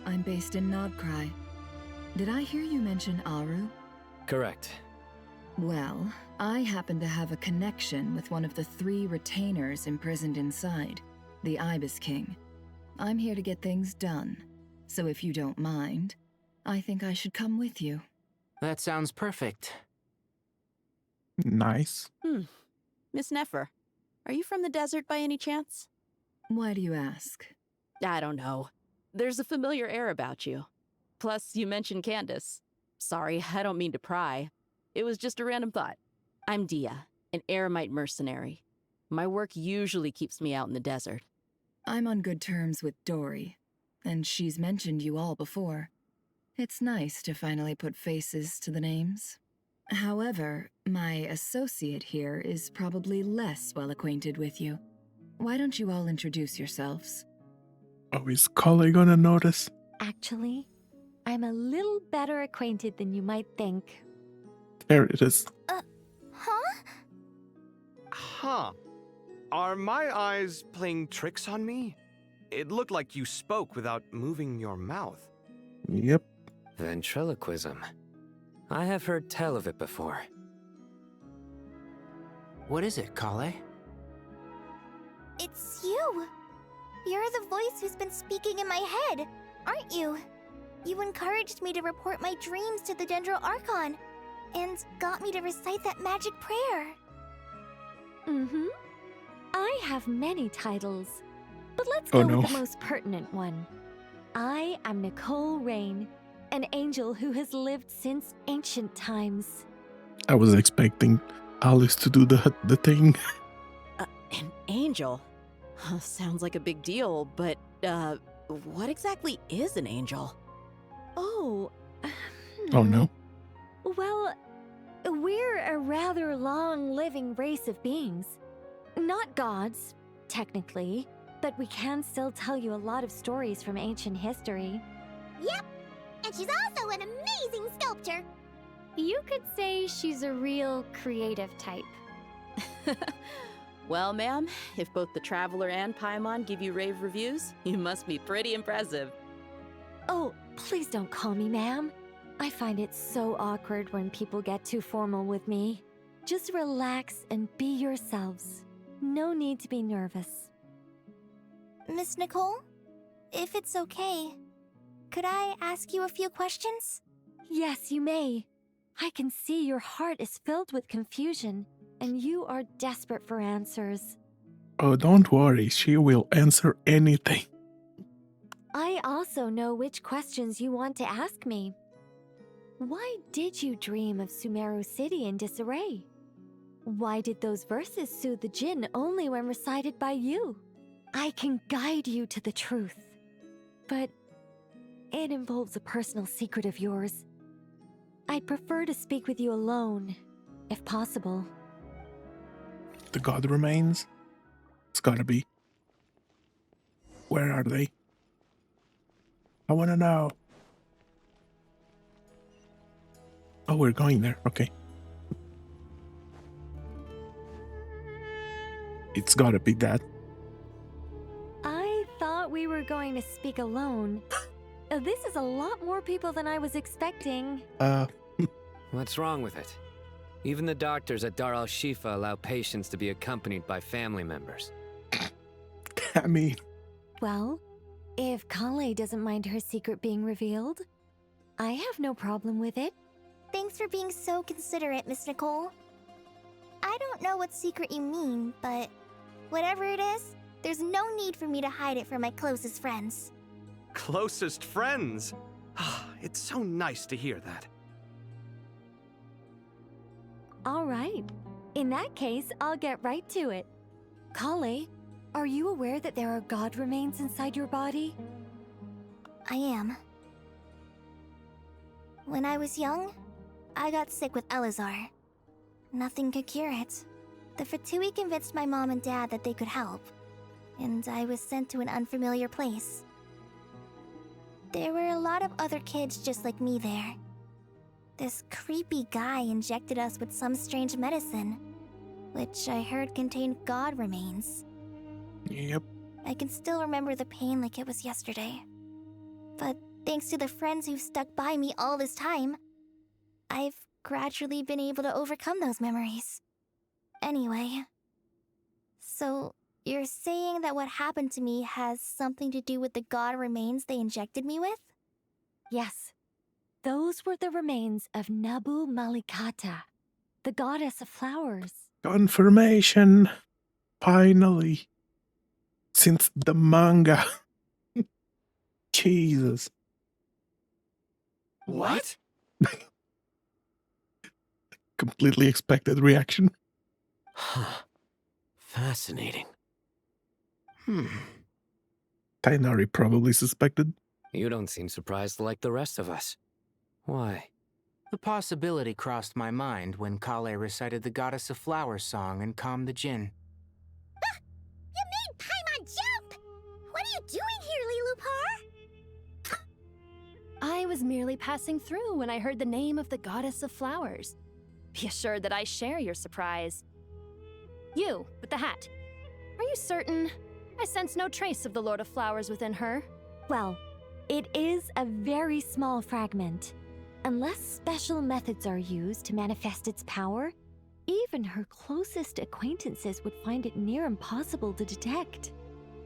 I'm based in Nod-Krai. Did I hear you mention Aru? Correct. Well, I happen to have a connection with one of the 3 retainers imprisoned inside, the Ibis King. I'm here to get things done, so if you don't mind, I think I should come with you. That sounds perfect. Nice. Miss Nefer, are you from the desert by any chance? Why do you ask? I don't know. There's a familiar air about you. Plus, you mentioned Candace. Sorry, I don't mean to pry. It was just a random thought. I'm Dia, an Eremite mercenary. My work usually keeps me out in the desert. I'm on good terms with Dory, and she's mentioned you all before. It's nice to finally put faces to the names. However, my associate here is probably less well acquainted with you. Why don't you all introduce yourselves? Oh, is Kale gonna notice? Actually, I'm a little better acquainted than you might think. There it is. Huh. Are my eyes playing tricks on me? It looked like you spoke without moving your mouth. Yep. Ventriloquism. I have heard tell of it before. What is it, Kale? It's you! You're the voice who's been speaking in my head, aren't you? You encouraged me to report my dreams to the Dendro Archon, and got me to recite that magic prayer. I have many titles, but let's Oh, go no. with the most pertinent one. I am Nicole Rain, an angel who has lived since ancient times. I was expecting Alice to do the thing. An angel? Sounds like a big deal, but, what exactly is an angel? Oh. Oh no. Well, we're a rather long-living race of beings. Not gods, technically, but we can still tell you a lot of stories from ancient history. Yep, and she's also an amazing sculptor. You could say she's a real creative type. Well, ma'am, if both the Traveler and Paimon give you rave reviews, you must be pretty impressive. Oh, please don't call me ma'am. I find it so awkward when people get too formal with me. Just relax and be yourselves. No need to be nervous. Miss Nicole, if it's okay, could I ask you a few questions? Yes, you may. I can see your heart is filled with confusion, and you are desperate for answers. Oh, don't worry. She will answer anything. I also know which questions you want to ask me. Why did you dream of Sumeru City in disarray? Why did those verses soothe the djinn only when recited by you? I can guide you to the truth, but it involves a personal secret of yours. I'd prefer to speak with you alone, if possible. The god remains? It's gotta be. Where are they? I wanna know. Oh, we're going there. Okay. It's gotta be that. to speak alone. This is a lot more people than I was expecting. What's wrong with it? Even the doctors at Dar al-Shifa allow patients to be accompanied by family members. I mean... Well, if Kale doesn't mind her secret being revealed, I have no problem with it. Thanks for being so considerate, Miss Nicole. I don't know what secret you mean, but whatever it is, there's no need for me to hide it from my closest friends. Closest friends? It's so nice to hear that. All right. In that case, I'll get right to it. Kale, are you aware that there are god remains inside your body? I am. When I was young, I got sick with Elazar. Nothing could cure it. The Fatui convinced my mom and dad that they could help, and I was sent to an unfamiliar place. There were a lot of other kids just like me there. This creepy guy injected us with some strange medicine, which I heard contained god remains. Yep. I can still remember the pain like it was yesterday. But thanks to the friends who've stuck by me all this time, I've gradually been able to overcome those memories. Anyway, so you're saying that what happened to me has something to do with the god remains they injected me with? Yes. Those were the remains of Nabu Malikata, the goddess of flowers. Confirmation. Finally. Since the manga. Jesus. What? Completely expected reaction. Huh. Fascinating. Tainari probably suspected. You don't seem surprised like the rest of us. Why? The possibility crossed my mind when Kale recited the Goddess of Flowers song and calmed the djinn. You made Paimon jump! What are you doing here, Lilupar? I was merely passing through when I heard the name of the Goddess of Flowers. Be assured that I share your surprise. You, with the hat. Are you certain? I sense no trace of the Lord of Flowers within her. Well, it is a very small fragment. Unless special methods are used to manifest its power, even her closest acquaintances would find it near impossible to detect.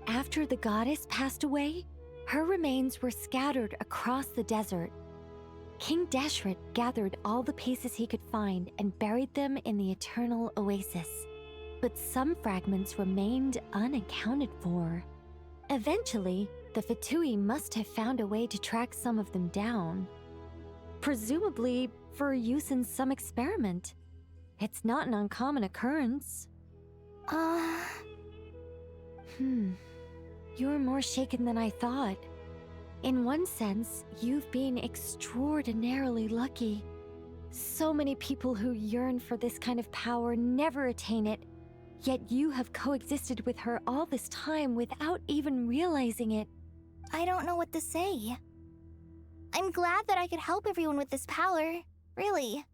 After the goddess passed away, her remains were scattered across the desert. King Deshret gathered all the pieces he could find and buried them in the eternal oasis. But some fragments remained unaccounted for. Eventually, the Fatui must have found a way to track some of them down. Presumably for use in some experiment. It's not an uncommon occurrence. You're more shaken than I thought. In one sense, you've been extraordinarily lucky. So many people who yearn for this kind of power never attain it, yet you have coexisted with her all this time without even realizing it. I don't know what to say. I'm glad that I could help everyone with this power, really.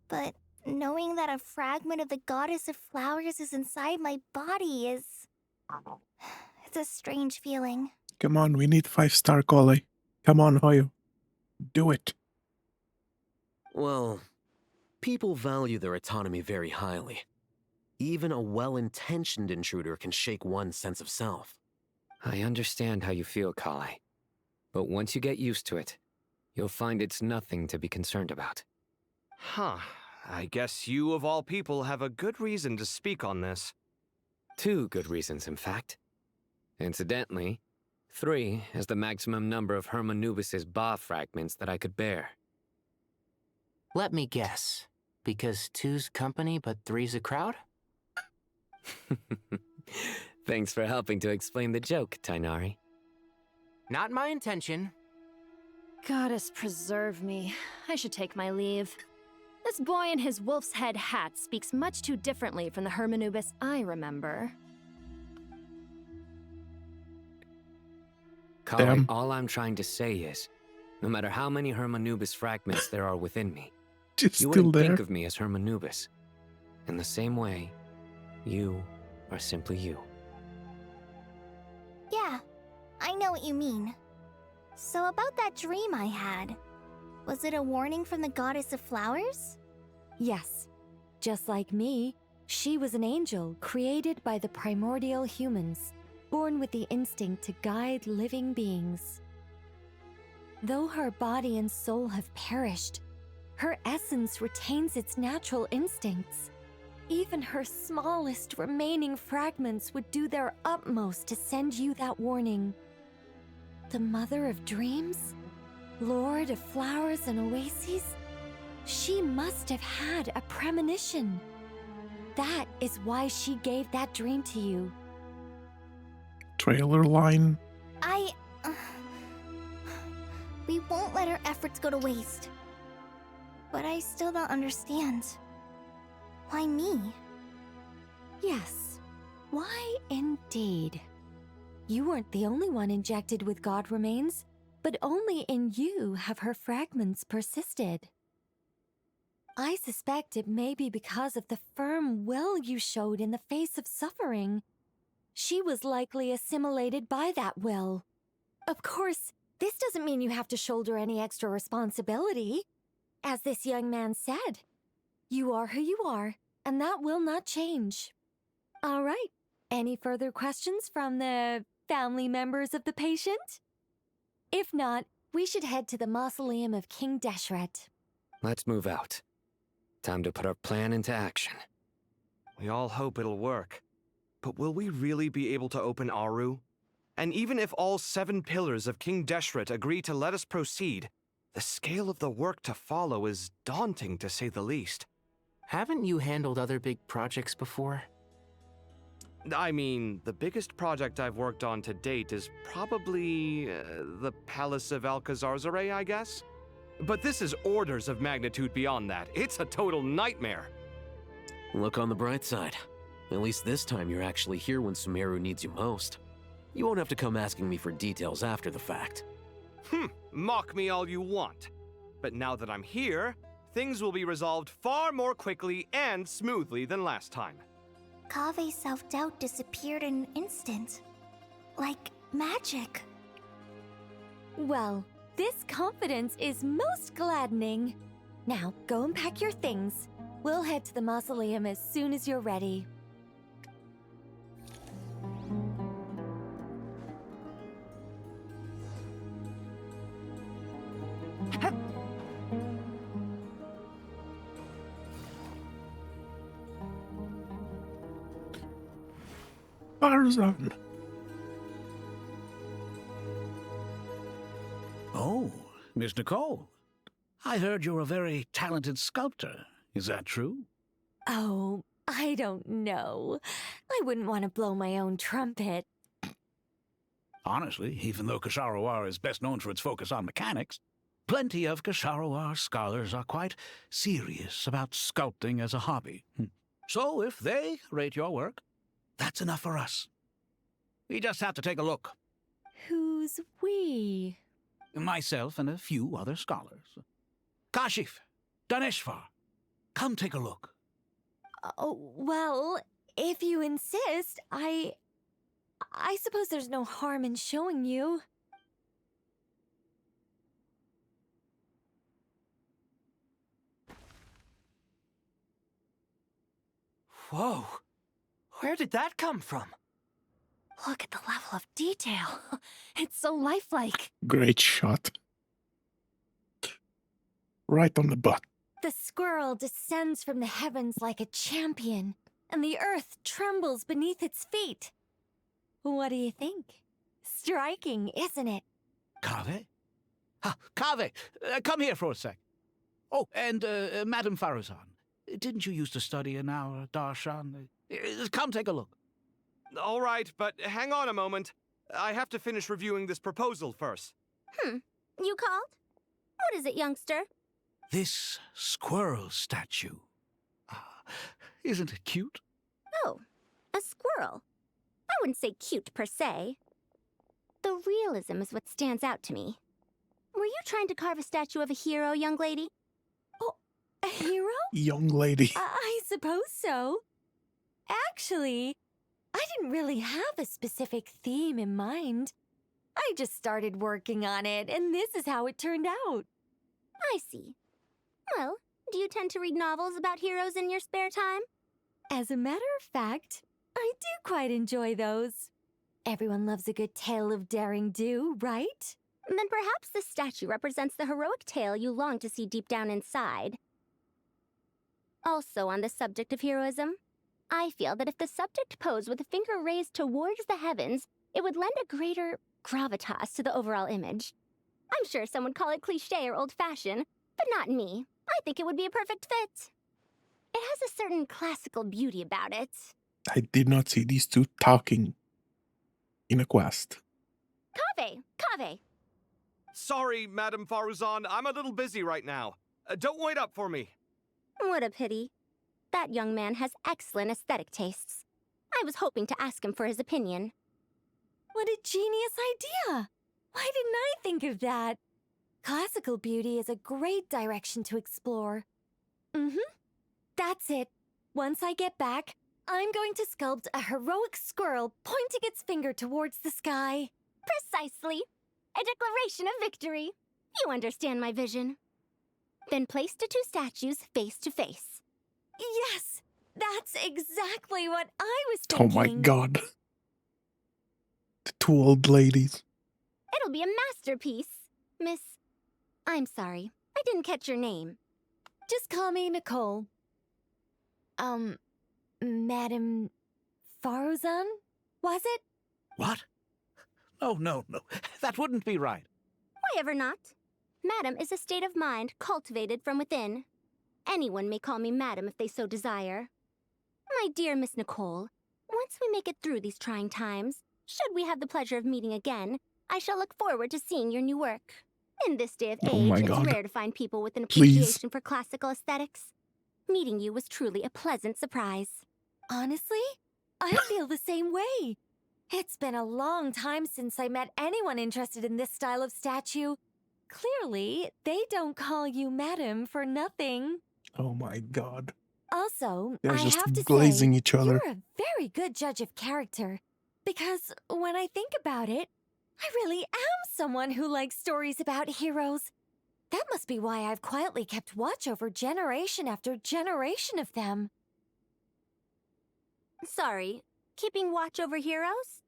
But knowing that a fragment of the Goddess of Flowers is inside my body is... It's a strange feeling. Come on, we need 5-star Kale. Come on, Hoyo. Do it. Well, people value their autonomy very highly. Even a well-intentioned intruder can shake one's sense of self. I understand how you feel, Kale. But once you get used to it, you'll find it's nothing to be concerned about. Huh. I guess you, of all people, have a good reason to speak on this. 2 good reasons, in fact. Incidentally, 3 is the maximum number of Hermanubis' Ba fragments that I could bear. Let me guess. Because 2's company, but 3's a crowd? Thanks for helping to explain the joke, Tainari. Not my intention. Goddess preserve me. I should take my leave. This boy in his wolf's head hat speaks much too differently from the Hermanubis I remember. Kale, all I'm trying to say is, no matter how many Hermanubis fragments there are within me, you wouldn't think of me as Hermanubis. In the same way, you are simply you. Yeah, I know what you mean. So about that dream I had, was it a warning from the goddess of flowers? Yes. Just like me, she was an angel created by the primordial humans, born with the instinct to guide living beings. Though her body and soul have perished, her essence retains its natural instincts. Even her smallest remaining fragments would do their utmost to send you that warning. The Mother of Dreams? Lord of Flowers and Oases? She must have had a premonition. That is why she gave that dream to you. Trailer line. We won't let our efforts go to waste. But I still don't understand. Why me? Yes. Why indeed? You weren't the only one injected with god remains, but only in you have her fragments persisted. I suspect it may be because of the firm will you showed in the face of suffering. She was likely assimilated by that will. Of course, this doesn't mean you have to shoulder any extra responsibility. As this young man said, you are who you are, and that will not change. All right, any further questions from the family members of the patient? If not, we should head to the mausoleum of King Deshret. Let's move out. Time to put our plan into action. We all hope it'll work. But will we really be able to open Aru? And even if all 7 pillars of King Deshret agree to let us proceed, the scale of the work to follow is daunting, to say the least. Haven't you handled other big projects before? I mean, the biggest project I've worked on to date is probably the Palace of Alcazarzaray, I guess? But this is orders of magnitude beyond that. It's a total nightmare. Look on the bright side. At least this time you're actually here when Sumeru needs you most. You won't have to come asking me for details after the fact. Mock me all you want. But now that I'm here, things will be resolved far more quickly and smoothly than last time. Kave's self-doubt disappeared in an instant. Like magic. Well, this confidence is most gladdening. Now, go and pack your things. We'll head to the mausoleum as soon as you're ready. Barzan. Oh, Miss Nicole. I heard you're a very talented sculptor. Is that true? Oh, I don't know. I wouldn't want to blow my own trumpet. Honestly, even though Ksharoar is best known for its focus on mechanics, plenty of Ksharoar scholars are quite serious about sculpting as a hobby. So if they rate your work, that's enough for us. We just have to take a look. Who's we? Myself and a few other scholars. Kashif, Daneshvar, come take a look. Oh, well, if you insist, I suppose there's no harm in showing you. Whoa! Where did that come from? Look at the level of detail. It's so lifelike. Great shot. Right on the butt. The squirrel descends from the heavens like a champion, and the earth trembles beneath its feet. What do you think? Striking, isn't it? Kaveh? Kaveh, come here for a sec. Oh, and Madame Farazan, didn't you used to study in our darshan? Come take a look. All right, but hang on a moment. I have to finish reviewing this proposal first. You called? What is it, youngster? This squirrel statue. Isn't it cute? Oh, a squirrel. I wouldn't say cute per se. The realism is what stands out to me. Were you trying to carve a statue of a hero, young lady? Oh, a hero? Young lady. I suppose so. Actually, I didn't really have a specific theme in mind. I just started working on it, and this is how it turned out. I see. Well, do you tend to read novels about heroes in your spare time? As a matter of fact, I do quite enjoy those. Everyone loves a good tale of daring do, right? Then perhaps this statue represents the heroic tale you long to see deep down inside. Also on the subject of heroism, I feel that if the subject posed with a finger raised towards the heavens, it would lend a greater gravitas to the overall image. I'm sure some would call it cliché or old-fashioned, but not me. I think it would be a perfect fit. It has a certain classical beauty about it. I did not see these two talking in a quest. Kaveh! Sorry, Madame Faruzan, I'm a little busy right now. Don't wait up for me. What a pity. That young man has excellent aesthetic tastes. I was hoping to ask him for his opinion. What a genius idea! Why didn't I think of that? Classical beauty is a great direction to explore. That's it. Once I get back, I'm going to sculpt a heroic squirrel pointing its finger towards the sky. Precisely. A declaration of victory. You understand my vision. Then place the two statues face to face. Yes! That's exactly what I was thinking. Oh my god. The two old ladies. It'll be a masterpiece. Miss... I'm sorry. I didn't catch your name. Just call me Nicole. Madame Faruzan? Was it? What? No. That wouldn't be right. Why ever not? Madam is a state of mind cultivated from within. Anyone may call me Madam if they so desire. My dear Miss Nicole, once we make it through these trying times, should we have the pleasure of meeting again, I shall look forward to seeing your new work. In this day of age, it's rare to find people with an appreciation for classical aesthetics. Meeting you was truly a pleasant surprise. Honestly, I feel the same way. It's been a long time since I met anyone interested in this style of statue. Clearly, they don't call you Madam for nothing. Oh my god. Also, They're I just have to glazing say, each other. you're a very good judge of character. Because when I think about it, I really am someone who likes stories about heroes. That must be why I've quietly kept watch over generation after generation of them. Sorry, keeping watch over heroes?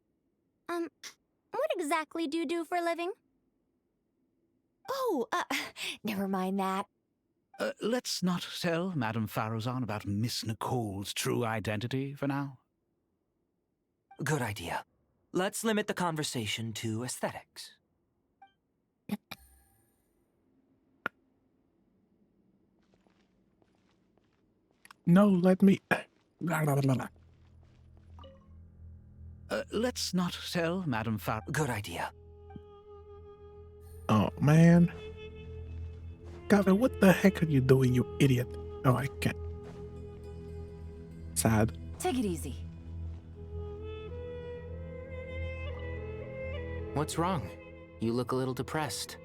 What exactly do you do for a living? Oh, never mind that. Let's not tell Madame Faruzan about Miss Nicole's true identity for now. Good idea. Let's limit the conversation to aesthetics. No, let me... Let's not tell Madame Far... Good idea. Oh, man. Gavin, what the heck are you doing, you idiot? Oh, I can't. Sad. Take it easy. What's wrong? You look a little depressed.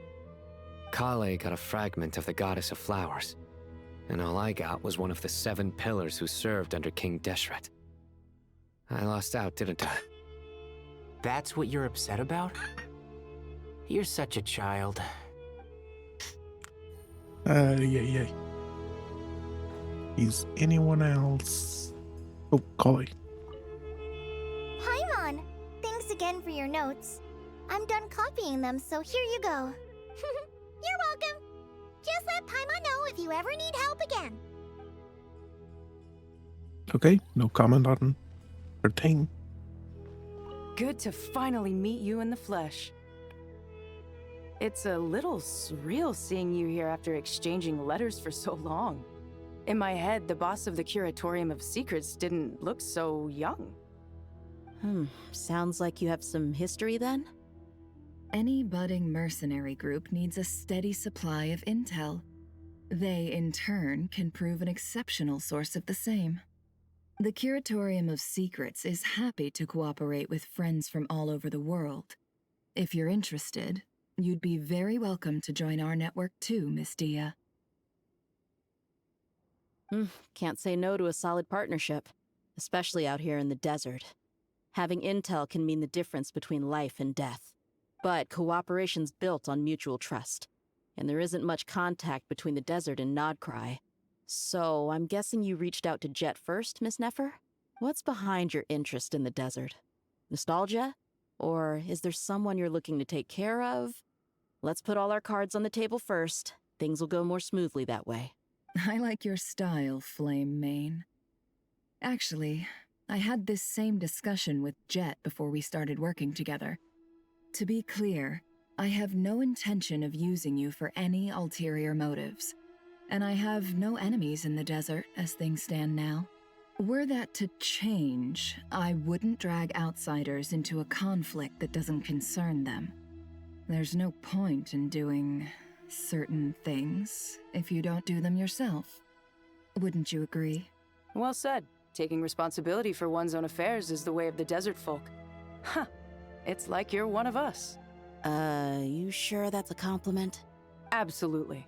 Kale got a fragment of the Goddess of Flowers, and all I got was one of the 7 pillars who served under King Deshret. I lost out, didn't I? That's what you're upset about? You're such a child. Yeah. Is anyone else? Oh, Kale. Paimon! Thanks again for your notes. I'm done copying them, so here you go. You're welcome. Just let Paimon know if you ever need help again. Okay, no comment on her thing. Good to finally meet you in the flesh. It's a little surreal seeing you here after exchanging letters for so long. In my head, the boss of the Curatorium of Secrets didn't look so young. Sounds like you have some history then? Any budding mercenary group needs a steady supply of intel. They, in turn, can prove an exceptional source of the same. The Curatorium of Secrets is happy to cooperate with friends from all over the world. If you're interested, you'd be very welcome to join our network too, Miss Dia. Can't say no to a solid partnership, especially out here in the desert. Having intel can mean the difference between life and death. But cooperation's built on mutual trust, and there isn't much contact between the desert and Nod-Krai. So I'm guessing you reached out to Jet first, Miss Nefer? What's behind your interest in the desert? Nostalgia? Or is there someone you're looking to take care of? Let's put all our cards on the table first. Things will go more smoothly that way. I like your style, Flame Mane. Actually, I had this same discussion with Jet before we started working together. To be clear, I have no intention of using you for any ulterior motives. And I have no enemies in the desert as things stand now. Were that to change, I wouldn't drag outsiders into a conflict that doesn't concern them. There's no point in doing certain things if you don't do them yourself. Wouldn't you agree? Well said. Taking responsibility for one's own affairs is the way of the desert folk. Huh. It's like you're one of us. You sure that's a compliment? Absolutely.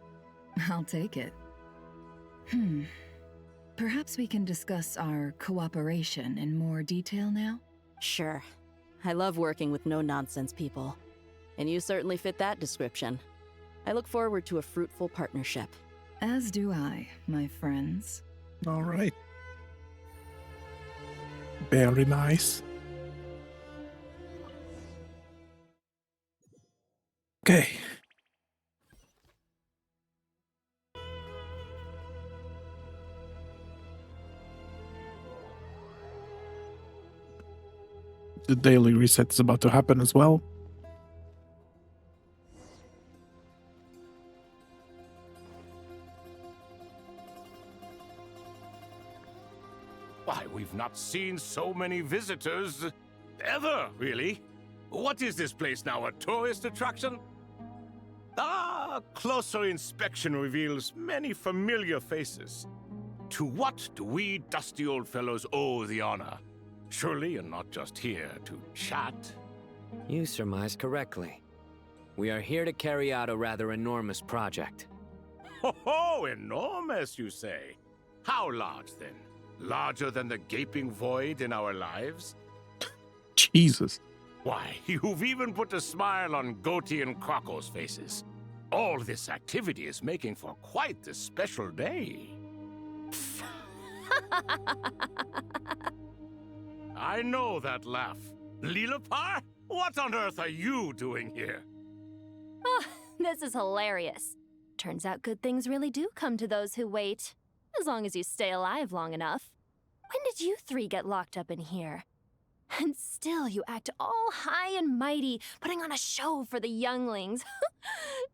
I'll take it. Perhaps we can discuss our cooperation in more detail now? Sure. I love working with no-nonsense people. And you certainly fit that description. I look forward to a fruitful partnership. As do I, my friends. All right. Very nice. Okay. The daily reset is about to happen as well. Why, we've not seen so many visitors ever, really. What is this place now, a tourist attraction? Ah, closer inspection reveals many familiar faces. To what do we dusty old fellows owe the honor? Surely you're not just here to chat. You surmised correctly. We are here to carry out a rather enormous project. Ho, enormous, you say? How large, then? Larger than the gaping void in our lives? Jesus. Why, you've even put a smile on Goatee and Crocco's faces. All this activity is making for quite the special day. I know that laugh. Lilipar? What on earth are you doing here? Oh, this is hilarious. Turns out good things really do come to those who wait. As long as you stay alive long enough. When did you three get locked up in here? And still you act all high and mighty, putting on a show for the younglings.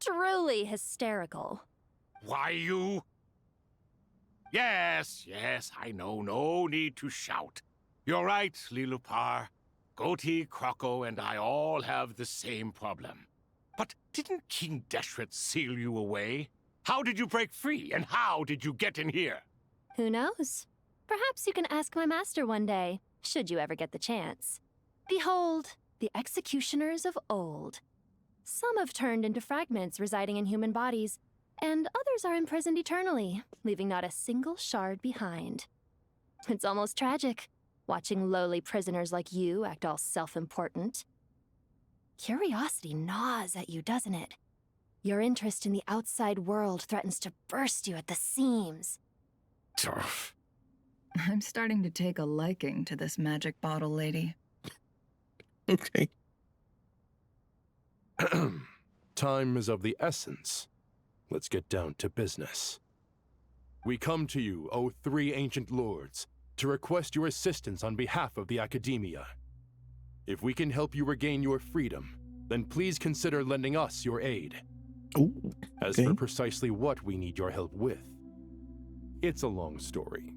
Truly hysterical. Why, you... Yes, I know. No need to shout. You're right, Lilipar. Goatee, Crocco, and I all have the same problem. But didn't King Deshret seal you away? How did you break free, and how did you get in here? Who knows? Perhaps you can ask my master one day, should you ever get the chance. Behold, the executioners of old. Some have turned into fragments residing in human bodies, and others are imprisoned eternally, leaving not a single shard behind. It's almost tragic, watching lowly prisoners like you act all self-important. Curiosity gnaws at you, doesn't it? Your interest in the outside world threatens to burst you at the seams. Turf. I'm starting to take a liking to this magic bottle lady. Okay. Time is of the essence. Let's get down to business. We come to you, O three ancient lords, to request your assistance on behalf of the Academia. If we can help you regain your freedom, then please consider lending us your aid. Ooh, As for precisely what we need your help with, it's a long story.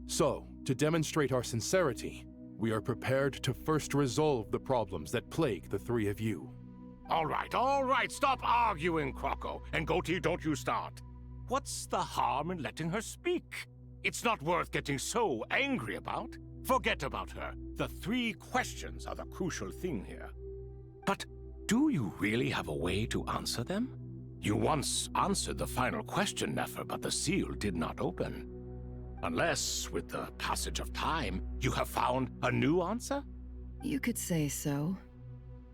So, to demonstrate our sincerity, we are prepared to first resolve the problems that plague the three of you. All right, stop arguing, Crocco. And Goatee, don't you start. What's the harm in letting her speak? It's not worth getting so angry about. Forget about her. The three questions are the crucial thing here. But do you really have a way to answer them? You once answered the final question, Nefer, but the seal did not open. Unless, with the passage of time, you have found a new answer? You could say so.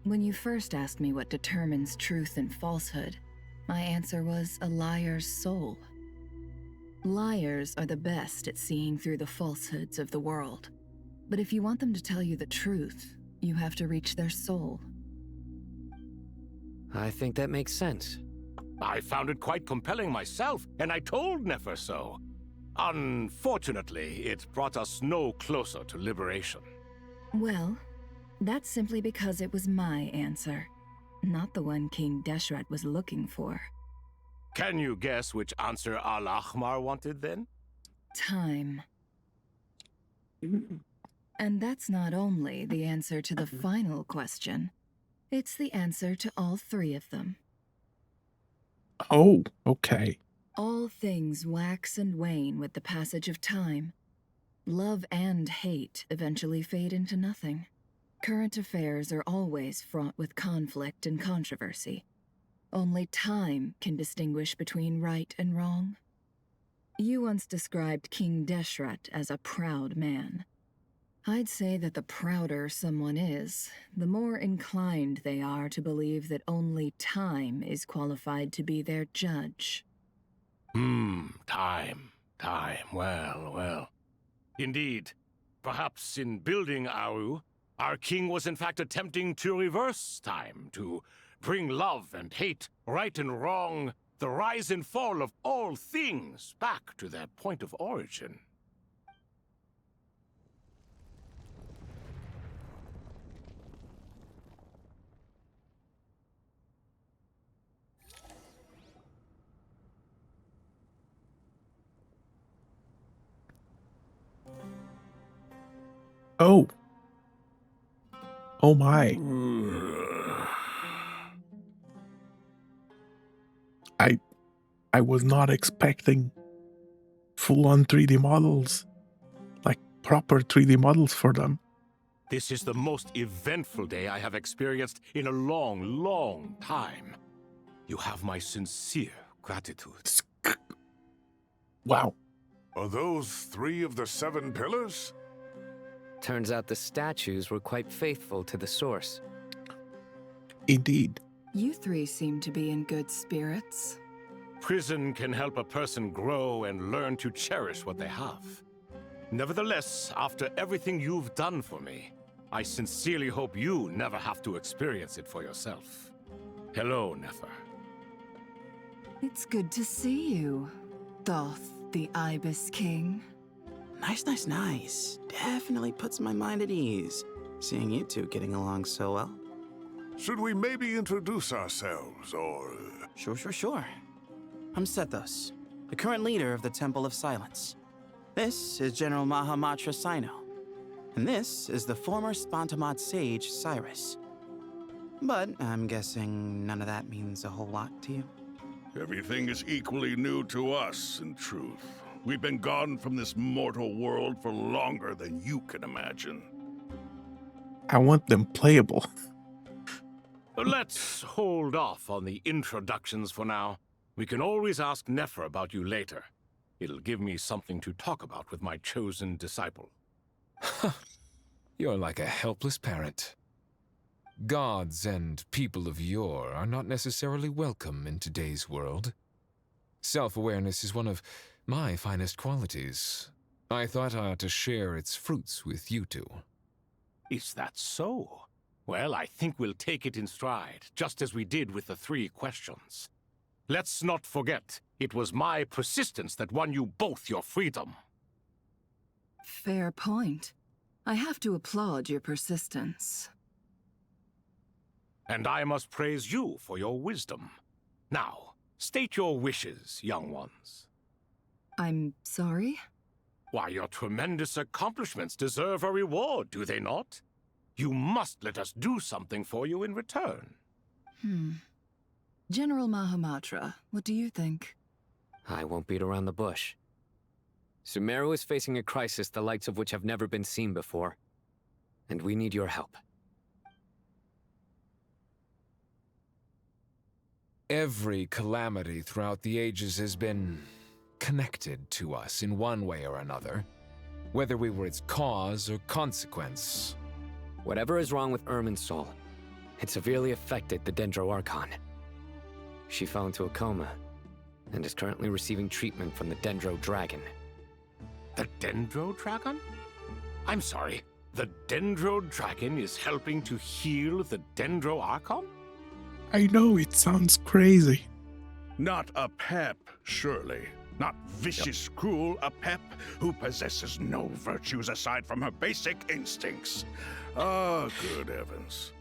When you first asked me what determines truth and falsehood, my answer was a liar's soul. Liars are the best at seeing through the falsehoods of the world. But if you want them to tell you the truth, you have to reach their soul. I think that makes sense. I found it quite compelling myself, and I told Nefer so. Unfortunately, it brought us no closer to liberation. Well, that's simply because it was my answer, not the one King Deshret was looking for. Can you guess which answer Al-Ahmar wanted then? Time. And that's not only the answer to the final question, it's the answer to all three of them. Oh, okay. All things wax and wane with the passage of time. Love and hate eventually fade into nothing. Current affairs are always fraught with conflict and controversy. Only time can distinguish between right and wrong. You once described King Deshret as a proud man. I'd say that the prouder someone is, the more inclined they are to believe that only time is qualified to be their judge. Time. Well. Indeed. Perhaps in building Aru, our king was in fact attempting to reverse time, to bring love and hate, right and wrong, the rise and fall of all things back to their point of origin. Oh. Oh my. I was not expecting full-on 3D models. Like proper 3D models for them. This is the most eventful day I have experienced in a long time. You have my sincere gratitude. Wow. Are those 3 of the 7 pillars? Turns out the statues were quite faithful to the source. Indeed. You three seem to be in good spirits. Prison can help a person grow and learn to cherish what they have. Nevertheless, after everything you've done for me, I sincerely hope you never have to experience it for yourself. Hello, Nefer. It's good to see you, Thoth, the Ibis King. Nice. Definitely puts my mind at ease, seeing you two getting along so well. Should we maybe introduce ourselves, or... Sure. I'm Sethos, the current leader of the Temple of Silence. This is General Mahamatra Sino, and this is the former Spantamad sage, Cyrus. But I'm guessing none of that means a whole lot to you? Everything is equally new to us, in truth. We've been gone from this mortal world for longer than you can imagine. I want them playable. Let's hold off on the introductions for now. We can always ask Nefer about you later. It'll give me something to talk about with my chosen disciple. You're like a helpless parent. Gods and people of yore are not necessarily welcome in today's world. Self-awareness is one of my finest qualities. I thought I ought to share its fruits with you two. Is that so? Well, I think we'll take it in stride, just as we did with the 3 questions. Let's not forget, it was my persistence that won you both your freedom. Fair point. I have to applaud your persistence. And I must praise you for your wisdom. Now, state your wishes, young ones. I'm sorry? Why, your tremendous accomplishments deserve a reward, do they not? You must let us do something for you in return. General Mahamatra, what do you think? I won't beat around the bush. Sumeru is facing a crisis the likes of which have never been seen before. And we need your help. Every calamity throughout the ages has been connected to us in one way or another, whether we were its cause or consequence. Whatever is wrong with Irminsul, It severely affected the Dendro Archon. She fell into a coma and is currently receiving treatment from the Dendro Dragon. The Dendro Dragon? I'm sorry, the Dendro Dragon is helping to heal the Dendro Archon? I know, it sounds crazy. Not a pep, surely. Not vicious, cruel, a pep who possesses no virtues aside from her basic instincts. Ah, good heavens.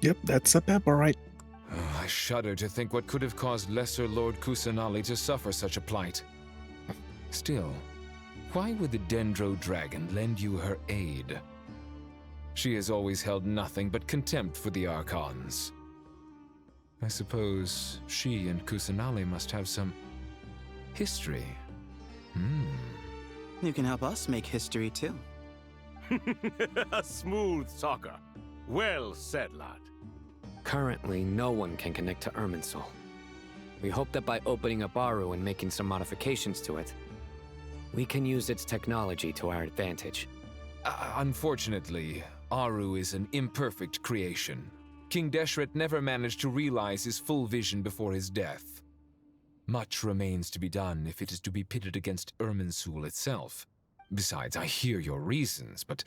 Yep, that's a pep, alright. Oh, I shudder to think what could have caused Lesser Lord Kusanali to suffer such a plight. Still, why would the Dendro Dragon lend you her aid? She has always held nothing but contempt for the Archons. I suppose she and Kusanali must have some history. You can help us make history too. A smooth talker. Well said, lad. Currently, no one can connect to Irminsul. We hope that by opening up Aru and making some modifications to it, we can use its technology to our advantage. Unfortunately, Aru is an imperfect creation. King Deshret never managed to realize his full vision before his death. Much remains to be done if it is to be pitted against Irminsul itself. Besides, I hear your reasons, but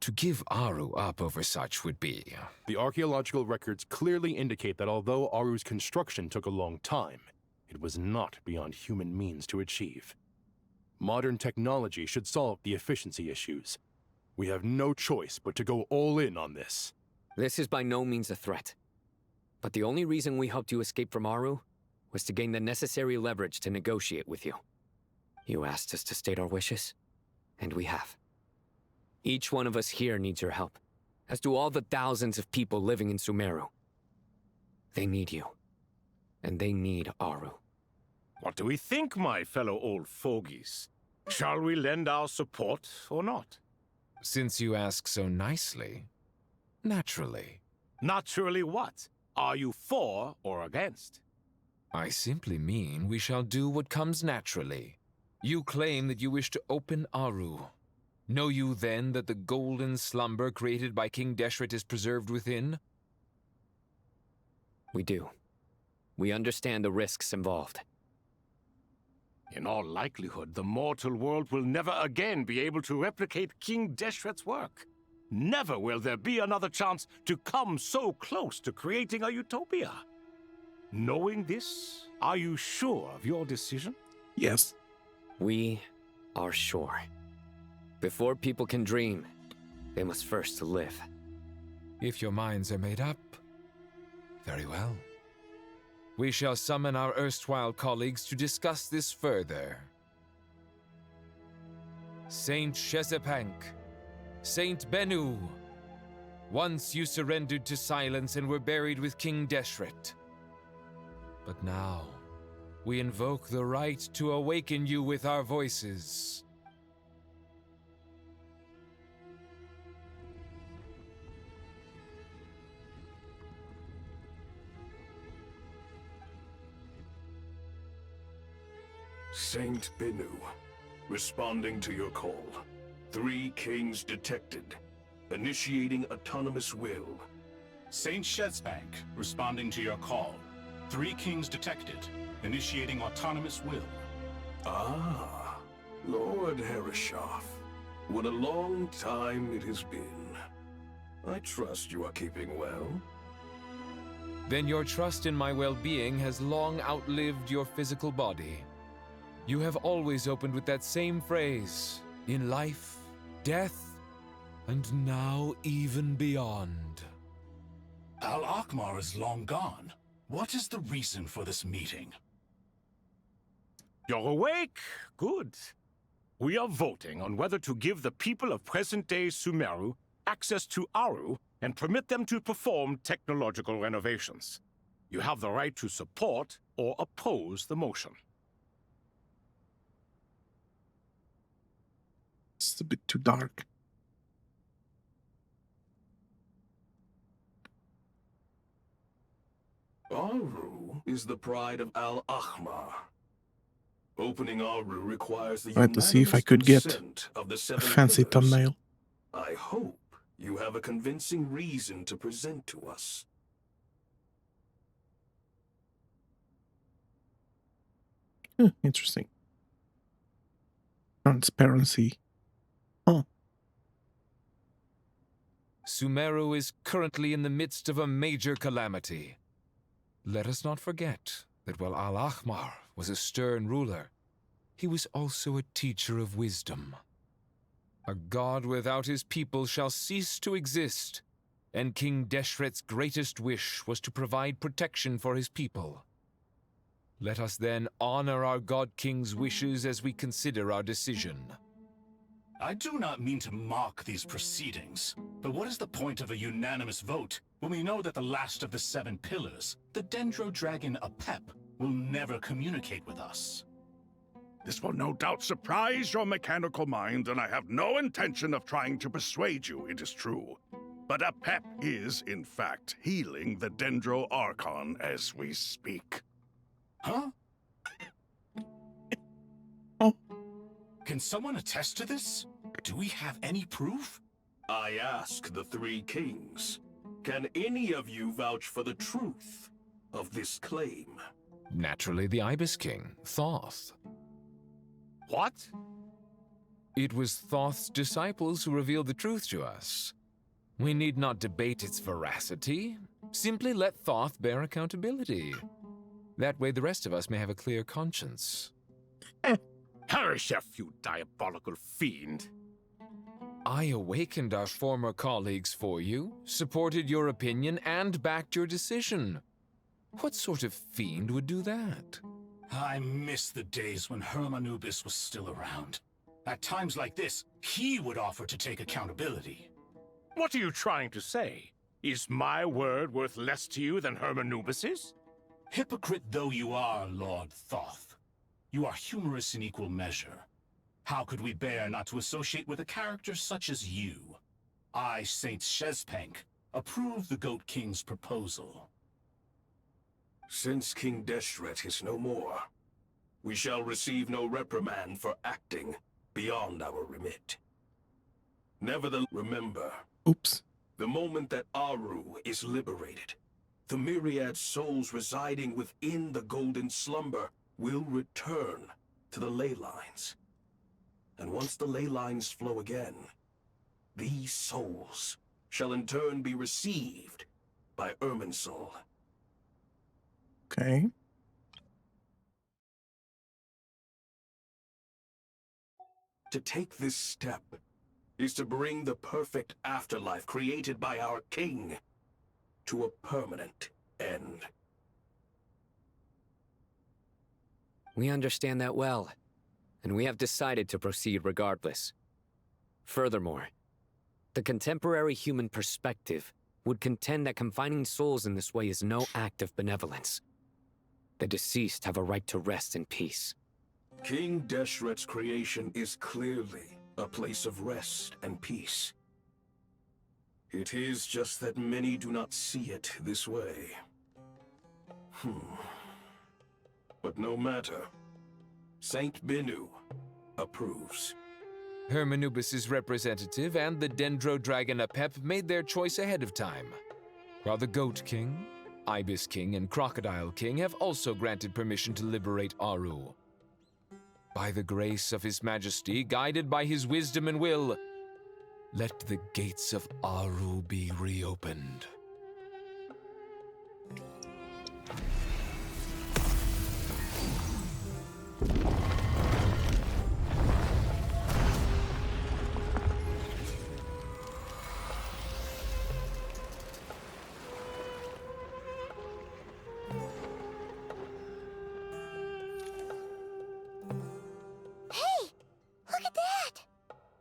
to give Aru up over such would be... The archaeological records clearly indicate that although Aru's construction took a long time, it was not beyond human means to achieve. Modern technology should solve the efficiency issues. We have no choice but to go all in on this. This is by no means a threat. But the only reason we helped you escape from Aru was to gain the necessary leverage to negotiate with you. You asked us to state our wishes, and we have. Each one of us here needs your help, as do all the thousands of people living in Sumeru. They need you, and they need Aru. What do we think, my fellow old fogies? Shall we lend our support or not? Since you ask so nicely, naturally. Naturally what? Are you for or against? I simply mean we shall do what comes naturally. You claim that you wish to open Aru. Know you then that the golden slumber created by King Deshret is preserved within? We do. We understand the risks involved. In all likelihood, the mortal world will never again be able to replicate King Deshret's work. Never will there be another chance to come so close to creating a utopia. Knowing this, are you sure of your decision? Yes. We are sure. Before people can dream, they must first live. If your minds are made up, very well. We shall summon our erstwhile colleagues to discuss this further. Saint Shezepank, Saint Bennu, once you surrendered to silence and were buried with King Deshret. But now, we invoke the right to awaken you with our voices. Saint Bennu, responding to your call. 3 kings detected. Initiating autonomous will. Saint Shezepank, responding to your call. 3 kings detected. Initiating autonomous will. Ah, Lord Herreshoff. What a long time it has been. I trust you are keeping well. Then your trust in my well-being has long outlived your physical body. You have always opened with that same phrase, in life, death, and now even beyond. Al-Akhmar is long gone. What is the reason for this meeting? You're awake? Good. We are voting on whether to give the people of present-day Sumeru access to Aru and permit them to perform technological renovations. You have the right to support or oppose the motion. It's a bit too dark. Aru is the pride of Al-Akhmar. Opening Aru requires the I had to see if I unanimous could get consent of the a 7 fancy pillars. thumbnail. I hope You have a convincing reason to present to us. Interesting. Transparency. Huh. Sumeru is currently in the midst of a major calamity. Let us not forget that while Al-Ahmar was a stern ruler, he was also a teacher of wisdom. A god without his people shall cease to exist, and King Deshret's greatest wish was to provide protection for his people. Let us then honor our God King's wishes as we consider our decision. I do not mean to mock these proceedings, but what is the point of a unanimous vote when we know that the last of the 7 pillars, the Dendro Dragon Apep, will never communicate with us? This will no doubt surprise your mechanical mind, and I have no intention of trying to persuade you it is true. But Apep is, in fact, healing the Dendro Archon as we speak. Huh? Can someone attest to this? Do we have any proof? I ask the 3 kings. Can any of you vouch for the truth of this claim? Naturally, the Ibis King, Thoth. What? It was Thoth's disciples who revealed the truth to us. We need not debate its veracity. Simply let Thoth bear accountability. That way the rest of us may have a clear conscience. Harishef, you diabolical fiend. I awakened our former colleagues for you, supported your opinion, and backed your decision. What sort of fiend would do that? I miss the days when Hermanubis was still around. At times like this, he would offer to take accountability. What are you trying to say? Is my word worth less to you than Hermanubis's? Hypocrite though you are, Lord Thoth, you are humorous in equal measure. How could we bear not to associate with a character such as you? I, Saint Shezpank, approve the Goat King's proposal. Since King Deshret is no more, we shall receive no reprimand for acting beyond our remit. Nevertheless, remember, the moment that Aru is liberated, the myriad souls residing within the Golden Slumber will return to the ley lines. And once the ley lines flow again, these souls shall in turn be received by Irminsul. Okay. To take this step is to bring the perfect afterlife created by our king to a permanent end. We understand that well, and we have decided to proceed regardless. Furthermore, the contemporary human perspective would contend that confining souls in this way is no act of benevolence. The deceased have a right to rest in peace. King Deshret's creation is clearly a place of rest and peace. It is just that many do not see it this way. But no matter. Saint Binu approves. Hermanubis' representative and the Dendro Dragon Apep made their choice ahead of time, while the Goat King, Ibis King, and Crocodile King have also granted permission to liberate Aru. By the grace of His Majesty, guided by his wisdom and will, let the gates of Aru be reopened.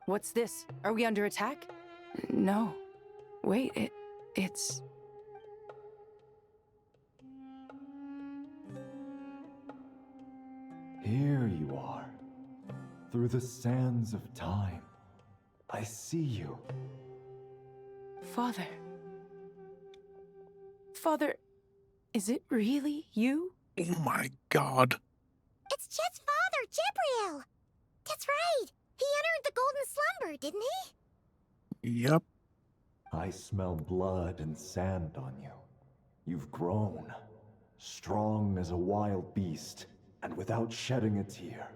What's this? Are we under attack? No. Wait, it's... Here you are. Through the sands of time. I see you. Father. Father, is it really you? Oh my god. It's Chet's father, Jibriel! That's right! He entered the Golden Slumber, didn't he? Yep. I smell blood and sand on you. You've grown, strong as a wild beast, and without shedding a tear.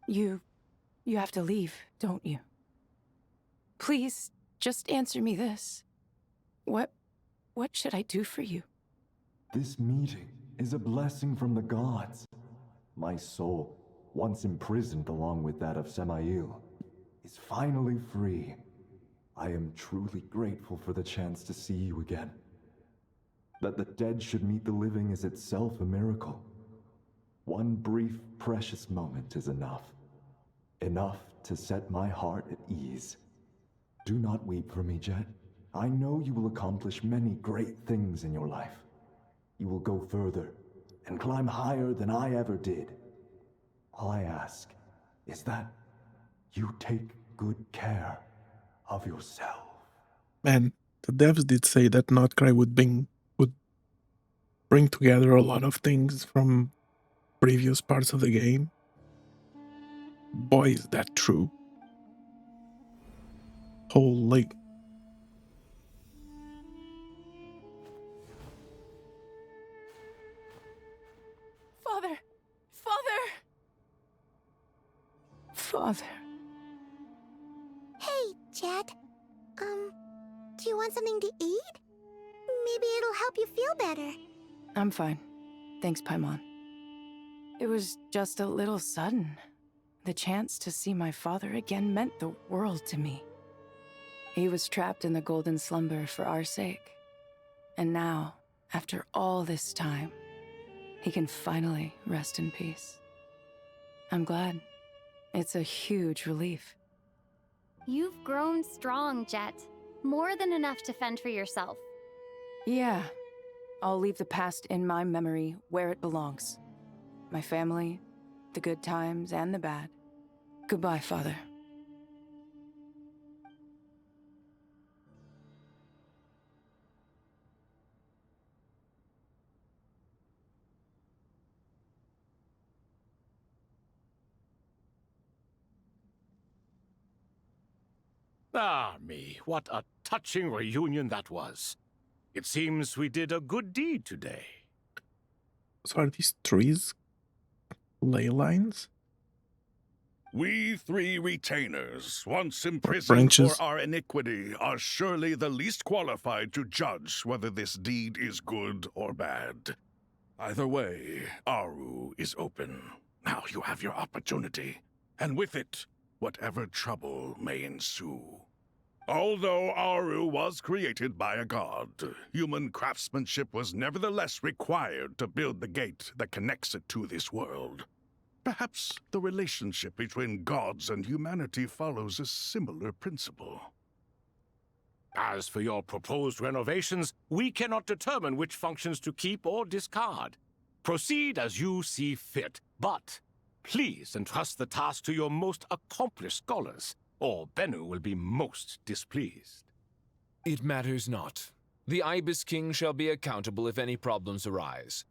You have to leave, don't you? Please, just answer me this. What should I do for you? This meeting is a blessing from the gods. My soul, once imprisoned along with that of Samael, is finally free. I am truly grateful for the chance to see you again. That the dead should meet the living is itself a miracle. One brief, precious moment is enough. Enough to set my heart at ease. Do not weep for me, Jet. I know you will accomplish many great things in your life. You will go further and climb higher than I ever did. All I ask is that you take good care of yourself. Man, the devs did say that Nod-Krai would bring together a lot of things from previous parts of the game. Boy, is that true. Holy. Father! Father! Hey, Jet. Do you want something to eat? Maybe it'll help you feel better. I'm fine. Thanks, Paimon. It was just a little sudden. The chance to see my father again meant the world to me. He was trapped in the golden slumber for our sake. And now, after all this time, he can finally rest in peace. I'm glad. It's a huge relief. You've grown strong, Jet. More than enough to fend for yourself. Yeah. I'll leave the past in my memory where it belongs. My family, the good times and the bad. Goodbye, Father. Ah, me, what a touching reunion that was. It seems we did a good deed today. So are these trees ley lines? We three retainers, once imprisoned branches? for our iniquity, are surely the least qualified to judge whether this deed is good or bad. Either way, Aru is open. Now you have your opportunity, and with it, whatever trouble may ensue. Although Aru was created by a god, human craftsmanship was nevertheless required to build the gate that connects it to this world. Perhaps the relationship between gods and humanity follows a similar principle. As for your proposed renovations, we cannot determine which functions to keep or discard. Proceed as you see fit, but please entrust the task to your most accomplished scholars, or Bennu will be most displeased. It matters not. The Ibis King shall be accountable if any problems arise.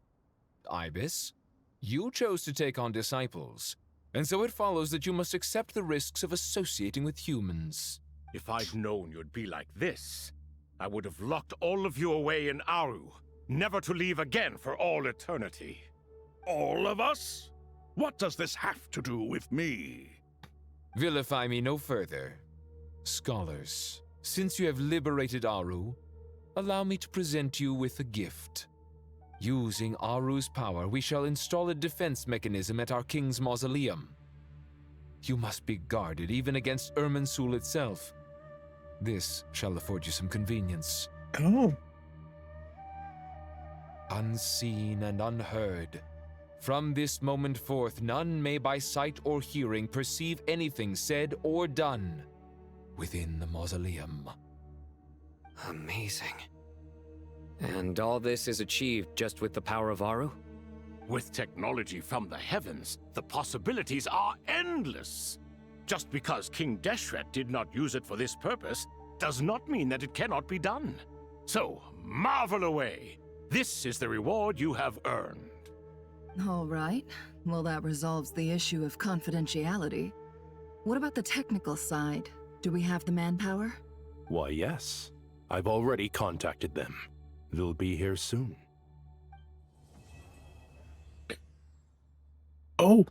Ibis, you chose to take on disciples, and so it follows that you must accept the risks of associating with humans. If I'd known you'd be like this, I would have locked all of you away in Aru, never to leave again for all eternity. All of us? What does this have to do with me? Vilify me no further. Scholars, since you have liberated Aru, allow me to present you with a gift. Using Aru's power, we shall install a defense mechanism at our king's mausoleum. You must be guarded even against Irminsul itself. This shall afford you some convenience. Oh. Unseen and unheard. From this moment forth, none may by sight or hearing perceive anything said or done within the mausoleum. Amazing. And all this is achieved just with the power of Aru? With technology from the heavens, the possibilities are endless. Just because King Deshret did not use it for this purpose does not mean that it cannot be done. So, marvel away. This is the reward you have earned. All right. Well, that resolves the issue of confidentiality. What about the technical side? Do we have the manpower? Why, yes. I've already contacted them. They'll be here soon. Oh,